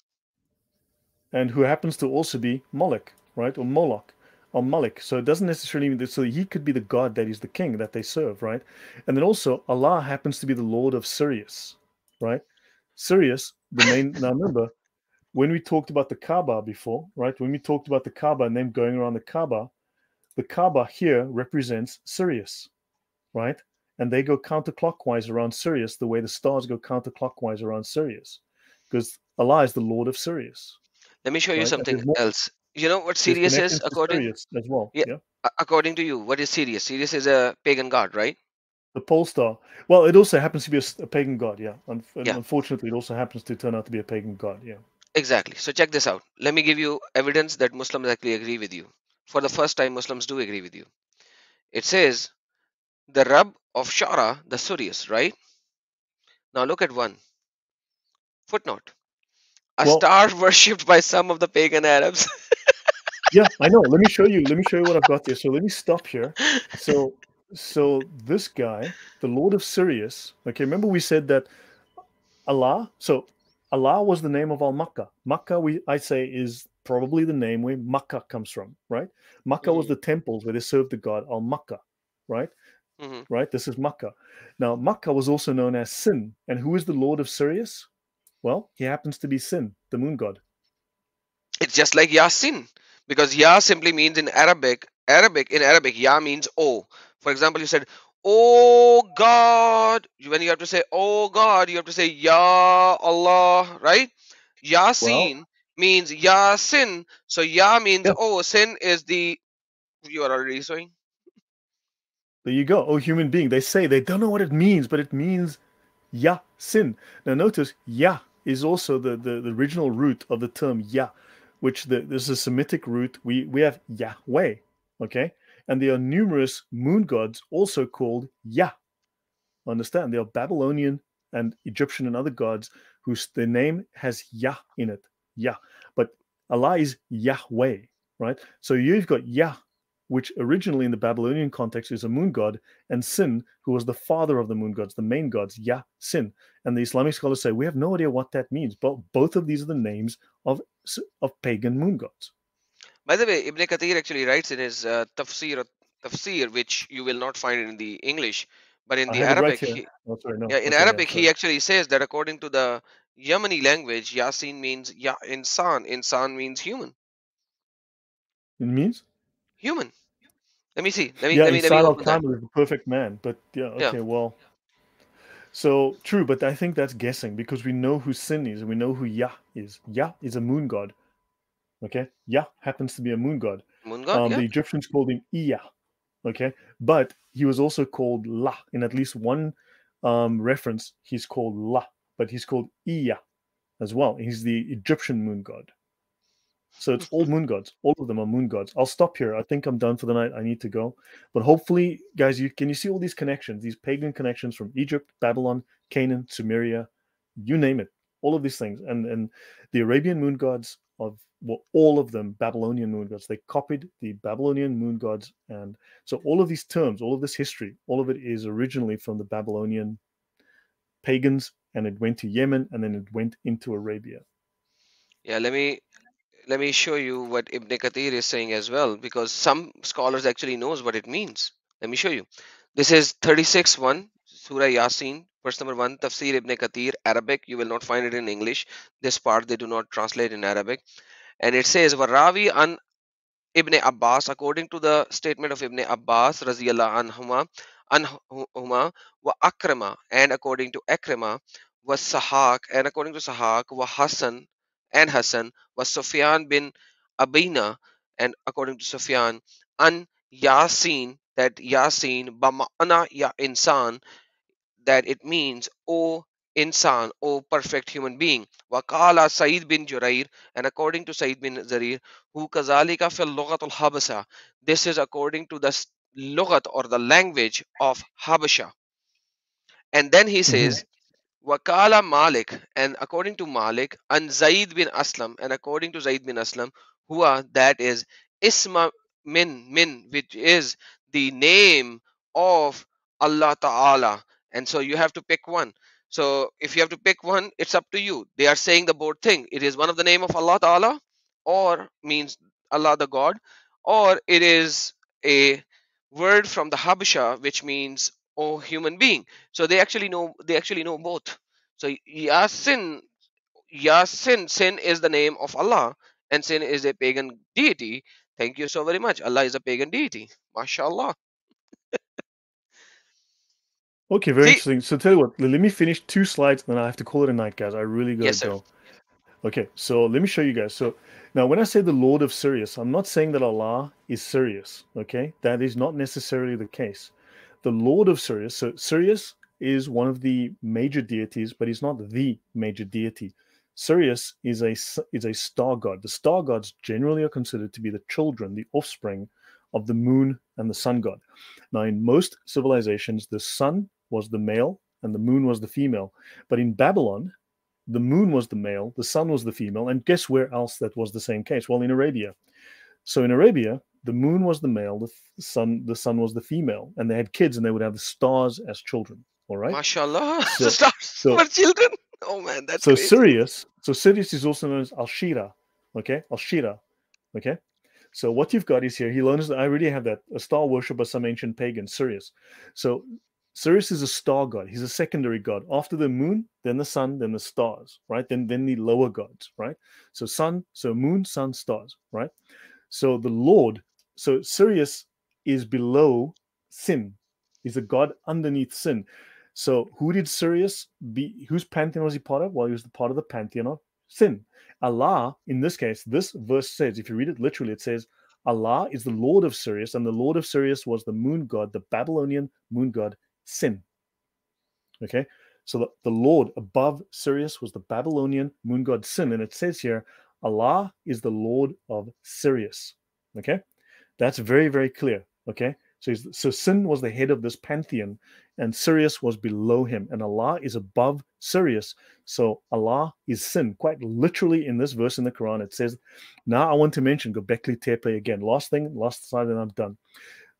Speaker 1: And who happens to also be Moloch, right? Or Moloch or Malik. So it doesn't necessarily mean that, so he could be the god that is the king that they serve, right? And then also Allah happens to be the Lord of Sirius, right? Sirius, the main. Now remember, when we talked about the Kaaba before, right? When we talked about the Kaaba and them going around the Kaaba here represents Sirius, right? And they go counterclockwise around Sirius the way the stars go counterclockwise around Sirius, because Allah is the Lord of Sirius,
Speaker 2: Let me show you
Speaker 1: right? And
Speaker 2: something else. You know what
Speaker 1: there's
Speaker 2: Sirius is
Speaker 1: connections to Sirius as well.
Speaker 2: yeah,
Speaker 1: Yeah,
Speaker 2: according to you? What is Sirius? Sirius is a pagan god, right?
Speaker 1: the pole star. Well, it also happens to be a pagan god. Yeah, and
Speaker 2: Yeah,
Speaker 1: unfortunately, it also happens to turn out to be a pagan god. Yeah.
Speaker 2: exactly. So check this out. Let me give you evidence that Muslims actually agree with you. For the first time, Muslims do agree with you. It says the Rab of Shara, the Sirius, right? Now look at one footnote. A
Speaker 1: Well,
Speaker 2: star worshipped by some of the pagan Arabs.
Speaker 1: yeah, I know. Let me show you. Let me show you what I've got here. So let me stop here. So, so this guy, the Lord of Sirius. Okay, remember we said that Allah. So Allah was the name of Al Makkah. Makkah, I say, is probably the name where Makkah comes from, right? Makkah was
Speaker 2: Hmm.
Speaker 1: the temples where they served the god Al Makkah, right?
Speaker 2: Hmm.
Speaker 1: Right. This is Makkah. Now Makkah was also known as Sin, and who is the Lord of Sirius? Well, he happens to be Sin, the moon god.
Speaker 2: It's just like Yasin, because Ya simply means in Arabic, Ya means oh. For example, you said, "Oh God." When you have to say "Oh God," you have to say Ya Allah, right?
Speaker 1: Well,
Speaker 2: Yasin means Yasin. So Ya means
Speaker 1: yeah,
Speaker 2: oh, sin is the you are already saying.
Speaker 1: there you go. Oh, human being. They say they don't know what it means, but it means Ya sin. Now notice Ya is also the original root of the term Ya, which this is a Semitic root. We have Yahweh, okay? And there are numerous moon gods also called Ya. Understand? There are Babylonian and Egyptian and other gods whose their name has Yah in it. Yah. But Allah is Yahweh, right? So you've got Yah, which originally in the Babylonian context is a moon god, and Sin, who was the father of the moon gods, the main gods, Yah, Sin. And the Islamic scholars say we have no idea what that means, but both of these are the names of pagan moon gods.
Speaker 2: By the way, Ibn Kathir actually writes in his tafsir, which you will not find in the English, but in
Speaker 1: I
Speaker 2: the
Speaker 1: have it right
Speaker 2: Arabic,
Speaker 1: here. Oh, sorry, no.
Speaker 2: yeah, in
Speaker 1: Okay, yeah,
Speaker 2: Arabic, he
Speaker 1: sorry.
Speaker 2: actually says that according to the Yemeni language, Yasin means ya insan. Insan means human.
Speaker 1: It means?
Speaker 2: Human. Let me see.
Speaker 1: Yeah,
Speaker 2: Let me
Speaker 1: Insan al
Speaker 2: open that.
Speaker 1: Kamil is the perfect man. But yeah,
Speaker 2: Yeah.
Speaker 1: okay, well, so true, but I think that's guessing because we know who Sin is and we know who Yah is. Yah is a moon god. Okay, Yah happens to be a moon god.
Speaker 2: Moon god.
Speaker 1: The
Speaker 2: Yeah.
Speaker 1: Egyptians called him Iyah. Okay, but he was also called La in at least one reference. He's called La, but he's called Iyah as well. He's the Egyptian moon god. So it's all moon gods. All of them are moon gods. I'll stop here. I think I'm done for the night. I need to go. But hopefully, guys, you see all these connections, these pagan connections from Egypt, Babylon, Canaan, Sumeria, you name it. all of these things, and the Arabian moon gods of well, all of them Babylonian moon gods. They copied the Babylonian moon gods, and so all of these terms, all of this history, all of it is originally from the Babylonian pagans, and it went to Yemen, and then it went into Arabia.
Speaker 2: Yeah, let me show you what Ibn Kathir is saying as well, because some scholars actually knows what it means. Let me show you. This is 36:1, Surah Yasin, verse number 1, Tafsir Ibn Kathir, Arabic. You will not find it in English. This part they do not translate in Arabic. And it says, Warawi an Ibn Abbas, according to the statement of Ibn Abbas, Raziyallahu anhuma, wa Akrama, and according to Akrama, was Sahak, and according to Sahak, wa Hassan, was Sufyan bin Abina, and according to Sufyan, an Yasin, that Yasin, Bama'ana ya insan, that it means, O insan, O perfect human being. Waqala Sa'id bin Jurair, and according to Sa'id bin Zarir, who kazalika fil lughat al Habasha. This is according to the lughat or the language of Habasha. And then he
Speaker 1: Mm-hmm.
Speaker 2: says, Wakala Malik, and according to Malik, and Zaid bin Aslam, and according to Zaid bin Aslam, Hua, that is Isma min, which is the name of Allah Ta'ala. And so you have to pick one. So if you have to pick one, it's up to you. They are saying the both thing. It is one of the name of Allah Ta'ala, or means Allah the God, or it is a word from the Habasha, which means oh human being. So they actually know both. So Yasin, sin is the name of Allah, and sin is a pagan deity. Thank you so very much. Allah is a pagan deity. MashaAllah.
Speaker 1: Okay, very
Speaker 2: See?
Speaker 1: interesting. So tell you what, let me finish 2 slides, and then I have to call it a night, guys. I really gotta
Speaker 2: Yes, sir.
Speaker 1: go. Okay, so let me show you guys. So now when I say the Lord of Sirius, I'm not saying that Allah is Sirius, okay? That is not necessarily the case. The Lord of Sirius, so Sirius is one of the major deities, but he's not the major deity. Sirius is a star god. The star gods generally are considered to be the children, the offspring of the moon and the sun god. Now, in most civilizations, the sun was the male and the moon was the female. But in Babylon, the moon was the male, the sun was the female, and guess where else that was the same case? Well, in Arabia. So in Arabia, the moon was the male, the sun was the female, and they had kids, and they would have the stars as children. All right.
Speaker 2: MashaAllah. The
Speaker 1: So
Speaker 2: stars
Speaker 1: so
Speaker 2: for children. Oh man, that's
Speaker 1: so
Speaker 2: crazy.
Speaker 1: Sirius is also known as Al Shira. Okay, Al Shira. Okay. So what you've got is here. He learns that I already have that a star worship of some ancient pagan, Sirius. So Sirius is a star god. He's a secondary god. After the moon, then the sun, then the stars, right? Then the lower gods, right? So moon, sun, stars, right? So the Lord, so Sirius is below sin. He's a god underneath sin. So who did Sirius be? Whose pantheon was he part of? Well, he was the part of the pantheon of sin. Allah, in this case, this verse says, if you read it literally, it says, Allah is the Lord of Sirius, and the Lord of Sirius was the moon god, the Babylonian moon god, Sin. Okay, so the Lord above Sirius was the Babylonian moon god Sin, and it says here, Allah is the Lord of Sirius. Okay, that's very, very clear. Okay, so Sin was the head of this pantheon, and Sirius was below him, and Allah is above Sirius. So Allah is Sin. Quite literally in this verse in the Quran, it says, now I want to mention Göbekli Tepe again. Last slide, and I'm done.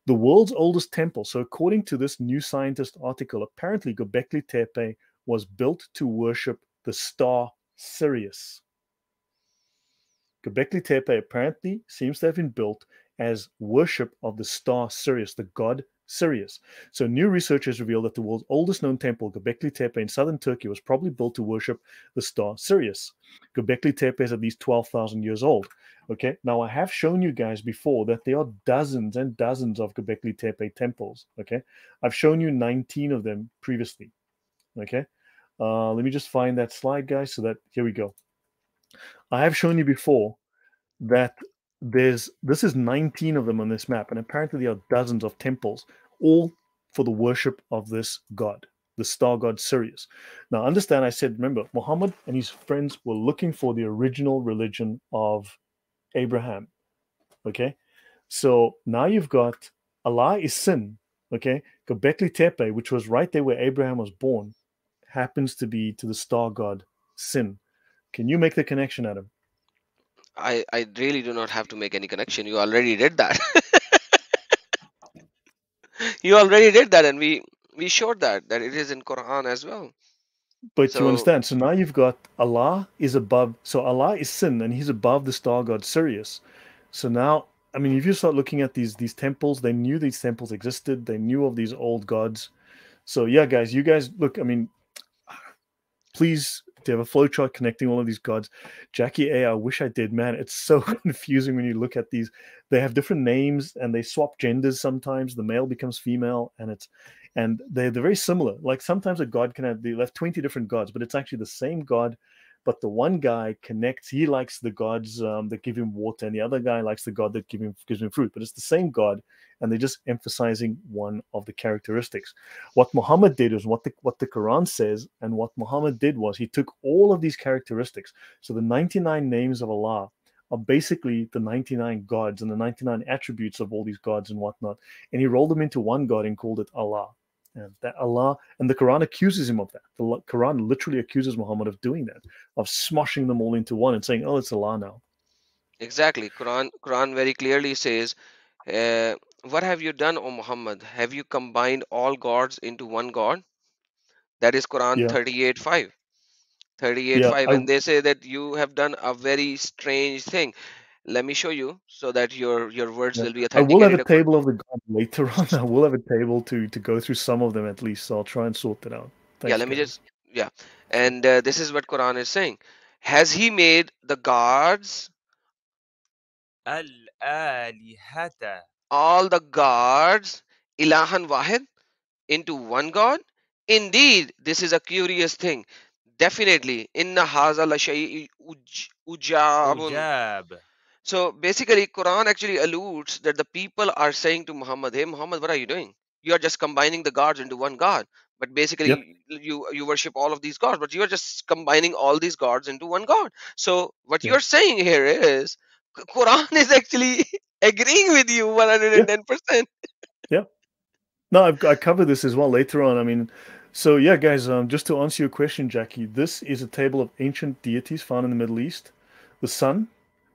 Speaker 1: The world's oldest temple. So according to this New Scientist article, apparently Göbekli Tepe was built to worship the star Sirius. Göbekli Tepe apparently seems to have been built as worship of the star Sirius, the god Sirius. So new research has revealed that the world's oldest known temple, Göbekli Tepe in southern Turkey, was probably built to worship the star Sirius. Göbekli Tepe is at least 12,000 years old. Okay, now I have shown you guys before that there are dozens and dozens of Göbekli Tepe temples. Okay, I've shown you 19 of them previously. Okay, let me just find that slide, guys, so that here we go. I have shown you before that this is 19 of them on this map, and apparently there are dozens of temples, all for the worship of this god, the star god Sirius. Now understand, I said, remember, Muhammad and his friends were looking for the original religion of Abraham. Okay, so now you've got Allah is Sin. Okay, Göbekli Tepe, which was right there where Abraham was born, happens to be to the star god sin. Can you make the connection, Adam?
Speaker 2: I really do not have to make any connection. You already did that. You already did that, and we showed that it is in Quran as well.
Speaker 1: But you
Speaker 2: So
Speaker 1: understand. So now you've got Allah is above. So Allah is sin, and He's above the star god Sirius. So now, I mean, if you start looking at these temples, they knew these temples existed. They knew of these old gods. So yeah, guys, you guys look. I mean, please to have a flowchart connecting all of these gods. Jackie A, I wish I did, man. It's so confusing when you look at these. They have different names and they swap genders sometimes. The male becomes female, and they're very similar. Like sometimes a god can have they have 20 different gods, but it's actually the same god. But the one guy connects, he likes the gods that give him water, and the other guy likes the god that gives him fruit. But it's the same god, and they're just emphasizing one of the characteristics. What Muhammad did is what the Quran says, and what Muhammad did was he took all of these characteristics. So the 99 names of Allah are basically the 99 gods and the 99 attributes of all these gods and whatnot, and he rolled them into one God and called it Allah. And that Allah, and the Quran accuses him of that. The Quran literally accuses Muhammad of doing that, of smushing them all into one and saying, "Oh, it's Allah now."
Speaker 2: exactly, Quran very clearly says, uh, "What have you done, O Muhammad? Have you combined all gods into one God?" That is Quran
Speaker 1: Yeah,
Speaker 2: 38:5.
Speaker 1: yeah.
Speaker 2: 38:5, and they say that you have done a very strange thing. Let me show you so that your words
Speaker 1: Yeah.
Speaker 2: will be
Speaker 1: I will have a
Speaker 2: authenticated according.
Speaker 1: table of the gods later on. I will have a table to go through some of them at least. So I'll try and sort that out.
Speaker 2: Yeah,
Speaker 1: Thanks,
Speaker 2: let me
Speaker 1: guys.
Speaker 2: just, yeah. And this is what Quran is saying. Has he made the gods,
Speaker 4: الآلهة
Speaker 2: all the gods, ilahan wahid, into one God? Indeed, this is a curious thing. Definitely, inna haza la shay'in ujabun.
Speaker 4: أجاب
Speaker 2: So basically, Quran actually alludes that the people are saying to Muhammad, "Hey Muhammad, what are you doing? You are just combining the gods into one God. But
Speaker 1: Yep.
Speaker 2: basically, you worship all of these gods, but you are just combining all these gods into one God. So what you
Speaker 1: Yeah.
Speaker 2: are saying here is, Quran is actually agreeing with you
Speaker 1: Yeah.
Speaker 2: 110%.
Speaker 1: Yeah. No, I cover this as well later on. I mean, so yeah, guys. Just to answer your question, Jackie, this is a table of ancient deities found in the Middle East. The sun.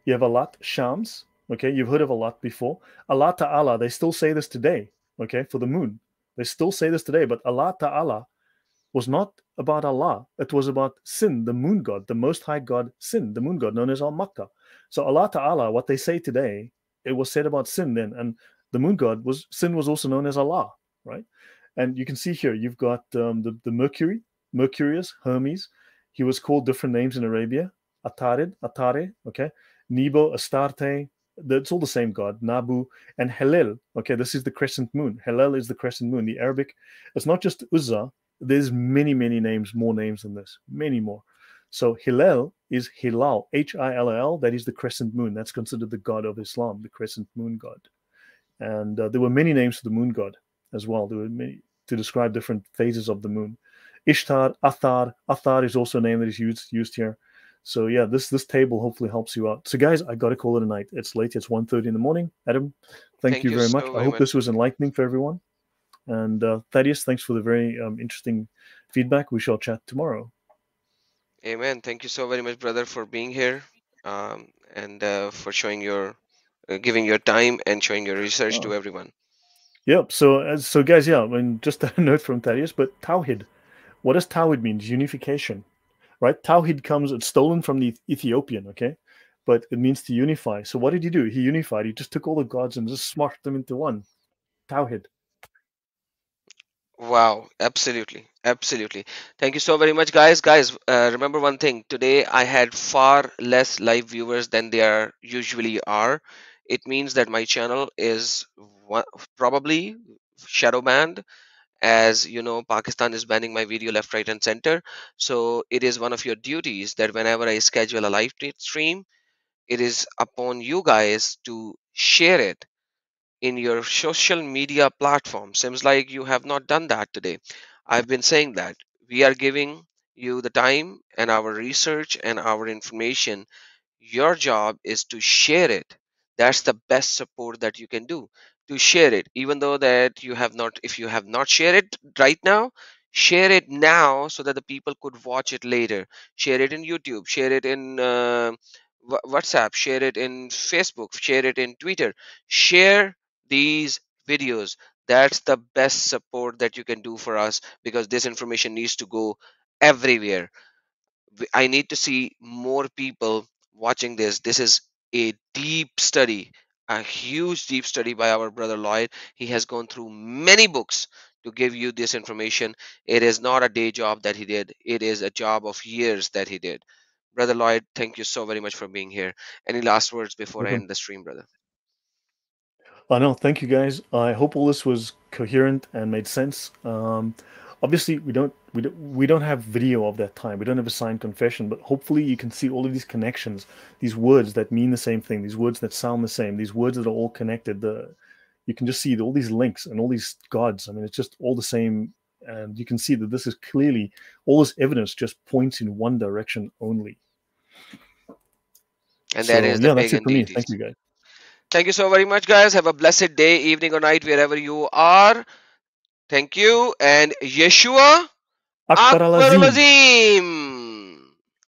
Speaker 1: You have Alat Shams. Okay, you've heard of Alat before. Allah Ta'ala. They still say this today. Okay, for the moon, they still say this today. But Allah Ta'ala was not about Allah. It was about Sin, the moon god, the most high god, Sin, the moon god, known as Al Makka. So Allah Ta'ala, what they say today, it was said about Sin then. And the moon god was Sin was also known as Allah, right? And you can see here, you've got the Mercury, Mercurius, Hermes. He was called different names in Arabia. Atarid, Atare, okay? Nebo, Astarte, that's all the same god, Nabu, and Helel. Okay, this is the crescent moon. Helel is the crescent moon. The Arabic, it's not just Uzzah, there's many names, more names than this, many more. So Hillel is Hilal, Hill. That is the crescent moon. That's considered the god of Islam, the crescent moon god. And there were many names for the moon god as well. There were many to describe different phases of the moon. Ishtar, Athar. Athar is also a name that is used here. So yeah, this table hopefully helps you out. So guys, I got to call it a night. It's late. It's 1:30 in the morning. Adam, thank
Speaker 2: Thank
Speaker 1: you
Speaker 2: you
Speaker 1: very much.
Speaker 2: so
Speaker 1: I
Speaker 2: very
Speaker 1: hope
Speaker 2: much.
Speaker 1: this was enlightening for everyone. And Thaddeus, thanks for the very interesting feedback. We shall chat tomorrow.
Speaker 2: Amen. Thank you so very much, brother, for being here, and for showing your, giving your time and showing your research to
Speaker 1: Oh,
Speaker 2: everyone.
Speaker 1: yep. So guys, yeah. I mean, just a note from Thaddeus, but Tawhid. What does Tawhid mean? Unification, right? Tawhid comes. It's stolen from the Ethiopian, okay, but it means to unify. So what did he do? He unified. He just took all the gods and just smashed them into one. Tawhid.
Speaker 2: Wow, absolutely, absolutely. Thank you so very much, guys. Guys, remember one thing. Today I had far less live viewers than there usually are. It means that my channel is probably shadow banned, as you know, Pakistan is banning my video left, right, and center. So it is one of your duties that whenever I schedule a live stream, it is upon you guys to share it in your social media platform. Seems like you have not done that today. I've been saying that we are giving you the time and our research and our information. Your job is to share it. That's the best support that you can do, to share it. Even though that you have not, if you have not shared it right now, Share it now so that the people could watch it later. Share it in YouTube, share it in WhatsApp, share it in Facebook, share it in Twitter. Share these videos. That's the best support that you can do for us, because this information needs to go everywhere. I need to see more people watching this. This is a deep study, a huge deep study by our brother Lloyd. He has gone through many books to give you this information. It is not a day job that he did, it is a job of years that he did. Brother Lloyd, thank you so very much for being here. Any last words before I
Speaker 1: Welcome.
Speaker 2: end the stream, brother?
Speaker 1: No, thank you guys. I hope all this was coherent and made sense. Obviously, we don't have video of that time. We don't have a signed confession, but hopefully you can see all of these connections, these words that mean the same thing, these words that sound the same, these words that are all connected. You can just see all these links and all these gods. I mean, it's just all the same, and you can see that this is clearly all this evidence just points in one direction only.
Speaker 2: And that
Speaker 1: So
Speaker 2: is the
Speaker 1: yeah, that's it
Speaker 2: pagan
Speaker 1: for me.
Speaker 2: deities.
Speaker 1: Thank you, guys.
Speaker 2: Thank you so very much, guys. Have a blessed day, evening, or night, wherever you are. Thank you. And Yeshua
Speaker 1: Akbar
Speaker 2: Akbar
Speaker 1: al-Azim.
Speaker 2: Lazim.